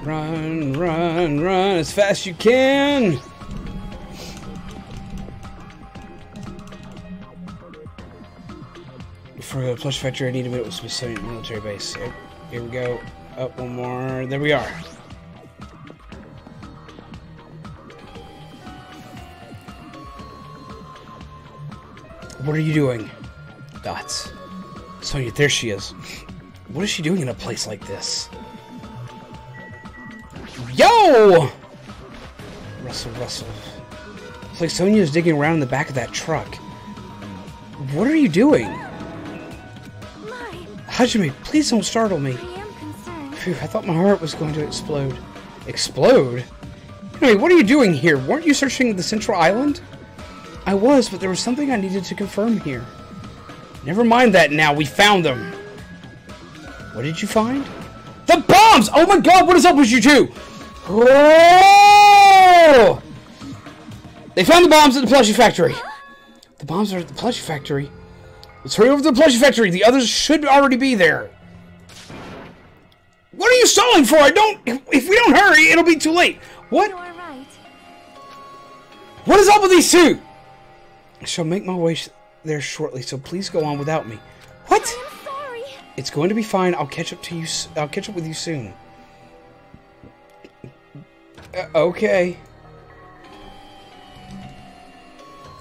Run, run, run as fast as you can. Before I go to the plush factory, I need to meet with Smithsonian military base. Here we go. Up one more. There we are. What are you doing? Dots. Sonya, there she is. What is she doing in a place like this? Yo! Rustle, rustle. It's like Sonya is digging around in the back of that truck. What are you doing? Hajime, please don't startle me. I am concerned. Phew, I thought my heart was going to explode. Explode? Anyway, what are you doing here? Weren't you searching the Central Island? I was, but there was something I needed to confirm here. Never mind that now. We found them. What did you find? The bombs! Oh my god, what is up with you two? Oh! They found the bombs at the plushie factory. The bombs are at the plushie factory. Let's hurry over to the plushie factory. The others should already be there. What are you stalling for? If we don't hurry, it'll be too late. What? You are right. What is up with these two? I shall make my way there shortly, so please go on without me. What? I am sorry. It's going to be fine. I'll catch up to you. I'll catch up with you soon. Okay.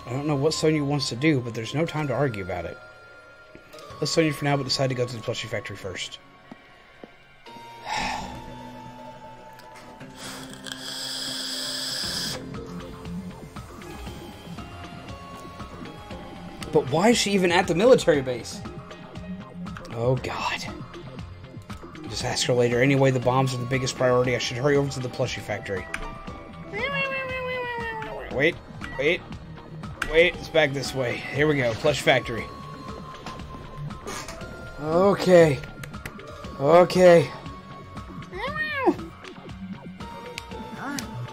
I don't know what Sonya wants to do, but there's no time to argue about it. Let's Sonya for now, but decide to go to the plushie factory first. But why is she even at the military base? Oh god. Just ask her later. Anyway, the bombs are the biggest priority. I should hurry over to the plushie factory. Wait, wait, wait. It's back this way. Here we go. Plush factory. Okay. Okay.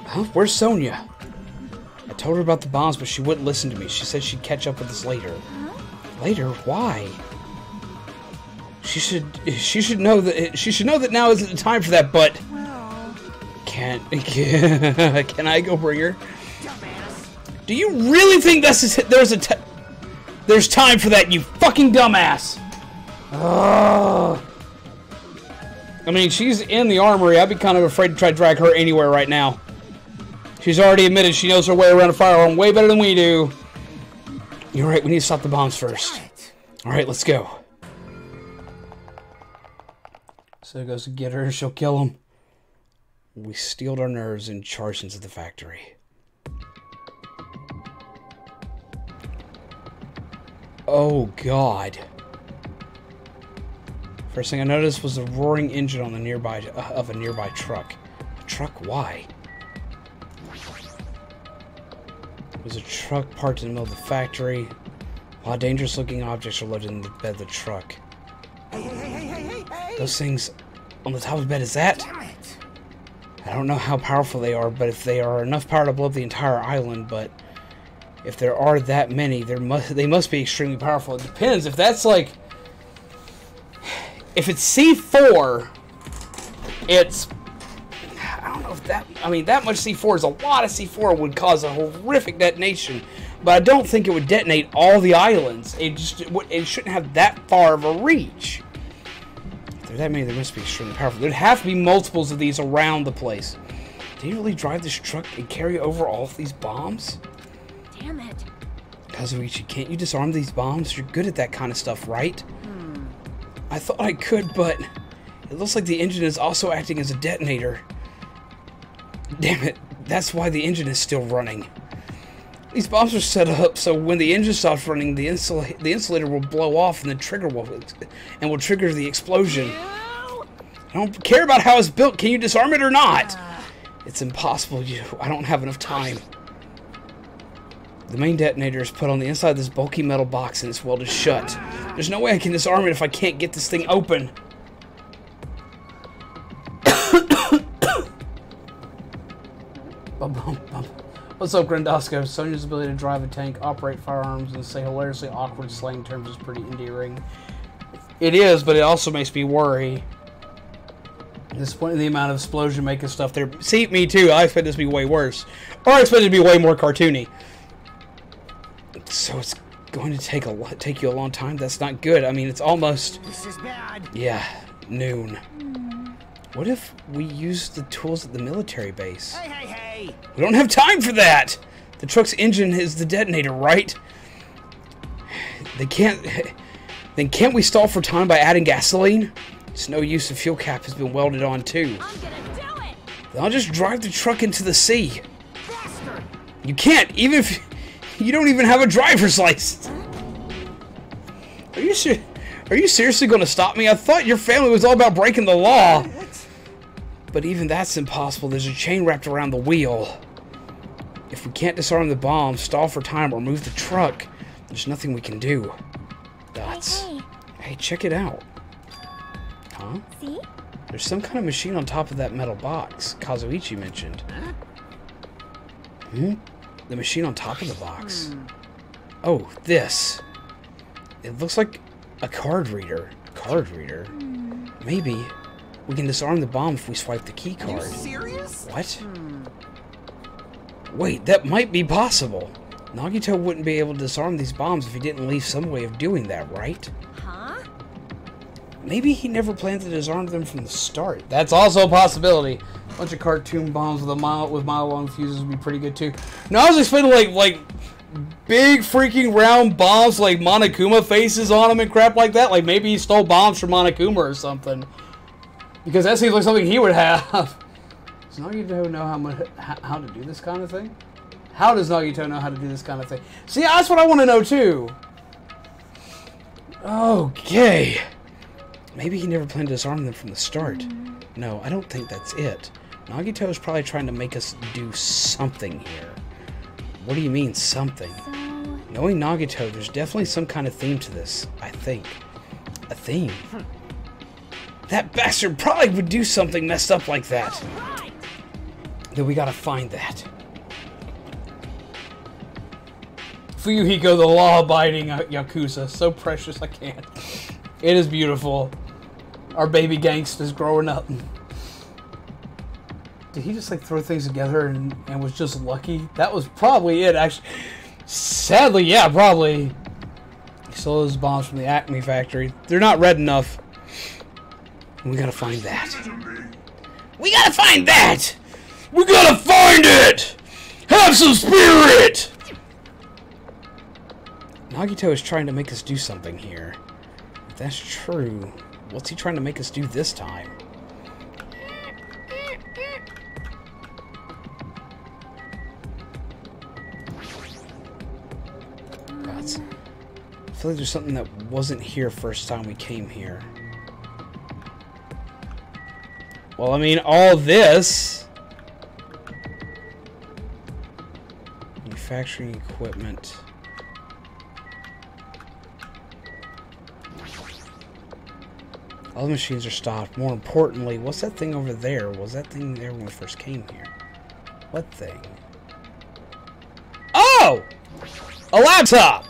Huh? Where's Sonya? I told her about the bombs, but she wouldn't listen to me. She said she'd catch up with us later. Huh? Later? Why? She should know that now isn't the time for that, but Well, Can I go bring her? Do you really think there's time for that, you fucking dumbass? Ugh. I mean, she's in the armory. I'd be kind of afraid to try to drag her anywhere right now. She's already admitted she knows her way around a firearm way better than we do. You're right, we need to stop the bombs first. Alright, let's go. So it goes to get her, she'll kill him. We steeled our nerves and charged into the factory. Oh god. First thing I noticed was the roaring engine on the nearby of a nearby truck. A truck? Why? It was a truck parked in the middle of the factory. While dangerous-looking objects are loaded in the bed of the truck. Hey! Those things on the top of the bed, is that? Damn it! I don't know how powerful they are, but if they are enough power to blow up the entire island, but if there are that many, they must be extremely powerful. It depends. If that's like... If it's C4, it's... I don't know if that... I mean, that much C4 is a lot of C4 would cause a horrific detonation. But I don't think it would detonate all the islands. It shouldn't have that far of a reach. If there are that many, they must be extremely powerful. There'd have to be multiples of these around the place. Did you really drive this truck and carry over all of these bombs? Damn it. Kazuichi, can't you disarm these bombs? You're good at that kind of stuff, right? I thought I could, but it looks like the engine is also acting as a detonator. Damn it, that's why the engine is still running. These bombs are set up so when the engine stops running, the insulator will blow off and the trigger will trigger the explosion. I don't care about how it's built. Can you disarm it or not? It's impossible. I don't have enough time. The main detonator is put on the inside of this bulky metal box and it's welded shut. There's no way I can disarm it if I can't get this thing open. What's up, Grandosco? Sonya's ability to drive a tank, operate firearms, and say hilariously awkward slang terms is pretty endearing. It is, but it also makes me worry. Disappointing the amount of explosion making stuff there. See, me too. I expect this to be way worse. Or I expect it to be way more cartoony. So it's going to take you a long time? That's not good. I mean, it's almost... This is bad. Yeah, noon. What if we use the tools at the military base? Hey! We don't have time for that! The truck's engine is the detonator, right? Then can't we stall for time by adding gasoline? It's no use, the fuel cap has been welded on too. I'm gonna do it! Then I'll just drive the truck into the sea. Faster! You can't, even if you don't even have a driver's license. Are you seriously going to stop me? I thought your family was all about breaking the law. But even that's impossible. There's a chain wrapped around the wheel. If we can't disarm the bomb, stall for time, or move the truck, there's nothing we can do. Dots. Hey, check it out. Huh? See? There's some kind of machine on top of that metal box Kazuichi mentioned. The machine on top of the box. Oh, this. It looks like a card reader. Maybe we can disarm the bomb if we swipe the key card. Are you serious? What? Wait, that might be possible. Nagito wouldn't be able to disarm these bombs if he didn't leave some way of doing that, right? Huh? Maybe he never planned to disarm them from the start. That's also a possibility. A bunch of cartoon bombs with mile-long fuses would be pretty good too. No, I was expecting like big freaking round bombs like Monokuma faces on them and crap like that. Like maybe he stole bombs from Monokuma or something. Because that seems like something he would have. Does Nagito know how to do this kind of thing? How does Nagito know how to do this kind of thing? See, that's what I want to know too. Okay. Maybe he never planned to disarm them from the start. No, I don't think that's it. Nagito is probably trying to make us do something here. What do you mean, something? Knowing Nagito, there's definitely some kind of theme to this, I think. A theme? That bastard probably would do something messed up like that. Then we gotta find that. Fuyuhiko, the law-abiding Yakuza. So precious, I can't. It is beautiful. Our baby gangsta's growing up. Did he just like throw things together and was just lucky? That was probably it, actually. Sadly, yeah, probably. He stole those bombs from the Acme factory. They're not red enough. We gotta find that. We gotta find that! We gotta find it! Have some spirit! Nagito is trying to make us do something here. If that's true, what's he trying to make us do this time? God, I feel like there's something that wasn't here first time we came here. Well, I mean, all this... Manufacturing equipment... All the machines are stopped. More importantly, what's that thing over there? Was that thing there when we first came here? What thing? Oh! A laptop!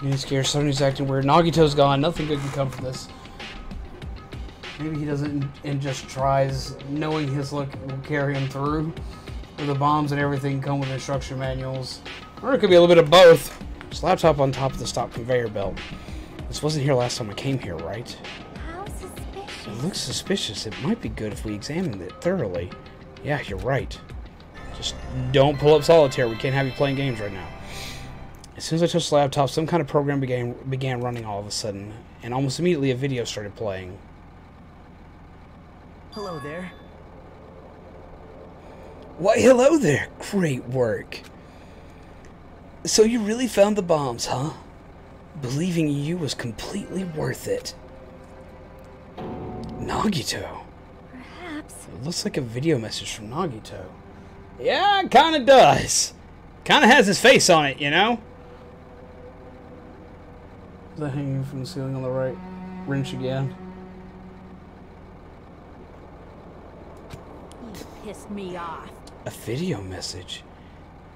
Getting scared. Somebody's acting weird. Nagito's gone. Nothing good can come from this. Maybe he doesn't and just tries, knowing his luck will carry him through. Where the bombs and everything come with instruction manuals. Or it could be a little bit of both. This laptop on top of the stop conveyor belt. This wasn't here last time I came here, right? How suspicious. It looks suspicious. It might be good if we examined it thoroughly. Yeah, you're right. Just don't pull up solitaire. We can't have you playing games right now. As soon as I touched the laptop, some kind of program began running all of a sudden. And almost immediately a video started playing. Hello there. Why, hello there. Great work. So you really found the bombs, huh? Believing you was completely worth it. Nagito. Perhaps. It looks like a video message from Nagito. Yeah, it kinda does. Kinda has his face on it, you know? Is that hanging from the ceiling on the right? Wrench again. You pissed me off. A video message?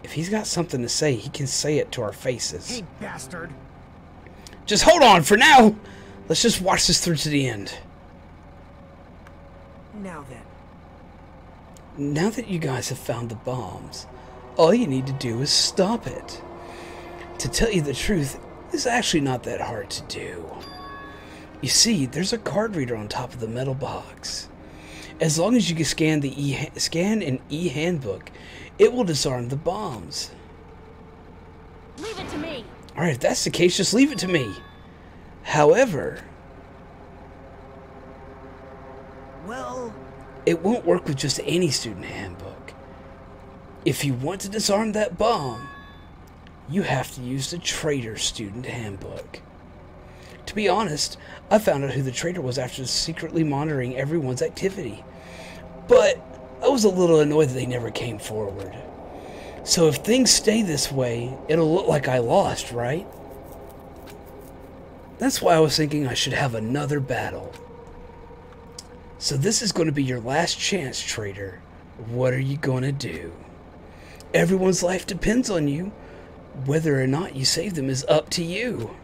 If he's got something to say, he can say it to our faces. Hey, bastard. Just hold on for now. Let's just watch this through to the end. Now then. Now that you guys have found the bombs, all you need to do is stop it. To tell you the truth, it's actually not that hard to do. You see, there's a card reader on top of the metal box. As long as you can scan an e-handbook, it will disarm the bombs. Leave it to me. Alright, if that's the case, just leave it to me. However... Well... It won't work with just any student handbook. If you want to disarm that bomb, you have to use the traitor student handbook. To be honest, I found out who the traitor was after secretly monitoring everyone's activity. But I was a little annoyed that they never came forward. So if things stay this way, it'll look like I lost, right? That's why I was thinking I should have another battle. So this is going to be your last chance, traitor. What are you going to do? Everyone's life depends on you. Whether or not you save them is up to you.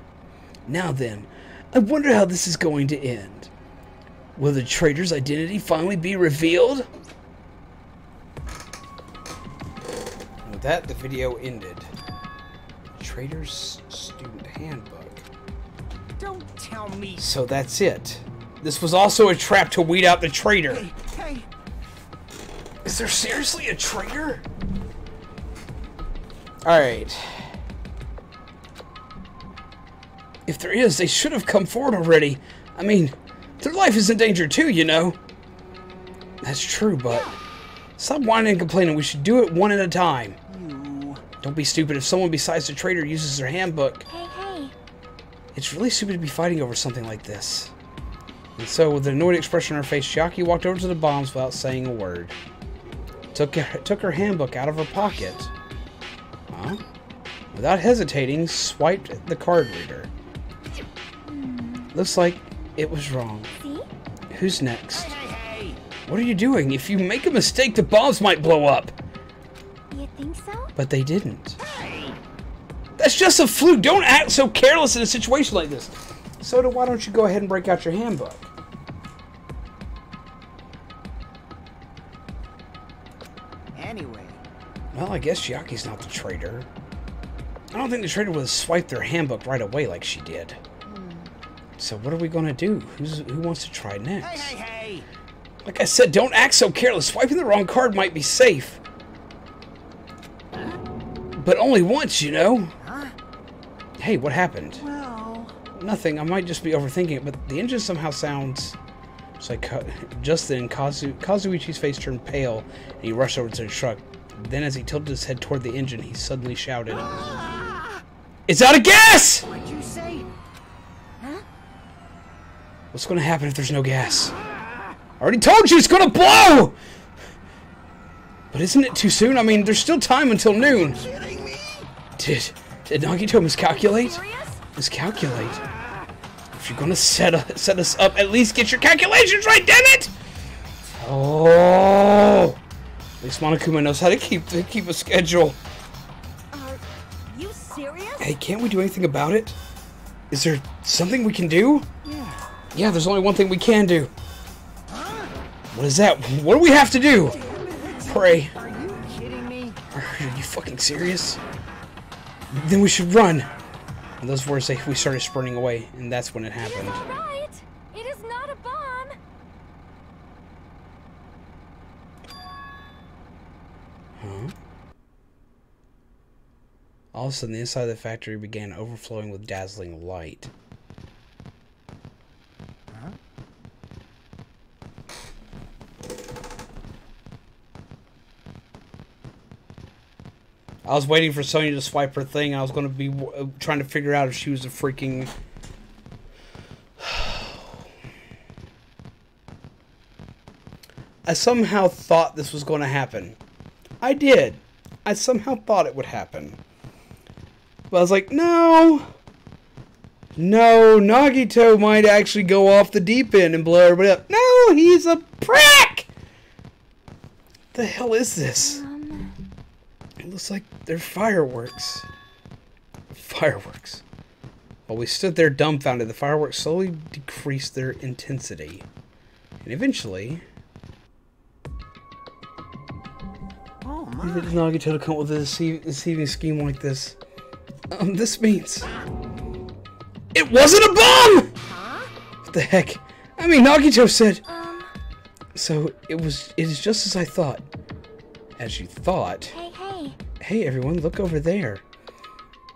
Now then, I wonder how this is going to end. Will the traitor's identity finally be revealed? With that, the video ended. Traitor's student handbook. Don't tell me. So that's it. This was also a trap to weed out the traitor. Hey. Is there seriously a traitor? Alright. If there is, they should have come forward already. I mean, their life is in danger too, you know. That's true, but... Stop whining and complaining. We should do it one at a time. Don't be stupid. If someone besides the traitor uses their handbook... Hey. It's really stupid to be fighting over something like this. And so, with an annoyed expression on her face, Chiaki walked over to the bombs without saying a word. Took her handbook out of her pocket. Huh? Without hesitating, swiped the card reader. Looks like it was wrong. See? Who's next? Hey. What are you doing? If you make a mistake, the bombs might blow up. You think so? But they didn't. That's just a fluke. Don't act so careless in a situation like this. Soda, why don't you go ahead and break out your handbook? anyway? Well, I guess Chiaki's not the traitor. I don't think the traitor would have swiped their handbook right away like she did. So what are we gonna do? Who wants to try next? Hey, hey, hey! Like I said, don't act so careless. Swiping the wrong card might be safe. But only once, you know? Huh? Hey, what happened? Well... Nothing. I might just be overthinking it, but the engine somehow sounds... It's like... Just then, Kazuichi's face turned pale, and he rushed over to the truck. Then as he tilted his head toward the engine, he suddenly shouted, "It's out of gas!" What'd you say? Huh? What's going to happen if there's no gas? I already told you it's going to blow! But isn't it too soon? I mean, there's still time until noon. Kidding me? Did Nagito miscalculate? Serious? Miscalculate? If you're going to set us up, at least get your calculations right, damn it! Oh... At least Monokuma knows how to keep a schedule. Are you serious? Hey, can't we do anything about it? Is there something we can do? Yeah. Yeah, there's only one thing we can do. What is that? What do we have to do? Pray. Are you kidding me? Are you fucking serious? Then we should run. And those words, we started sprinting away, and that's when it happened. All right. It is not a bomb. Huh? All of a sudden, the inside of the factory began overflowing with dazzling light. Huh? I was waiting for Sonya to swipe her thing. I was going to be trying to figure out if she was a freaking... I somehow thought this was going to happen. I did. I somehow thought it would happen. But I was like, no. No, Nagito might actually go off the deep end and blow everybody up. No, he's a prick! The hell is this? It looks like they're fireworks. Fireworks. While we stood there dumbfounded, the fireworks slowly decreased their intensity. And eventually... Oh my. Neither did Nagito to come up with a deceiving scheme like this. This means... It wasn't a bomb! Huh? What the heck? I mean, Nagito said... So, it is just as I thought. As you thought... Hey. Hey everyone, look over there.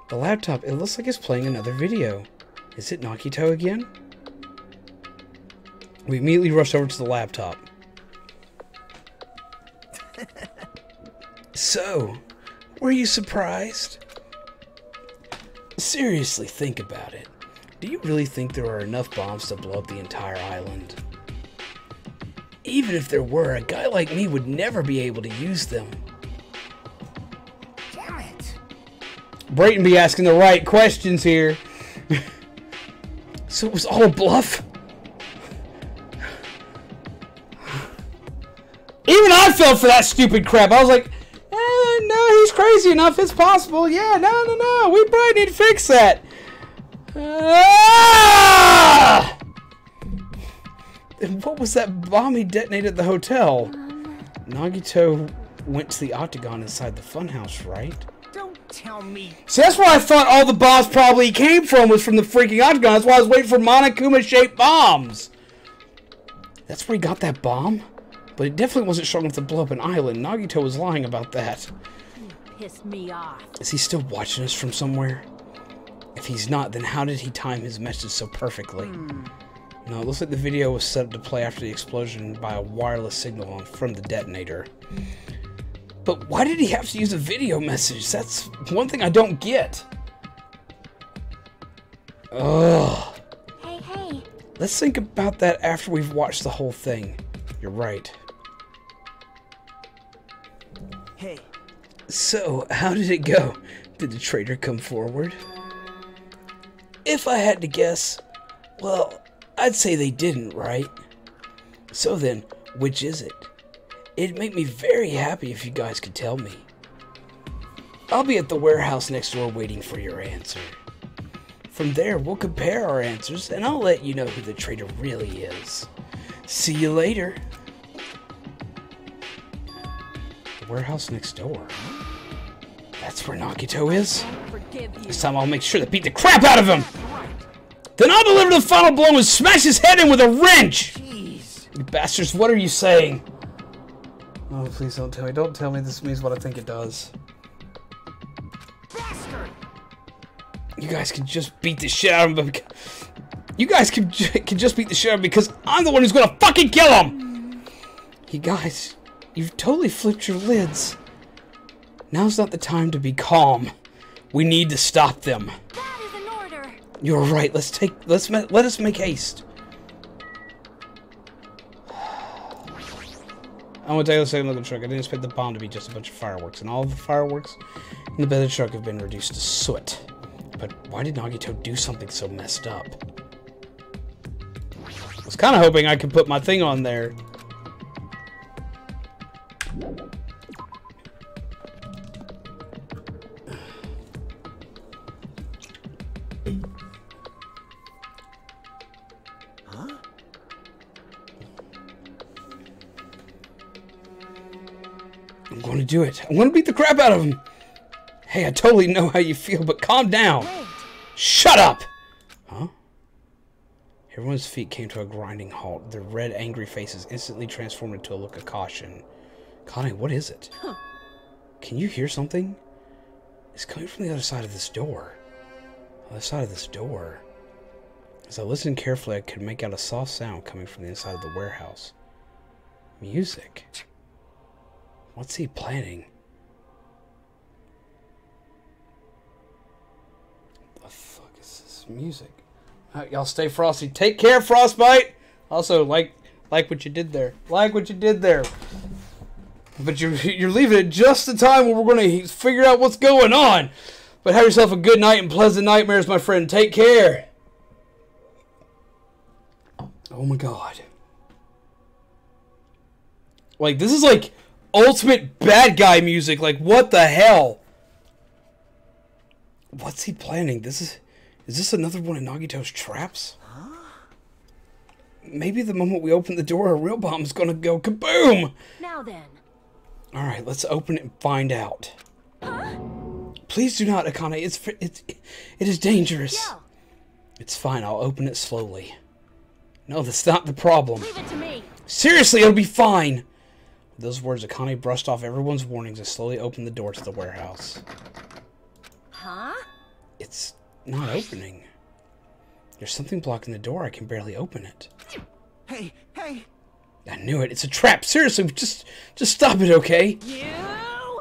The laptop, it looks like it's playing another video. Is it Nagito again? We immediately rushed over to the laptop. So, were you surprised? Seriously, think about it. Do you really think there are enough bombs to blow up the entire island? Even if there were, a guy like me would never be able to use them. Damn it. Brayton be asking the right questions here. So it was all a bluff? Even I fell for that stupid crap. I was like, no, he's crazy enough. It's possible. Yeah, no. We probably need to fix that. Ah! And what was that bomb he detonated at the hotel? Nagito went to the octagon inside the funhouse, right? Don't tell me. So that's where I thought all the bombs probably came from, was from the freaking octagon. That's why I was waiting for Monokuma-shaped bombs. That's where he got that bomb? But it definitely wasn't strong enough to blow up an island. Nagito was lying about that. Pissed me off. Is he still watching us from somewhere? If he's not, then how did he time his message so perfectly? No, it looks like the video was set up to play after the explosion by a wireless signal from the detonator. But why did he have to use a video message? That's one thing I don't get. Ugh. Hey. Let's think about that after we've watched the whole thing. You're right. Hey. So, how did it go? Did the traitor come forward? If I had to guess, well, I'd say they didn't, right? So then, which is it? It'd make me very happy if you guys could tell me. I'll be at the warehouse next door waiting for your answer. From there, we'll compare our answers, and I'll let you know who the traitor really is. See you later. The warehouse next door. That's where Nagito is? This time I'll make sure to beat the crap out of him! Then I'll deliver the final blow and smash his head in with a wrench! Jeez. You bastards, what are you saying? Oh, please don't tell me. Don't tell me this means what I think it does. Bastard. You guys can just beat the shit out of him. You guys can just beat the shit out of him because I'm the one who's gonna fucking kill him! You guys, you've totally flipped your lids. Now's not the time to be calm. We need to stop them. That is an order. You're right. Let us make haste. I want to take a second look at the truck. I didn't expect the bomb to be just a bunch of fireworks, and all of the fireworks in the bed of the truck have been reduced to soot. But why did Nagito do something so messed up? I was kind of hoping I could put my thing on there. I'm going to do it. I'm going to beat the crap out of him. Hey, I totally know how you feel, but calm down. Wait. Shut up! Huh? Everyone's feet came to a grinding halt. Their red, angry faces instantly transformed into a look of caution. Connie, what is it? Huh. Can you hear something? It's coming from the other side of this door. The other side of this door. As I listened carefully, I could make out a soft sound coming from the inside of the warehouse. Music. What's he planning? The fuck is this music? Alright, y'all stay frosty. Take care, Frostbite! Also, like what you did there. Like what you did there. But you're leaving it just the time when we're going to figure out what's going on. But have yourself a good night and pleasant nightmares, my friend. Take care. Oh my god. Like, this is like ultimate bad guy music. Like, what the hell? What's he planning? Is this another one of Nagito's traps? Huh? Maybe the moment we open the door, a real bomb's gonna go kaboom! Now then. Alright, let's open it and find out. Huh? Please do not, Akane. It is dangerous. Yeah. It's fine. I'll open it slowly. No, that's not the problem. Leave it to me. Seriously, it'll be fine. With those words, Akane brushed off everyone's warnings and slowly opened the door to the warehouse. Huh? It's not opening. There's something blocking the door. I can barely open it. Hey. I knew it. It's a trap. Seriously, just stop it, okay? You?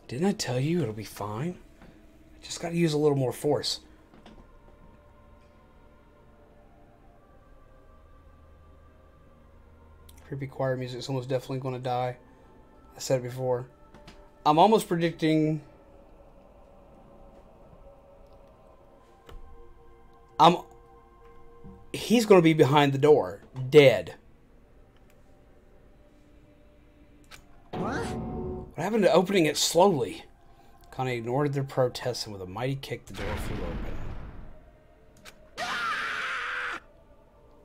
Didn't I tell you it'll be fine? I just gotta use a little more force. Creepy choir music. Someone's definitely gonna die. I said it before. I'm almost predicting... He's gonna be behind the door. Dead. What happened to opening it slowly? Connie ignored their protests and with a mighty kick the door flew open.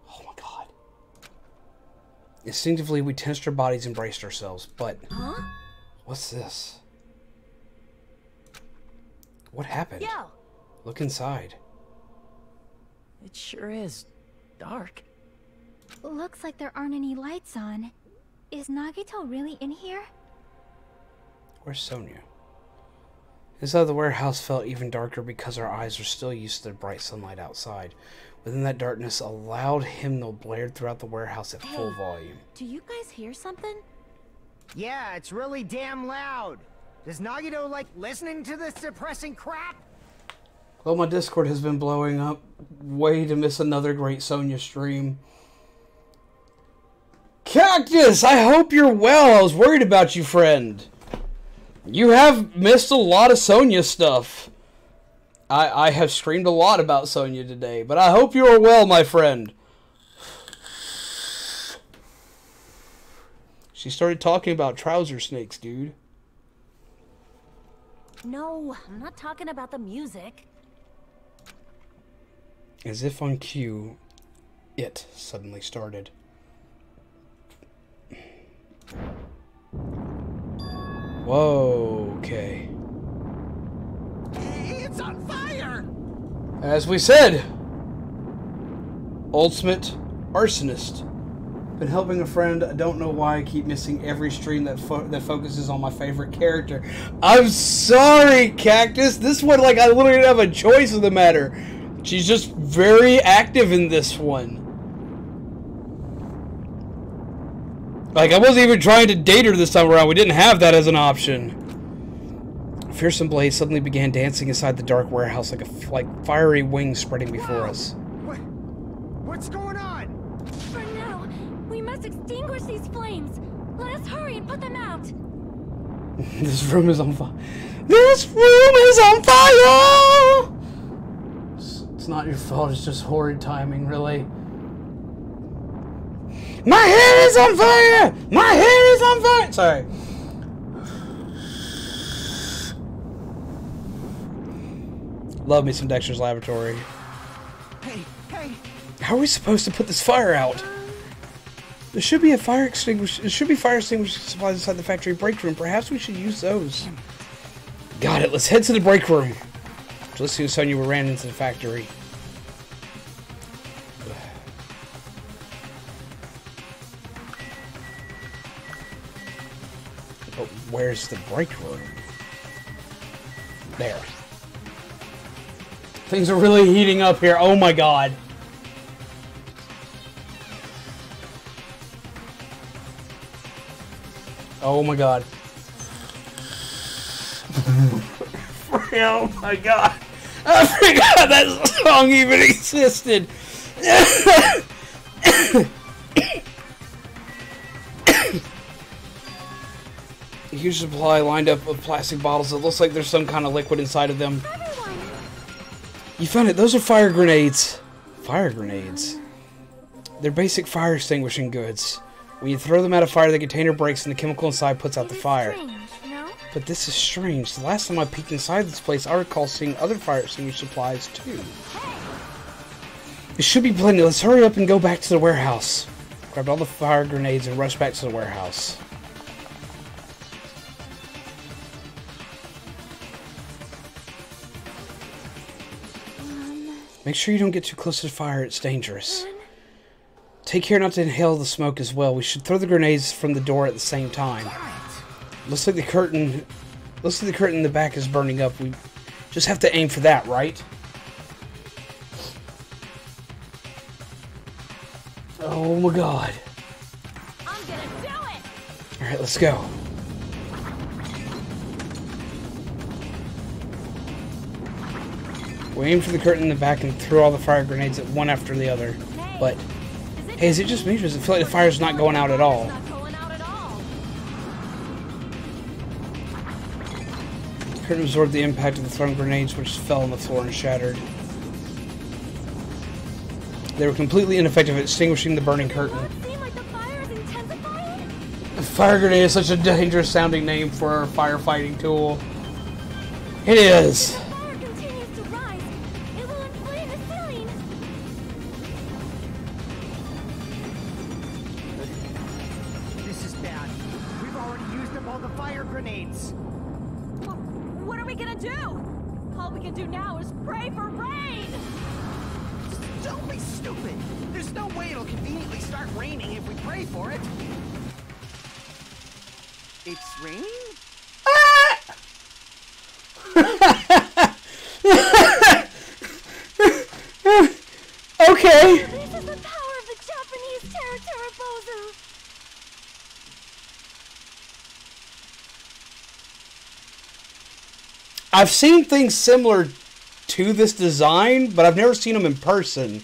Oh my god. Instinctively we tensed our bodies and braced ourselves, but... Huh? What's this? What happened? Yo. Look inside. It sure is dark. Looks like there aren't any lights on. Is Nagito really in here? Where's Sonia? Inside the warehouse felt even darker because our eyes were still used to the bright sunlight outside. Within that darkness, a loud hymnal blared throughout the warehouse at full volume. Do you guys hear something? Yeah, it's really damn loud. Does Nagito like listening to this depressing crap? Well, my Discord has been blowing up. Way to miss another great Sonya stream. Cactus, I hope you're well. I was worried about you, friend. You have missed a lot of Sonya stuff. I have streamed a lot about Sonya today, but I hope you are well, my friend. She started talking about trouser snakes, dude. No, I'm not talking about the music. As if on cue, it suddenly started. Whoa, okay. It's on fire! As we said, ultimate arsonist. Been helping a friend. I don't know why I keep missing every stream that focuses on my favorite character. I'm sorry, Cactus. This one, like, I literally didn't have a choice in the matter. She's just very active in this one. Like, I wasn't even trying to date her this time around. We didn't have that as an option. A fearsome blaze suddenly began dancing inside the dark warehouse like fiery wings spreading before us. What's going on? For now, we must extinguish these flames. Let us hurry and put them out. This room is on fire. This room is on fire! It's not your fault, it's just horrid timing, really. My hair is on fire! My hair is on fire! Sorry. Love me some Dexter's Laboratory. Hey! How are we supposed to put this fire out? There should be a fire extinguisher. There should be fire extinguisher supplies inside the factory break room. Perhaps we should use those. Got it. Let's head to the break room. Just as soon as we ran into the factory. But where's the break room? There. Things are really heating up here. Oh my god. Oh my god. Oh my god. I forgot that song even existed. Huge supply lined up of plastic bottles. It looks like there's some kind of liquid inside of them. You found it. Those are fire grenades. Fire grenades. They're basic fire extinguishing goods. When you throw them at a fire, the container breaks and the chemical inside puts out the fire. Strange, no? But this is strange. The last time I peeked inside this place, I recall seeing other fire extinguisher supplies too. It should be plenty. Let's hurry up and go back to the warehouse. Grabbed all the fire grenades and rushed back to the warehouse. Make sure you don't get too close to the fire. It's dangerous. Take care not to inhale the smoke as well. We should throw the grenades from the door at the same time. Looks like the curtain in the back is burning up. We just have to aim for that, right? Oh my god. I'm gonna do it! Alright, let's go. We aimed for the curtain in the back and threw all the fire grenades at one after the other. But, hey, is it just me or does it feel like the fire's not going out at all? The curtain absorbed the impact of the thrown grenades, which fell on the floor and shattered. They were completely ineffective at extinguishing the burning curtain. A fire grenade is such a dangerous sounding name for a firefighting tool. It is. This is bad. We've already used up all the fire grenades. What are we gonna do? All we can do now is pray for rain! Don't be stupid! There's no way it'll conveniently start raining if we pray for it. It's raining? Okay. This is the power of the Japanese Terra. I've seen things similar to this design, but I've never seen them in person.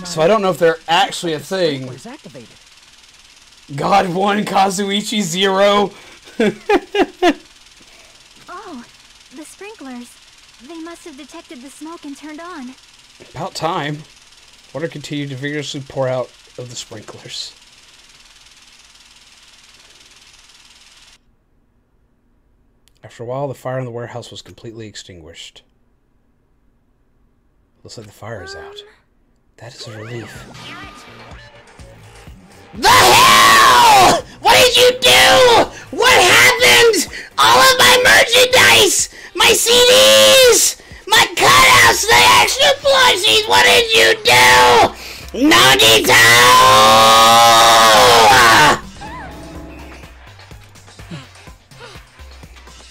So I don't know if they're actually a thing. Activated. God 1, Kazuichi 0. Oh, the sprinklers. They must have detected the smoke and turned on. About time. Water continued to vigorously pour out of the sprinklers. After a while, the fire in the warehouse was completely extinguished. Looks like the fire is out. That is a relief. The hell! What did you do? What Nagito!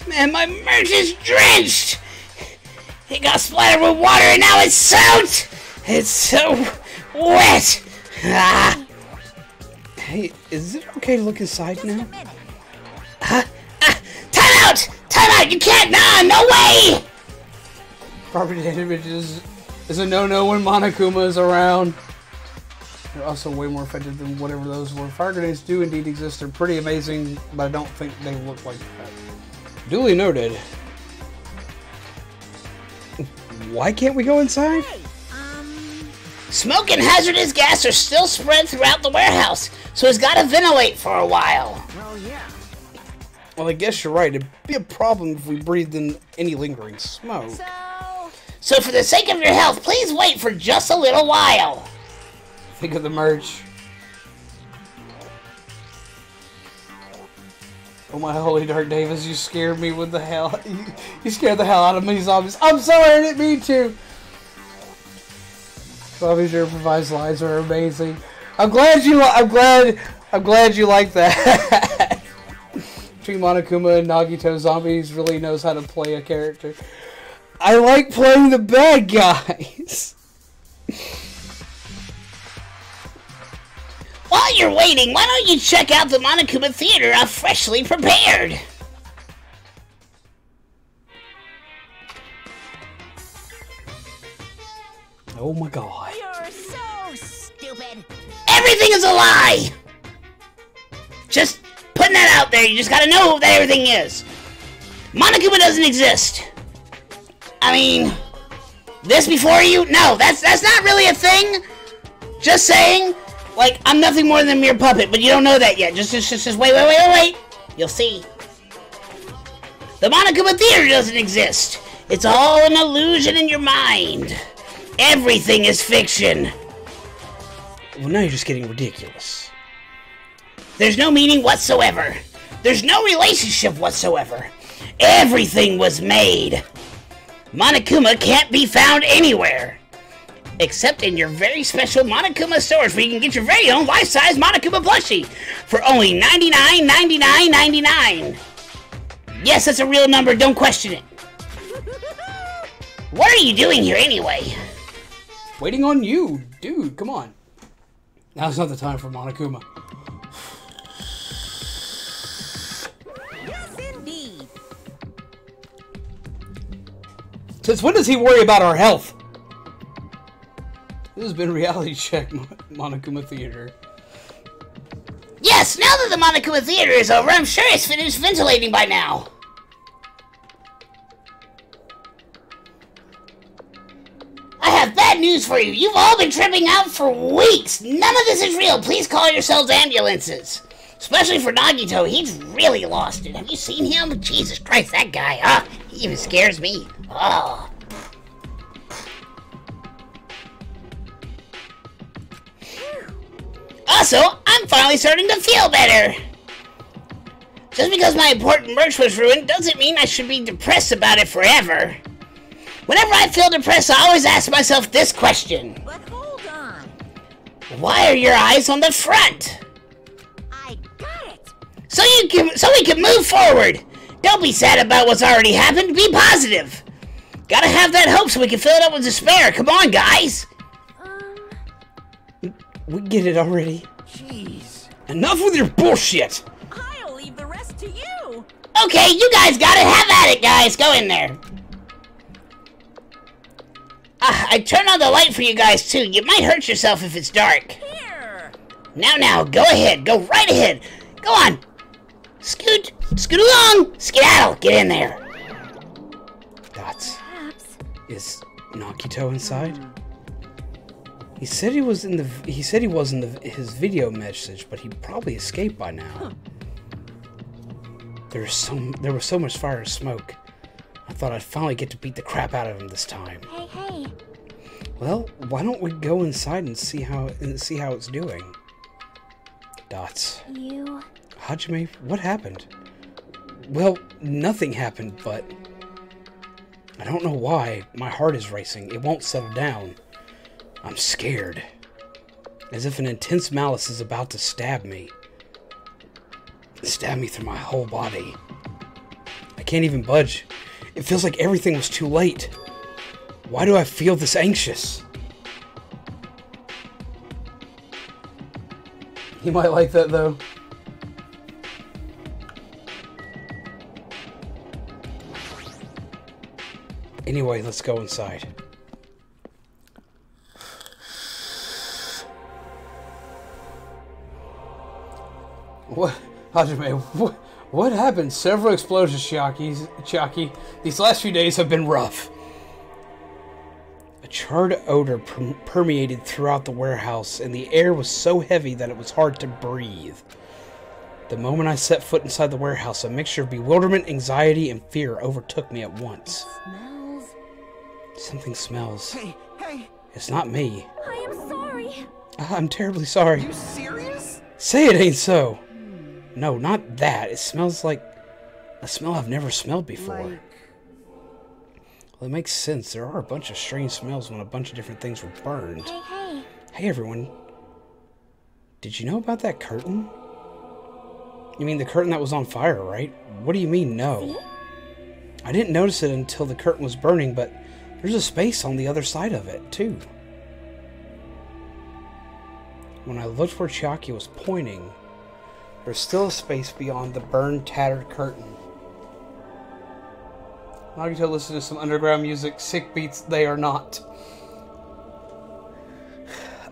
Man, my merch is drenched! It got splattered with water and now it's soaked! It's so wet! Ah. Hey, is it okay to look inside now? Time out! Time out! You can't! Nah, no way! Property damage is a no-no when Monokuma is around. They're also way more effective than whatever those were. Fire grenades do indeed exist. They're pretty amazing, but I don't think they look like that. Duly noted. Why can't we go inside? Smoke and hazardous gas are still spread throughout the warehouse, so it's gotta ventilate for a while. Well, yeah. Well, I guess you're right. It'd be a problem if we breathed in any lingering smoke. So for the sake of your health, please wait for just a little while. Think of the merch. Oh my holy Dark Davis, you scared me with the hell. You scared the hell out of me, zombies. I'm sorry, I didn't mean to. Zombies your improvised lines are amazing. I'm glad you like that. Between Monokuma and Nagito, Zombies really knows how to play a character. I like playing the bad guys. While you're waiting, why don't you check out the Monokuma Theater? I'm freshly prepared. Oh my god. You're so stupid. Everything is a lie! Just putting that out there, you just gotta know that everything is. Monokuma doesn't exist. I mean, this before you? No, that's not really a thing. Just saying, like, I'm nothing more than a mere puppet, but you don't know that yet. Just wait. You'll see. The Monokuma Theater doesn't exist. It's all an illusion in your mind. Everything is fiction. Well, now you're just getting ridiculous. There's no meaning whatsoever. There's no relationship whatsoever. Everything was made. Monokuma can't be found anywhere. Except in your very special Monokuma stores where you can get your very own life-size Monokuma plushie for only $99.99. Yes, that's a real number, don't question it. What are you doing here anyway? Waiting on you, dude, come on. Now's not the time for Monokuma. Yes, indeed. Since when does he worry about our health? This has been Reality Check Monokuma Theater. Yes, now that the Monokuma Theater is over, I'm sure it's finished ventilating by now. I have bad news for you. You've all been tripping out for weeks. None of this is real. Please call yourselves ambulances. Especially for Nagito. He's really lost it. Have you seen him? Jesus Christ, that guy. He even scares me. Also, I'm finally starting to feel better. Just because my important merch was ruined doesn't mean I should be depressed about it forever. Whenever I feel depressed, I always ask myself this question. But hold on. Why are your eyes on the front? I got it. So we can move forward. Don't be sad about what's already happened. Be positive. Gotta have that hope so we can fill it up with despair. Come on, guys. We get it already. Jeez. Enough with your bullshit. I'll leave the rest to you. Okay, you guys got it. Have at it, guys. Go in there. I turned on the light for you guys, too. You might hurt yourself if it's dark. Here. Now, go ahead. Go right ahead. Go on. Scoot along. Skedaddle. Get in there. Dots. Perhaps. Is Nagito inside? He said he was in his video message, but he probably escaped by now. There was so much fire and smoke. I thought I'd finally get to beat the crap out of him this time. Hey. Well, why don't we go inside and see how it's doing? Dots. You... Hajime, what happened? Well, nothing happened, but I don't know why. My heart is racing. It won't settle down. I'm scared. as if an intense malice is about to stab me. Stab me through my whole body. I can't even budge. It feels like everything was too late. Why do I feel this anxious? He might like that, though. Anyway, let's go inside. What? Hajime, what happened? Several explosions, Chiaki. These last few days have been rough. A charred odor permeated throughout the warehouse, and the air was so heavy that it was hard to breathe. The moment I set foot inside the warehouse, a mixture of bewilderment, anxiety, and fear overtook me at once. Smells. Something smells. Hey! It's not me. I am sorry. I'm terribly sorry. You serious? Say it ain't so. No, not that. It smells like a smell I've never smelled before. Like... Well, it makes sense. There are a bunch of strange smells when a bunch of different things were burned. Hey. Hey, everyone. Did you know about that curtain? You mean the curtain that was on fire, right? What do you mean, no? See? I didn't notice it until the curtain was burning, but there's a space on the other side of it, too. When I looked where Chiaki was pointing, there's still a space beyond the burned, tattered curtain. Nagito listened to some underground music. Sick beats they are not.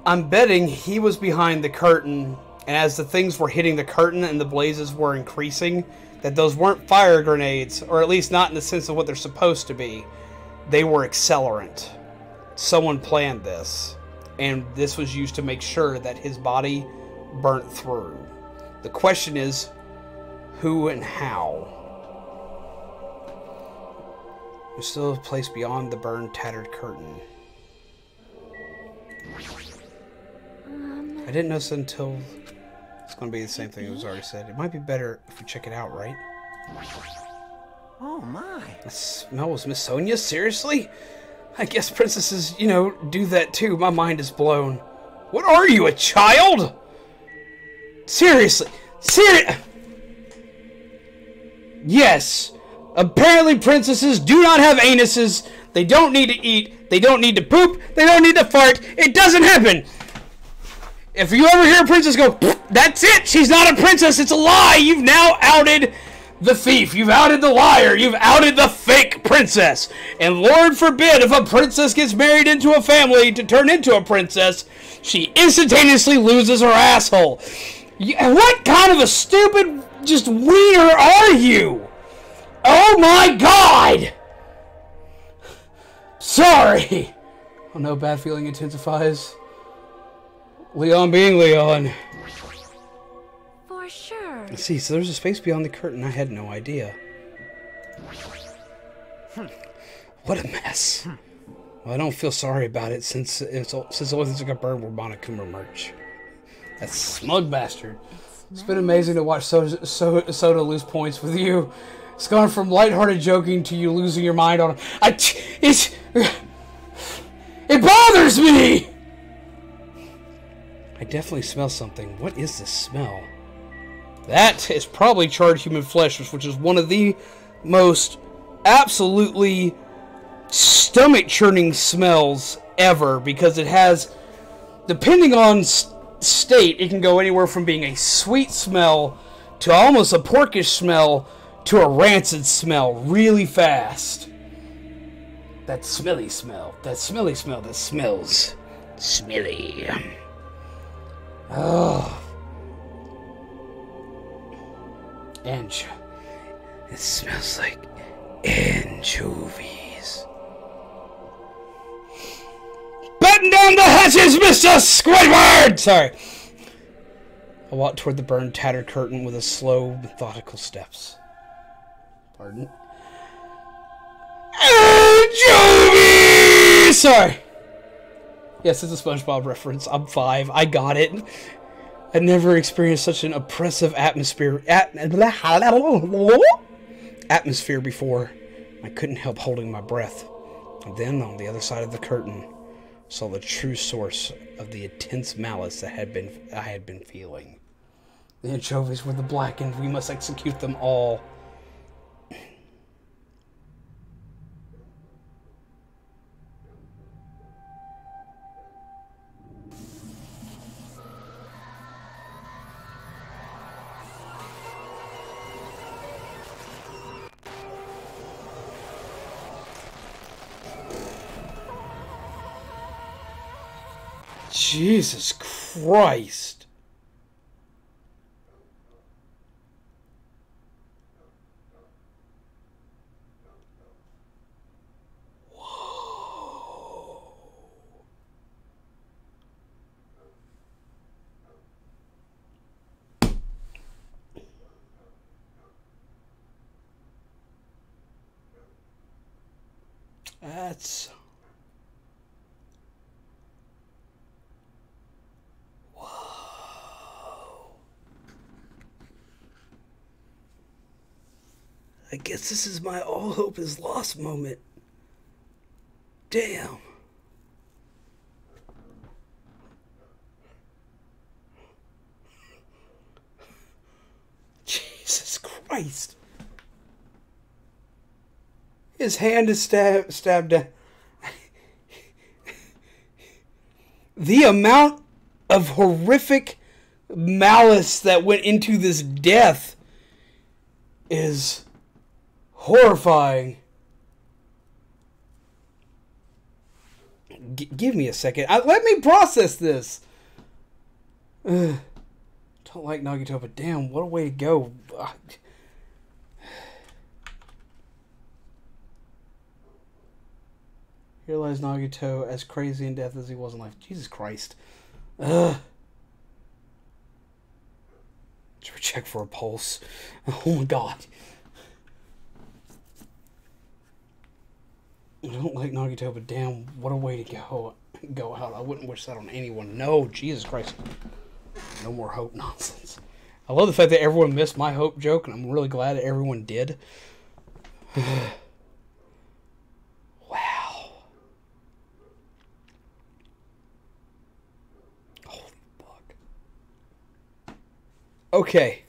I'm betting he was behind the curtain, and as the things were hitting the curtain and the blazes were increasing, that those weren't fire grenades, or at least not in the sense of what they're supposed to be. They were accelerant. Someone planned this, and this was used to make sure that his body burnt through. The question is, who and how? There's still a place beyond the burned, tattered curtain. I didn't notice it until... It's going to be the same thing that was already said. It might be better if we check it out, right? Oh my. The smell was Miss Sonia? Seriously? I guess princesses, do that too. My mind is blown. What are you, a child? Seriously. Yes. Apparently princesses do not have anuses. They don't need to eat. They don't need to poop. They don't need to fart. It doesn't happen. If you ever hear a princess go, that's it. She's not a princess. It's a lie. You've now outed the thief. You've outed the liar. You've outed the fake princess. And Lord forbid if a princess gets married into a family to turn into a princess, she instantaneously loses her asshole. What kind of a stupid, just wiener are you? Oh my god! Sorry. Oh no, bad feeling intensifies. Leon being Leon. For sure. Let's see, so there's a space beyond the curtain. I had no idea. What a mess. Well, I don't feel sorry about it since the only things that got burned were Monokuma merch. That smug bastard. It's been amazing to watch Soda lose points with you. It's gone from lighthearted joking to you losing your mind on him. It bothers me! I definitely smell something. What is this smell? That is probably charred human flesh, which is one of the most absolutely stomach-churning smells ever, because it has, depending on state, it can go anywhere from being a sweet smell to almost a porkish smell to a rancid smell really fast. That smelly smell. That smelly smell that smells smelly. Oh. It smells like anchovies. Batten down the hatches, Mr. Squidward! Sorry. I walked toward the burned, tattered curtain with a slow, methodical steps. Pardon? Anchovies! Sorry. Yes, it's a SpongeBob reference. I'm 5. I got it. I never experienced such an oppressive atmosphere before. I couldn't help holding my breath. And then, on the other side of the curtain, saw the true source of the intense malice I had been feeling. The anchovies were the blackened. We must execute them all. Jesus Christ. Whoa. That's... I guess this is my all hope is lost moment. Damn. Jesus Christ. His hand is stabbed down. The amount of horrific malice that went into this death is horrifying. Give me a second. Let me process this. Don't like Nagito, but damn, what a way to go. Here lies Nagito, as crazy in death as he was in life. Jesus Christ. Check for a pulse. Oh my god. I don't like Nagito, but damn, what a way to go out. I wouldn't wish that on anyone. No, Jesus Christ. No more hope nonsense. I love the fact that everyone missed my hope joke, and I'm really glad that everyone did. Wow. Holy fuck. Okay.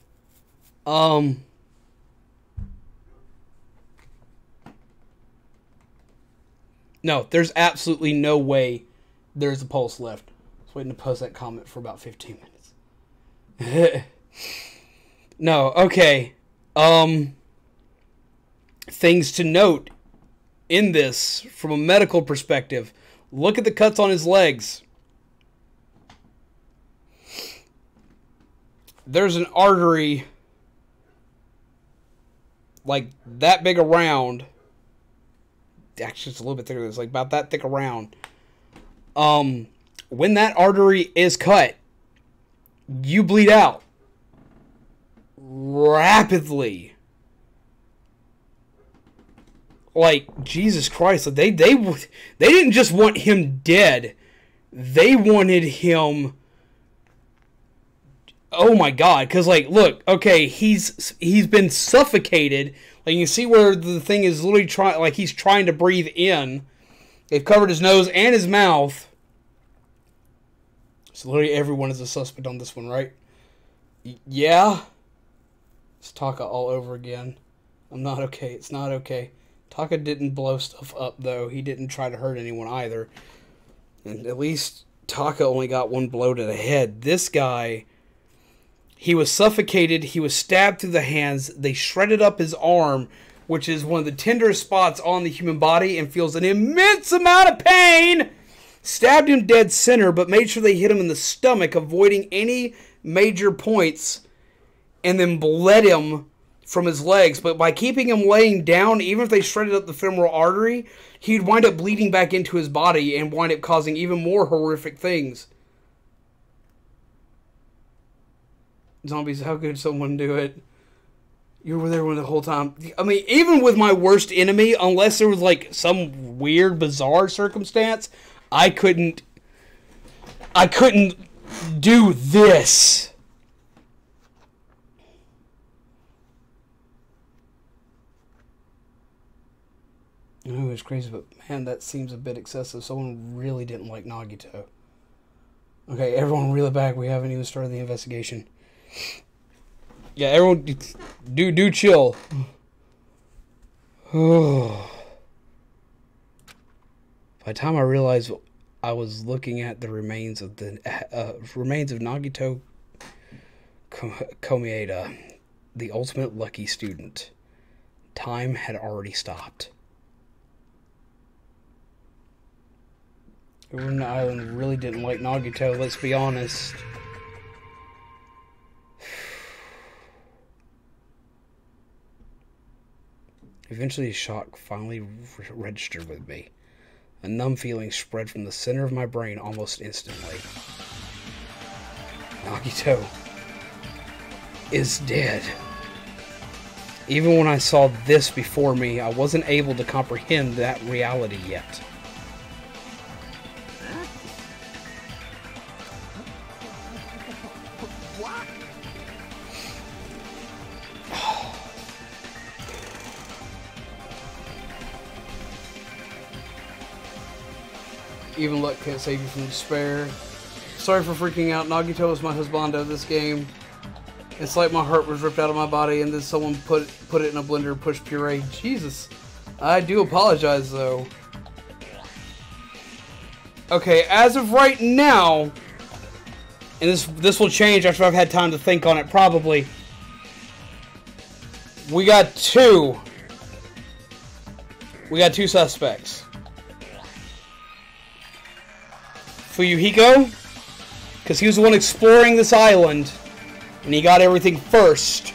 No, there's absolutely no way there's a pulse left. I was waiting to post that comment for about 15 minutes. No, okay. Things to note in this from a medical perspective. Look at the cuts on his legs. There's an artery like that big around. Actually, it's a little bit thicker. It's like about that thick around. When that artery is cut, you bleed out rapidly. Like, Jesus Christ, like they didn't just want him dead. They wanted him. Oh my god, because like, look, okay, he's been suffocated. Like, you can see where the thing is literally trying, like he's trying to breathe in. They've covered his nose and his mouth. So literally everyone is a suspect on this one, right? Yeah. It's Taka all over again. I'm not okay. It's not okay. Taka didn't blow stuff up, though. He didn't try to hurt anyone either. And at least Taka only got one blow to the head. This guy, he was suffocated. He was stabbed through the hands. They shredded up his arm, which is one of the tenderest spots on the human body, and feels an immense amount of pain. Stabbed him dead center, but made sure they hit him in the stomach, avoiding any major points, and then bled him from his legs. But by keeping him laying down, even if they shredded up the femoral artery, he'd wind up bleeding back into his body and wind up causing even more horrific things. Zombies, how could someone do it? You were there the whole time. I mean, even with my worst enemy, unless there was like some weird, bizarre circumstance, I couldn't do this. I know it's crazy, but man, that seems a bit excessive. Someone really didn't like Nagito. Okay, everyone reel it back. We haven't even started the investigation. Yeah, everyone do chill. By the time I realized I was looking at the remains of Nagito Komieda, the ultimate lucky student, time had already stopped. Everyone on the island really didn't like Nagito, let's be honest. Eventually, shock finally registered with me. A numb feeling spread from the center of my brain almost instantly. Nagito is dead. Even when I saw this before me, I wasn't able to comprehend that reality yet. Even luck can't save you from despair. Sorry for freaking out. Nagito was my husbando of this game. It's like my heart was ripped out of my body and then someone put it in a blender and pushed puree. Jesus. I do apologize though. Okay, as of right now, and this will change after I've had time to think on it probably. We got two suspects. Fuyuhiko, because he was the one exploring this island, and he got everything first.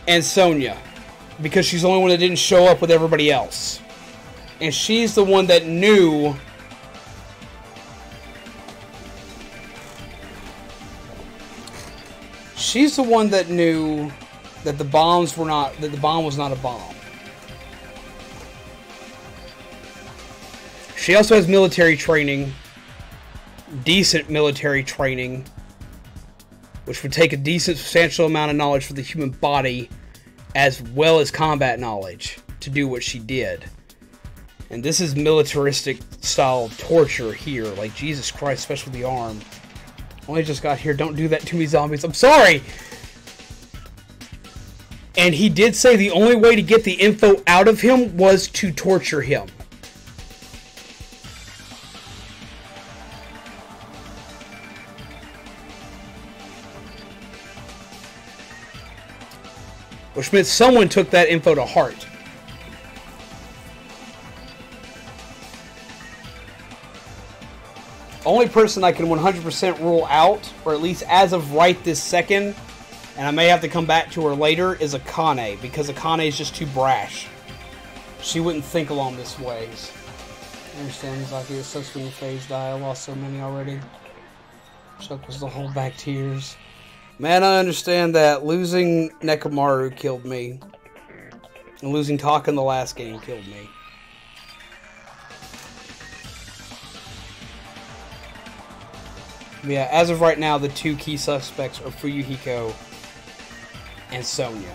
And Sonia, because she's the only one that didn't show up with everybody else. And she's the one that knew that the bomb was not a bomb. She also has military training, decent military training, which would take a decent, substantial amount of knowledge for the human body, as well as combat knowledge, to do what she did. And this is militaristic style torture here, like Jesus Christ, especially with the arm. Only just got here, don't do that to me, zombies, I'm sorry! And he did say the only way to get the info out of him was to torture him. Which meant someone took that info to heart. Only person I can 100% rule out, or at least as of right this second, and I may have to come back to her later, is Akane, because Akane is just too brash. She wouldn't think along this ways. I understand, Mizaki, it's so sweet phase die. I lost so many already. Chuck was to hold back tears. Man, I understand that. Losing Nekomaru killed me. And losing Taka in the last game killed me. But yeah, as of right now, the two key suspects are Fuyuhiko and Sonia.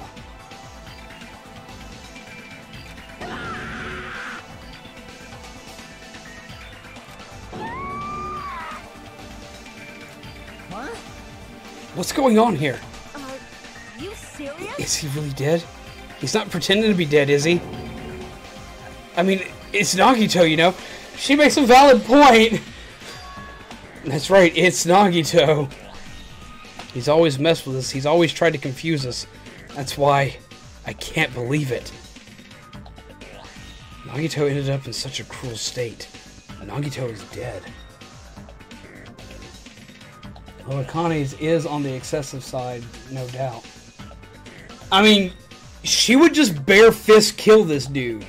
What's going on here? You serious? Is he really dead? He's not pretending to be dead, is he? I mean, it's Nagito, you know? She makes a valid point! That's right, it's Nagito. He's always messed with us. He's always tried to confuse us. That's why I can't believe it. Nagito ended up in such a cruel state. Nagito is dead. Well, Akane's is on the excessive side, no doubt. I mean, she would just bare fist kill this dude.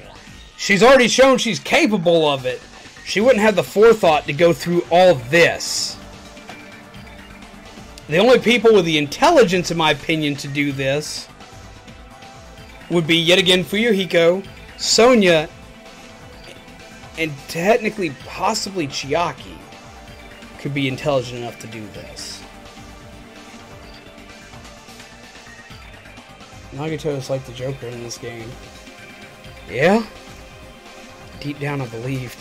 She's already shown she's capable of it. She wouldn't have the forethought to go through all this. The only people with the intelligence, in my opinion, to do this would be, yet again, Fuyuhiko, Sonia, and technically, possibly Chiaki could be intelligent enough to do this. Nagito is like the Joker in this game. Yeah? Deep down I believed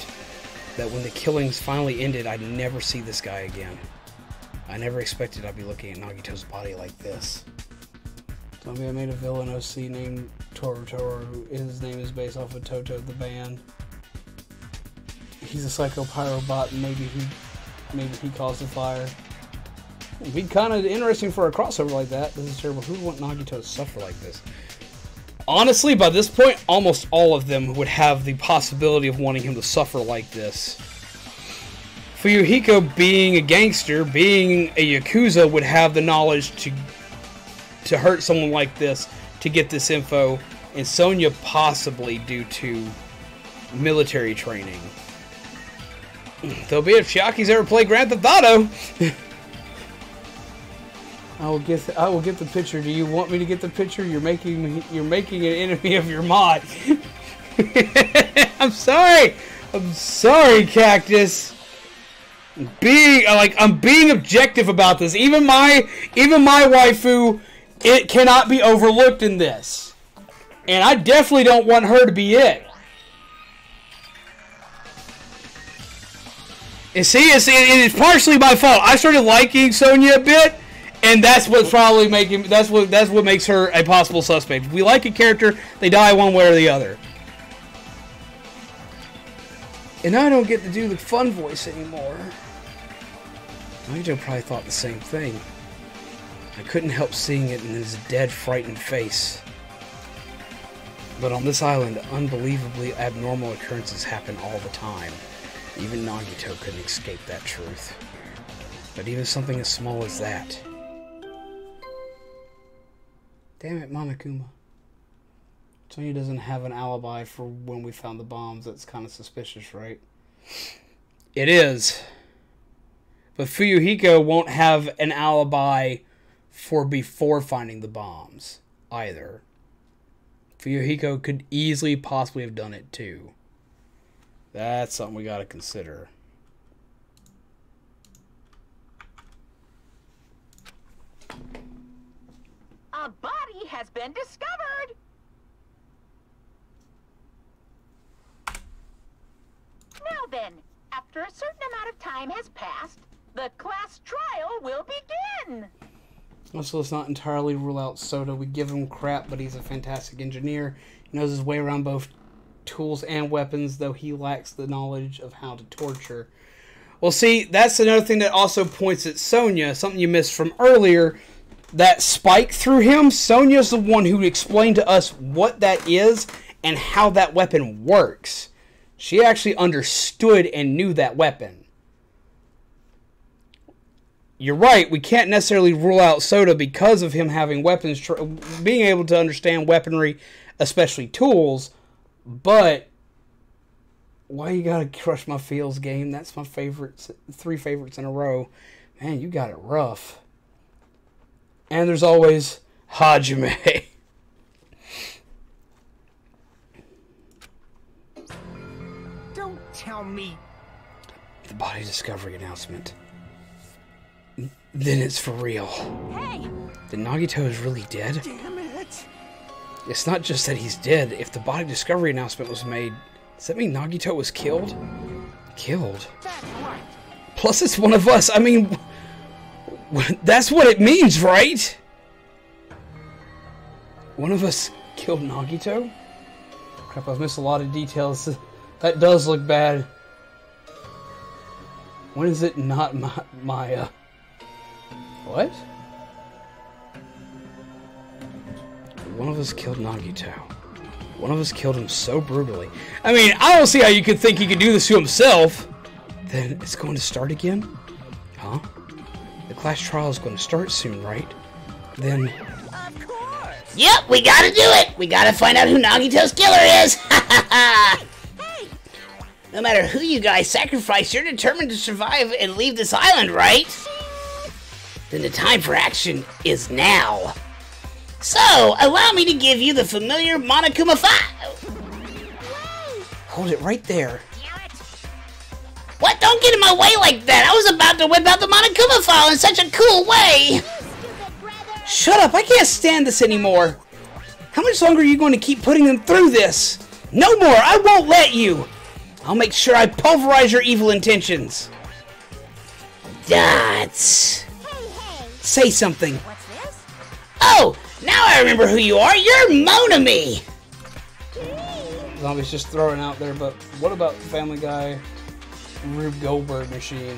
that when the killings finally ended, I'd never see this guy again. I never expected I'd be looking at Nagito's body like this. Tell me I made a villain OC named Toru. His name is based off of Toto the band. He's a psycho pyrobot, and maybe he caused the fire. It'd be kind of interesting for a crossover like that. This is terrible. Who would want Nagito to suffer like this? Honestly, by this point, almost all of them would have the possibility of wanting him to suffer like this. Fuyuhiko, being a gangster, being a Yakuza, would have the knowledge to hurt someone like this, to get this info, and Sonya possibly due to military training. Though be it if Chiaki's ever played Grand Theft Auto. I will get the picture. Do you want me to get the picture? You're making an enemy of your mod. I'm sorry, Cactus. I'm being objective about this. Even my waifu, it cannot be overlooked in this, and I definitely don't want her to be it. And see, it's partially my fault. I started liking Sonya a bit. And that's what's probably making that's what makes her a possible suspect. If we like a character, they die one way or the other. And I don't get to do the fun voice anymore. Nagito probably thought the same thing. I couldn't help seeing it in his dead, frightened face. But on this island, unbelievably abnormal occurrences happen all the time. Even Nagito couldn't escape that truth. But even something as small as that. Damn it, Monokuma. Sonya doesn't have an alibi for when we found the bombs. That's kind of suspicious, right? It is. But Fuyuhiko won't have an alibi for before finding the bombs, either. Fuyuhiko could easily possibly have done it, too. That's something we gotta consider. A body has been discovered! Now then, after a certain amount of time has passed, the class trial will begin! Also, let's not entirely rule out Soda. We give him crap, but he's a fantastic engineer. He knows his way around both tools and weapons, though he lacks the knowledge of how to torture. Well, see, that's another thing that also points at Sonya, something you missed from earlier. That spike through him, Sonya's the one who explained to us what that is and how that weapon works. She actually understood and knew that weapon. You're right, we can't necessarily rule out Soda because of him having weapons, being able to understand weaponry, especially tools, but why you gotta crush my feels, game? That's my favorite, 3 favorites in a row. Man, you got it rough. And there's always Hajime. Don't tell me. The body discovery announcement. Then it's for real. Hey! The Nagito is really dead? Damn it. It's not just that he's dead. If the body discovery announcement was made, does that mean Nagito was killed? Killed? That's right. Plus it's one of us. I mean, that's what it means, right? One of us killed Nagito? Crap, I've missed a lot of details. That does look bad. When is it not Maya? What? One of us killed Nagito. One of us killed him so brutally. I mean, I don't see how you could think he could do this to himself. Then it's going to start again? Huh? The class trial is going to start soon, right? Then... Of course. Yep, we gotta do it! We gotta find out who Nagito's killer is! Hey. No matter who you guys sacrifice, you're determined to survive and leave this island, right? Then the time for action is now. So, allow me to give you the familiar Monokuma file. hold it right there. What? Don't get in my way like that! I was about to whip out the Monokuma file in such a cool way! Shut up! I can't stand this anymore! How much longer are you going to keep putting them through this? No more! I won't let you! I'll make sure I pulverize your evil intentions. Dots. Say something. What's this? Oh! Now I remember who you are! You're Monami! Zombie's just throwing out there, but what about Family Guy Rube Goldberg machine?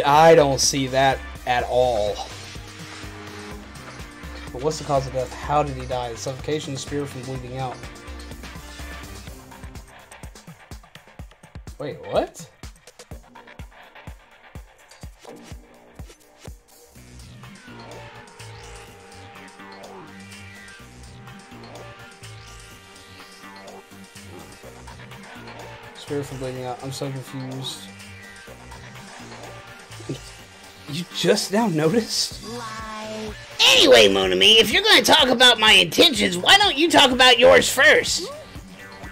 I don't see that at all. But what's the cause of death? How did he die? Suffocation, spear from bleeding out. Wait, what? Spear from bleeding out. I'm so confused. You just now noticed? Like... Anyway, Monami, if you're going to talk about my intentions, why don't you talk about yours first?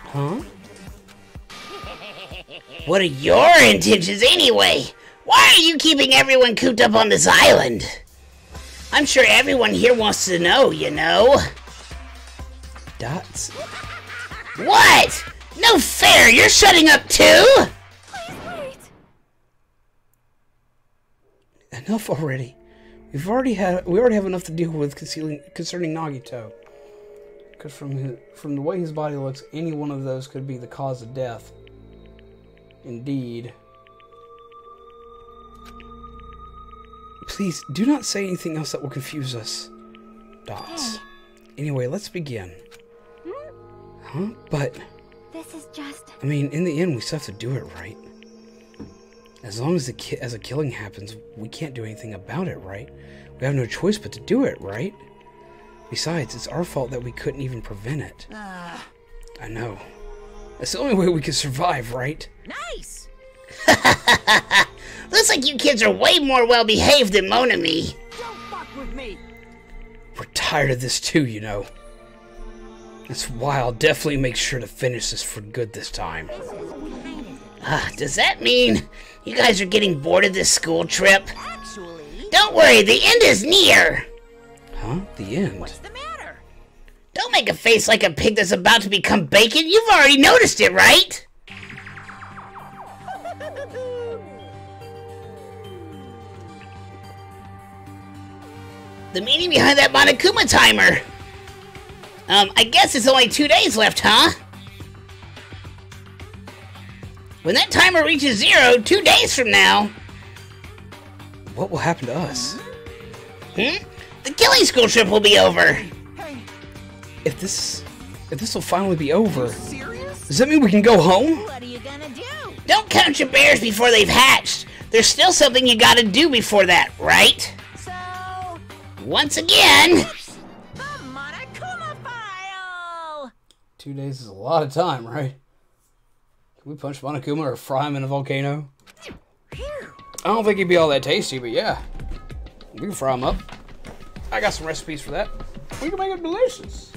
Huh? What are your intentions anyway? Why are you keeping everyone cooped up on this island? I'm sure everyone here wants to know, you know. Dots? What? No fair, you're shutting up too? Wait. Enough already. We already have enough to deal with concerning Nagito. Because from the way his body looks, any one of those could be the cause of death. Indeed. Please, do not say anything else that will confuse us. Dots. Anyway, let's begin. Huh? But... This is just... I mean, in the end, we still have to do it right. As long as a killing happens, we can't do anything about it, right? We have no choice but to do it, right? Besides, it's our fault that we couldn't even prevent it. I know. That's the only way we can survive, right? Nice! Looks like you kids are way more well-behaved than Monami. Don't fuck with me! We're tired of this too, you know. That's why I'll definitely make sure to finish this for good this time. Does that mean you guys are getting bored of this school trip? Actually, Don't worry, the end is near. Huh? The end? what's the matter? Don't make a face like a pig that's about to become bacon. You've already noticed it, right? The meaning behind that Monokuma timer. I guess it's only 2 days left, huh? When that timer reaches 0, 2 days from now... What will happen to us? The killing school trip will be over. If this will finally be over, Serious? does that mean we can go home? What are you gonna do? Don't count your bears before they've hatched. There's still something you gotta do before that, right? So, Once again... the Monokuma file! 2 days is a lot of time, right? Can we punch Monokuma or fry him in a volcano? I don't think he'd be all that tasty, but yeah. We can fry him up. I got some recipes for that. We can make it delicious.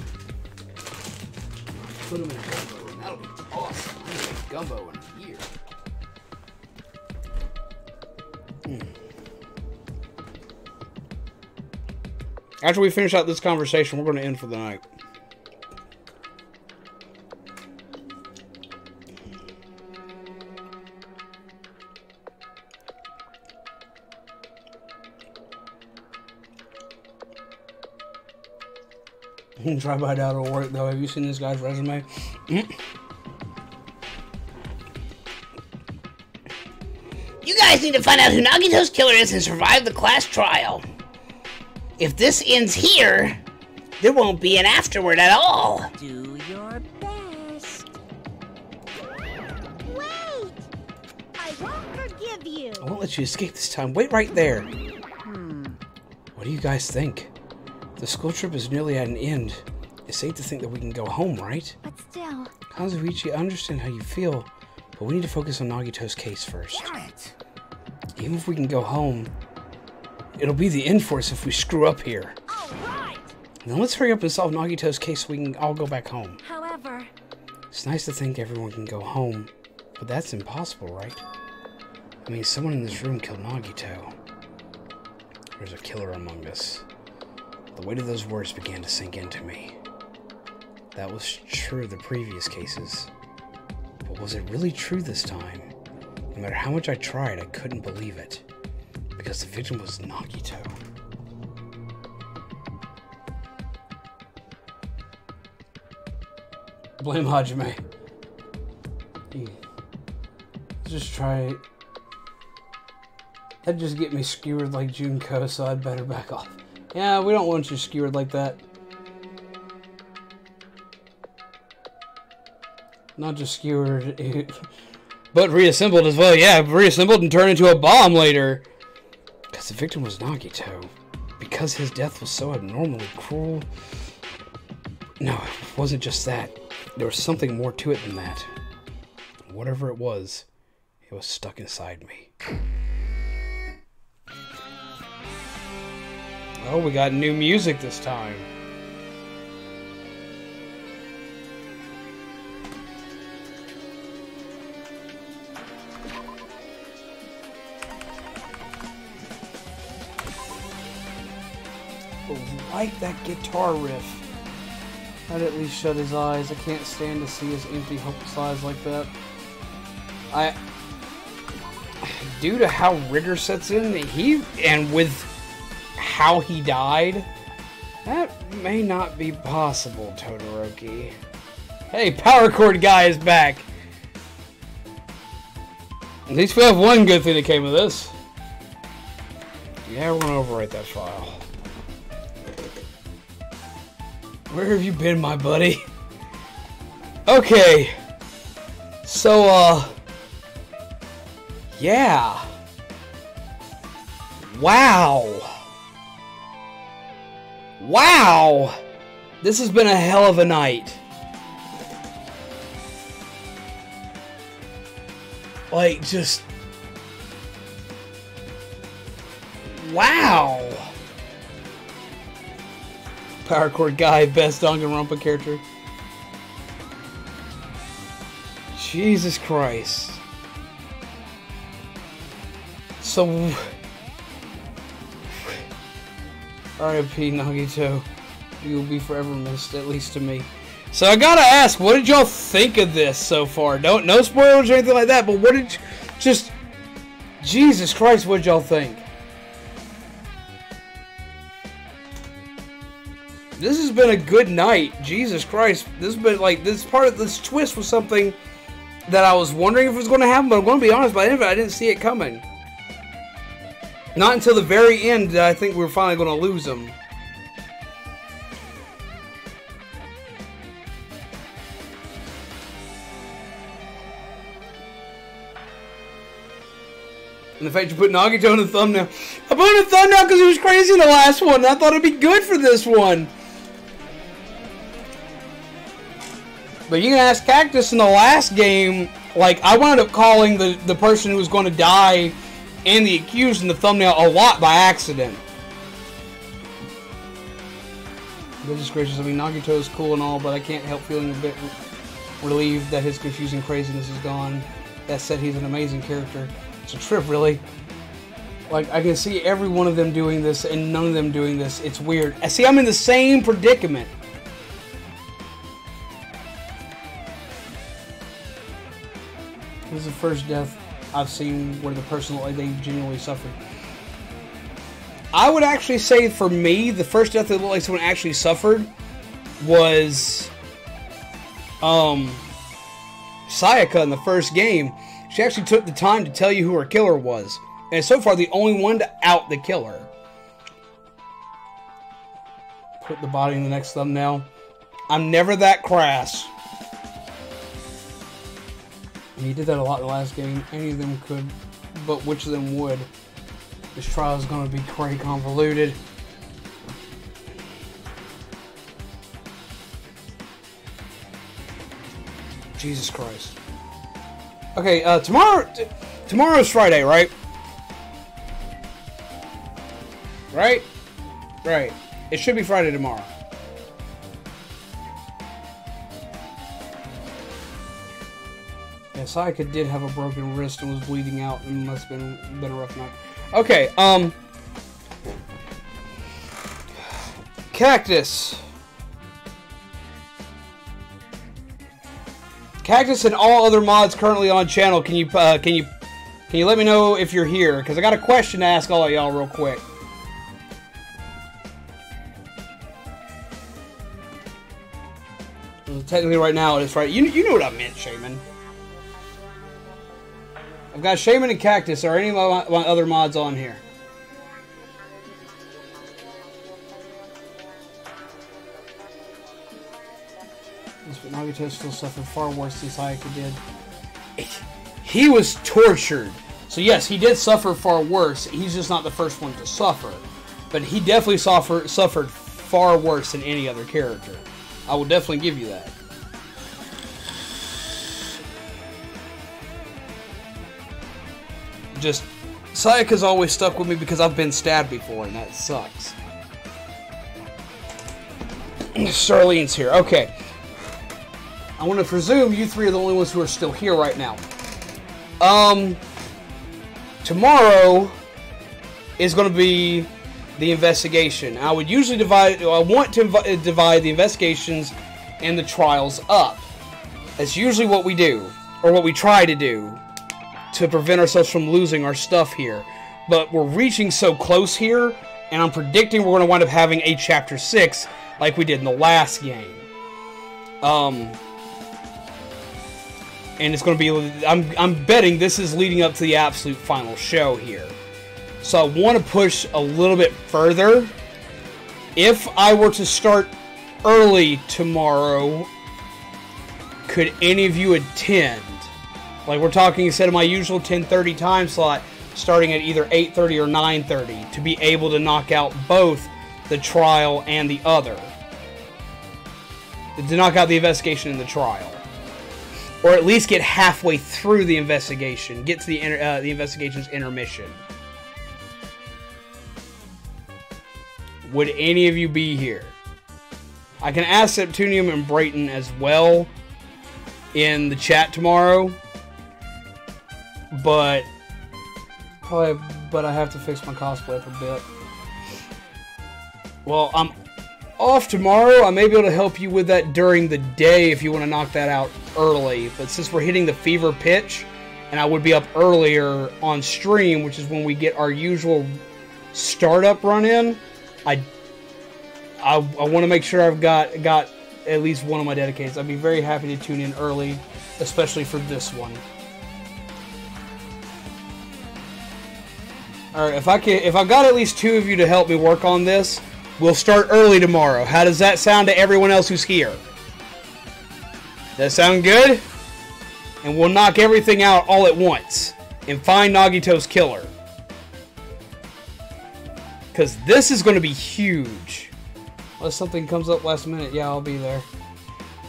Put him in gumbo, and that'll be awesome. I'm gonna make gumbo in a year. After we finish out this conversation, we're going to end for the night. Try by out will work though. Have you seen this guy's resume? You guys need to find out who Nagito's killer is and survive the class trial. If this ends here, there won't be an afterward at all. Do your best. Wait! I won't forgive you. I won't let you escape this time. Wait right there. What do you guys think? The school trip is nearly at an end. It's safe to think that we can go home, right? But still... Kazuichi, I understand how you feel, but we need to focus on Nagito's case first. Damn it! Even if we can go home, it'll be the end for us if we screw up here. Alright! Now let's hurry up and solve Nagito's case so we can all go back home. However... It's nice to think everyone can go home, but that's impossible, right? I mean, someone in this room killed Nagito. There's a killer among us. The weight of those words began to sink into me. That was true the previous cases. But was it really true this time? No matter how much I tried, I couldn't believe it. Because the victim was Nagito. Blame Hajime. Just try it. That'd just get me skewered like Junko, so I'd better back off. Yeah, we don't want you skewered like that. Not just skewered, but reassembled as well. Yeah, reassembled and turned into a bomb later. Because the victim was Nagito. Because his death was so abnormally cruel. No, it wasn't just that. There was something more to it than that. Whatever it was stuck inside me. Oh, we got new music this time. I like that guitar riff. I'd at least shut his eyes. I can't stand to see his empty, hopeless eyes like that. Due to how rigor sets in, and with how he died, that may not be possible, Todoroki. Hey, Power Chord guy is back. At least we have one good thing that came of this. Yeah, we're gonna overwrite that file. Where have you been, my buddy? Okay. So, yeah. Wow. Wow. This has been a hell of a night. Like, just... wow. Power Chord guy, best Danganronpa character. Jesus Christ. So... R.I.P. Nagito. You will be forever missed, at least to me. So I gotta ask, what did y'all think of this so far? No spoilers or anything like that, but what did you... just... Jesus Christ, what did y'all think? This has been a good night. Jesus Christ. This has been like, this part of this twist was something that I was wondering if it was going to happen, but I'm going to be honest, by the end of it, I didn't see it coming. Not until the very end did I think we were finally going to lose him. And the fact you put Nagito in the thumbnail. I put it in the thumbnail because he was crazy in the last one, and I thought it'd be good for this one. But you can ask Cactus in the last game, like, I wound up calling the person who was going to die and the accused in the thumbnail a lot by accident. Goodness gracious, I mean, Nagito is cool and all, but I can't help feeling a bit relieved that his confusing craziness is gone. That said, he's an amazing character. It's a trip, really. Like, I can see every one of them doing this and none of them doing this. It's weird. See, I'm in the same predicament. This is the first death I've seen where the person looked like they genuinely suffered. I would actually say, for me, the first death that looked like someone actually suffered was Sayaka in the first game. She actually took the time to tell you who her killer was. And so far, the only one to out the killer. Put the body in the next thumbnail. I'm never that crass. And he did that a lot in the last game. Any of them could, but which of them would? This trial is going to be quite convoluted. Jesus Christ. Okay, tomorrow's Friday, right? Right? Right. It should be Friday tomorrow. Yeah, Sayaka did have a broken wrist and was bleeding out, and must have been a rough night. Okay, Cactus. Cactus and all other mods currently on channel, can you let me know if you're here? Because I got a question to ask all of y'all real quick. Technically right now it is right. You know what I meant, Shaman. I've got Shaman and Cactus. Are any of my other mods on here? Nagito still suffered far worse than Sayaka did. He was tortured. So yes, he did suffer far worse. He's just not the first one to suffer. But he definitely suffered far worse than any other character. I will definitely give you that. Just, Sayaka's always stuck with me because I've been stabbed before, and that sucks. Starlene's here. Okay. I want to presume you three are the only ones who are still here right now. Tomorrow is going to be the investigation. I would usually want to divide the investigations and the trials up. That's usually what we do, or what we try to do, to prevent ourselves from losing our stuff here. But we're reaching so close here, and I'm predicting we're going to wind up having a Chapter 6 like we did in the last game. And it's going to be, I'm betting this is leading up to the absolute final show here. So I want to push a little bit further. If I were to start early tomorrow, could any of you attend? Like we're talking, instead of my usual 10:30 time slot, starting at either 8:30 or 9:30 to be able to knock out both the trial and the other. To knock out the investigation and the trial. Or at least get halfway through the investigation. Get to the investigation's intermission. Would any of you be here? I can ask Septunium and Brayton as well in the chat tomorrow. But I have to fix my cosplay up a bit. Well, I'm off tomorrow. I may be able to help you with that during the day if you want to knock that out early. But since we're hitting the fever pitch, and I would be up earlier on stream, which is when we get our usual startup run in, I want to make sure I've got at least one of my dedicates. I'd be very happy to tune in early, especially for this one. Alright, if I've got at least two of you to help me work on this, we'll start early tomorrow. How does that sound to everyone else who's here? Does that sound good? And we'll knock everything out all at once and find Nagito's killer. Because this is going to be huge. Unless something comes up last minute, yeah, I'll be there.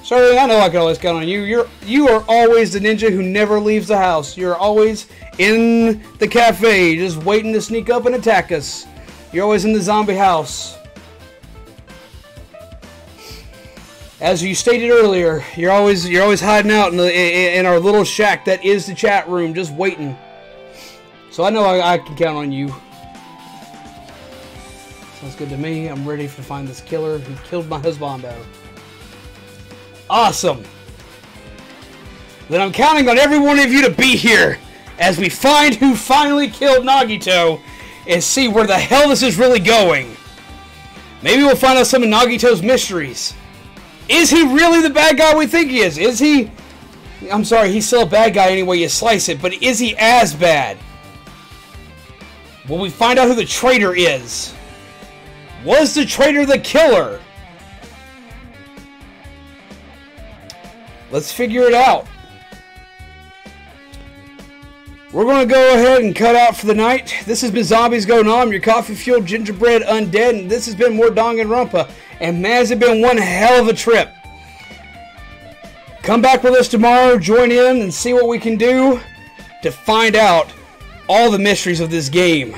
Sorry, I know I can always count on you. You are always the ninja who never leaves the house. You're always in the cafe, just waiting to sneak up and attack us. You're always in the zombie house. As you stated earlier, you're always hiding out in our little shack that is the chat room, just waiting. So I know I can count on you. Sounds good to me. I'm ready to find this killer who killed my husbando. Awesome. Then I'm counting on every one of you to be here as we find who finally killed Nagito and see where the hell this is really going. Maybe we'll find out some of Nagito's mysteries. Is he really the bad guy we think he is? Is he... I'm sorry, he's still a bad guy any way you slice it, but is he as bad? Will we find out who the traitor is? Was the traitor the killer? Let's figure it out. We're going to go ahead and cut out for the night. This has been Zombies Go Nom, your coffee-fueled gingerbread undead, and this has been more Danganronpa. And man, has it been one hell of a trip. Come back with us tomorrow, join in, and see what we can do to find out all the mysteries of this game.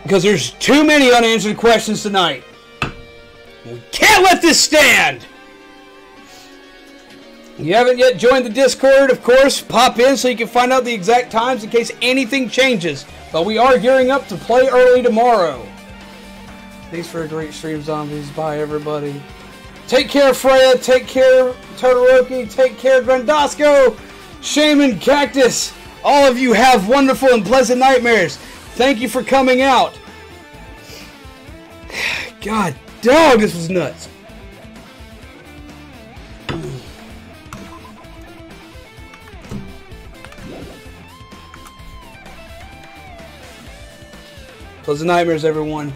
Because there's too many unanswered questions tonight. We can't let this stand! You haven't yet joined the Discord, of course, pop in so you can find out the exact times in case anything changes. But we are gearing up to play early tomorrow. Thanks for a great stream, Zombies. Bye, everybody. Take care, Freya. Take care, Todoroki. Take care, Grandosco. Shaman, Cactus. All of you have wonderful and pleasant nightmares. Thank you for coming out. God, dog, this was nuts. Pleasant nightmares, everyone.